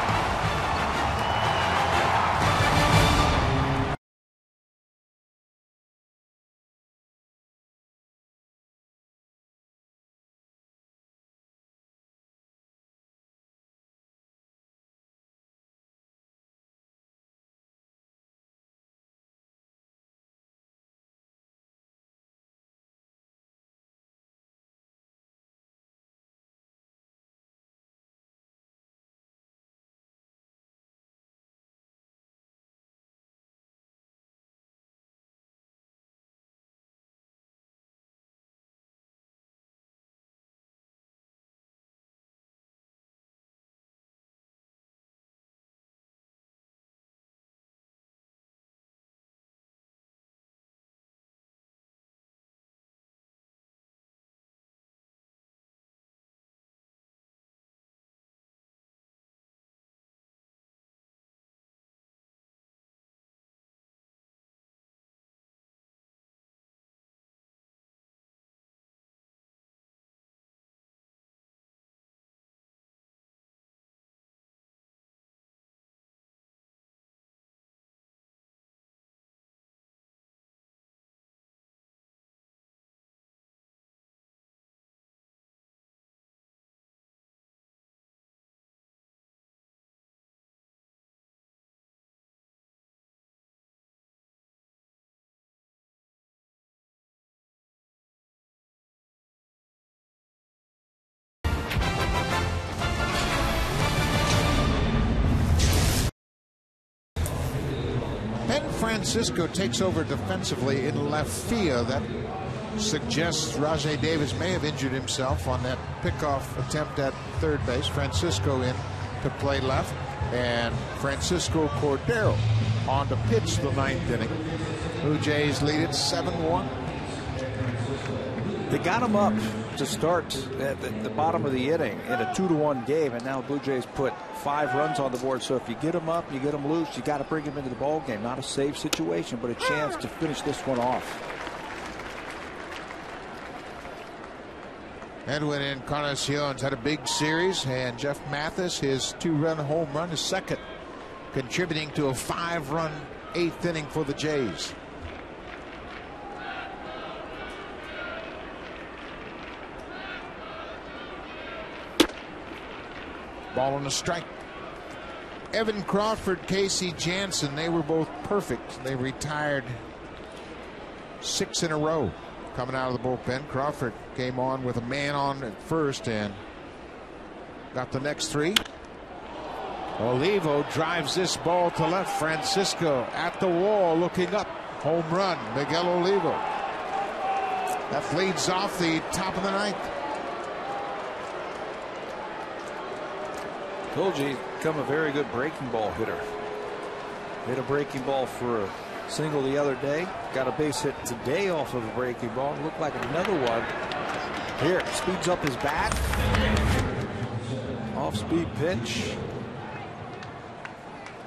Francisco takes over defensively in left field. That suggests Rajay Davis may have injured himself on that pickoff attempt at third base. Francisco in to play left, and Francisco Cordero on to pitch the 9th inning. Blue Jays lead it 7-1. They got him up to start at the bottom of the inning in a 2-1 game, and now Blue Jays put 5 runs on the board. So if you get him up, you get him loose, you got to bring him into the ball game. Not a safe situation, but a chance to finish this one off. Edwin Encarnacion's had a big series, and Jeff Mathis, his 2-run home run, is second, contributing to a 5-run 8th inning for the Jays. Ball on the strike. Evan Crawford, Casey Jansen, they were both perfect. They retired 6 in a row coming out of the bullpen. Crawford came on with a man on at first and got the next 3. Olivo drives this ball to left. Francisco at the wall looking up. Home run, Miguel Olivo. That leads off the top of the 9th. Told you he's become a very good breaking ball hitter. Hit a breaking ball for a single the other day. Got a base hit today off of a breaking ball. Looked like another one. Here, speeds up his bat. Off-speed pitch.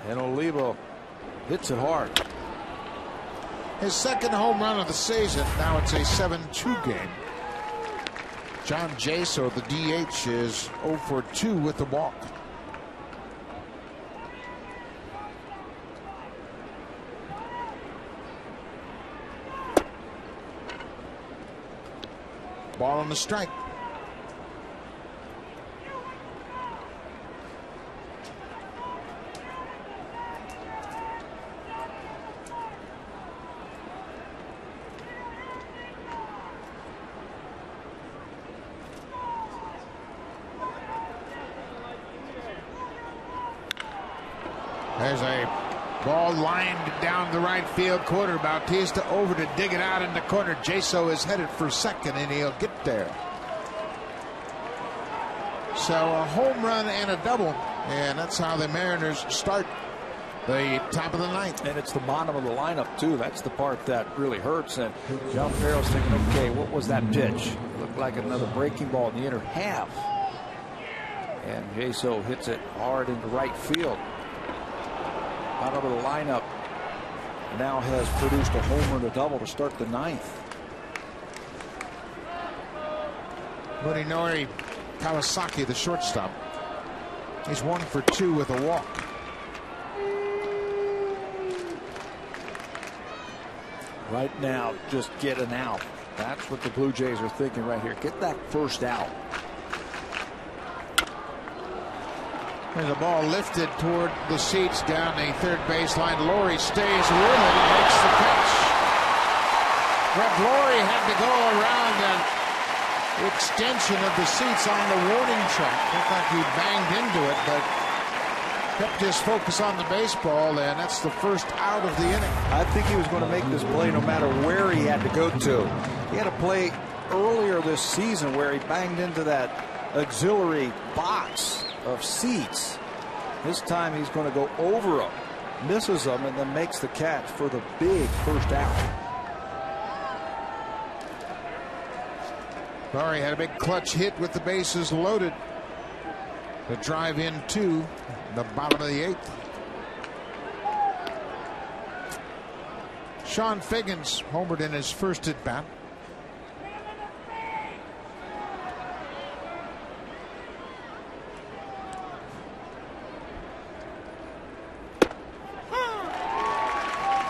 And Olivo hits it hard. His second home run of the season. Now it's a 7-2 game. John Jaso, the DH, is 0 for 2 with the walk. Ball on the strike. There's a ball lined down the right field corner. Bautista over to dig it out in the corner. Jaso is headed for second, and he'll get there. So a home run and a double, and that's how the Mariners start the top of the 9th. And it's the bottom of the lineup, too. That's the part that really hurts. And John Farrell's thinking, okay, what was that pitch? Looked like another breaking ball in the inner half. And Jaso hits it hard into right field. Bottom of the lineup now has produced a homer and a double to start the 9th. Munenori Kawasaki, the shortstop. He's 1 for 2 with a walk. Right now, just get an out. That's what the Blue Jays are thinking right here. Get that first out. There's a ball lifted toward the seats down the third baseline. Laurie stays with it and makes the catch. Brett Laurie had to go around an extension of the seats on the warning track. Looked like he banged into it, but kept his focus on the baseball, and that's the first out of the inning. I think he was going to make this play no matter where he had to go to. He had a play earlier this season where he banged into that auxiliary box of seats. This time he's going to go over them, misses them, and then makes the catch for the big first out. Laurie had a big clutch hit with the bases loaded to drive in to the bottom of the 8th. Sean Figgins homered in his first at bat.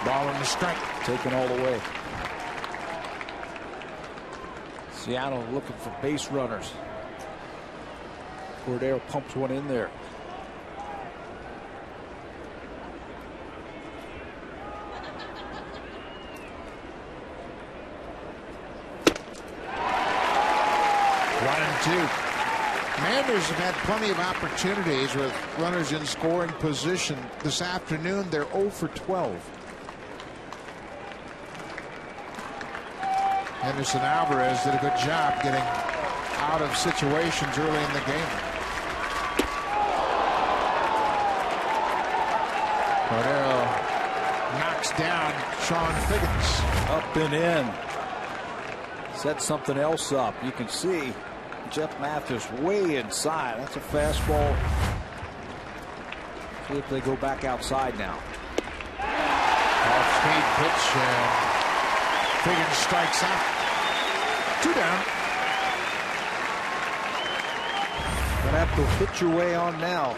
Ball on the strike. Taken all the way. Seattle looking for base runners. Cordero pumps one in there. One and two. Commanders have had plenty of opportunities with runners in scoring position. This afternoon, they're 0 for 12. Henderson Alvarez did a good job getting out of situations early in the game. Cordero knocks down Sean Figgins. Up and in. Set something else up. You can see Jeff Mathis way inside. That's a fastball. See if they go back outside now. Off-speed pitch, and Figgins strikes out. 2 down. Gonna have to hit your way on now.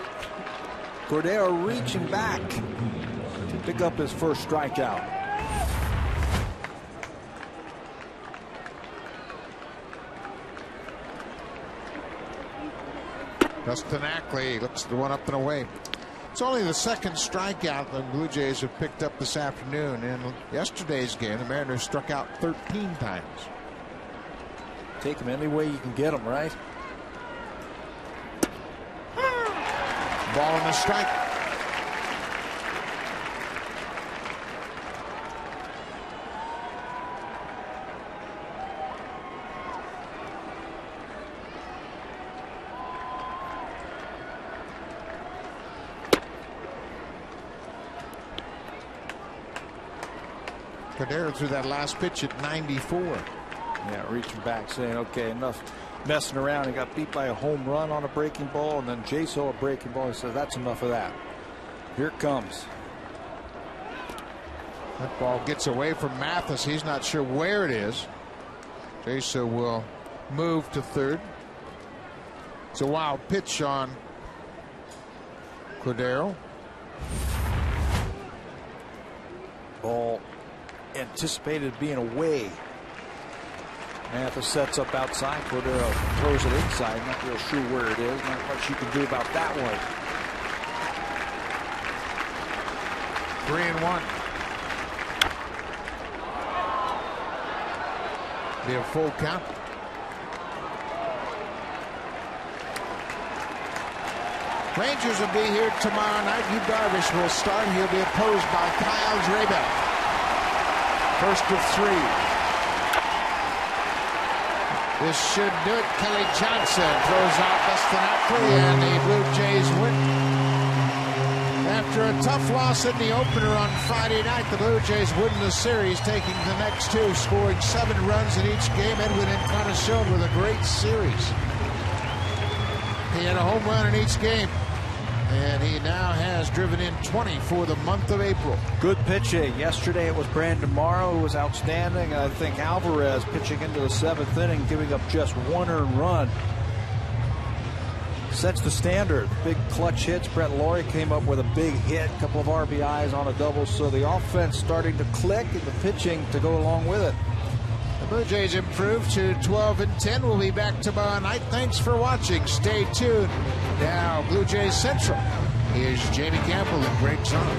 Cordero reaching back to pick up his first strikeout. Dustin Ackley looks the one up and away. It's only the second strikeout the Blue Jays have picked up this afternoon. In yesterday's game, the Mariners struck out 13 times. Take them any way you can get them, right? Ball and a strike. Cordero threw that last pitch at 94. Yeah, reaching back, saying, okay, enough messing around. He got beat by a home run on a breaking ball, and then Jay saw a breaking ball. He says, that's enough of that. Here it comes. That ball gets away from Mathis. He's not sure where it is. Jaso will move to third. It's a wild pitch on Cordero. Ball anticipated being away. Mathis sets up outside. Cordero throws it inside. Not real sure where it is. Not much you can do about that one. 3-1. Be a full count. Rangers will be here tomorrow night. Yu Darvish will start. He'll be opposed by Kyle Drabek. First of 3. This should do it. Kelly Johnson throws out Dustin Ackley, and the Blue Jays win. After a tough loss in the opener on Friday night, the Blue Jays win the series, taking the next 2, scoring 7 runs in each game. Edwin Encarnacion with a great series. He had a home run in each game, and he now has driven in 20 for the month of April. Good pitching. Yesterday it was Brandon Morrow who was outstanding. I think Alvarez pitching into the 7th inning, giving up just 1 earned run. Sets the standard. Big clutch hits. Brett Laurie came up with a big hit, a couple of RBIs on a double. So the offense starting to click, and the pitching to go along with it. The Blue Jays improved to 12-10. We'll be back tomorrow night. Thanks for watching. Stay tuned. Now, Blue Jays Central. Here's Jamie Campbell and Greg Zahn.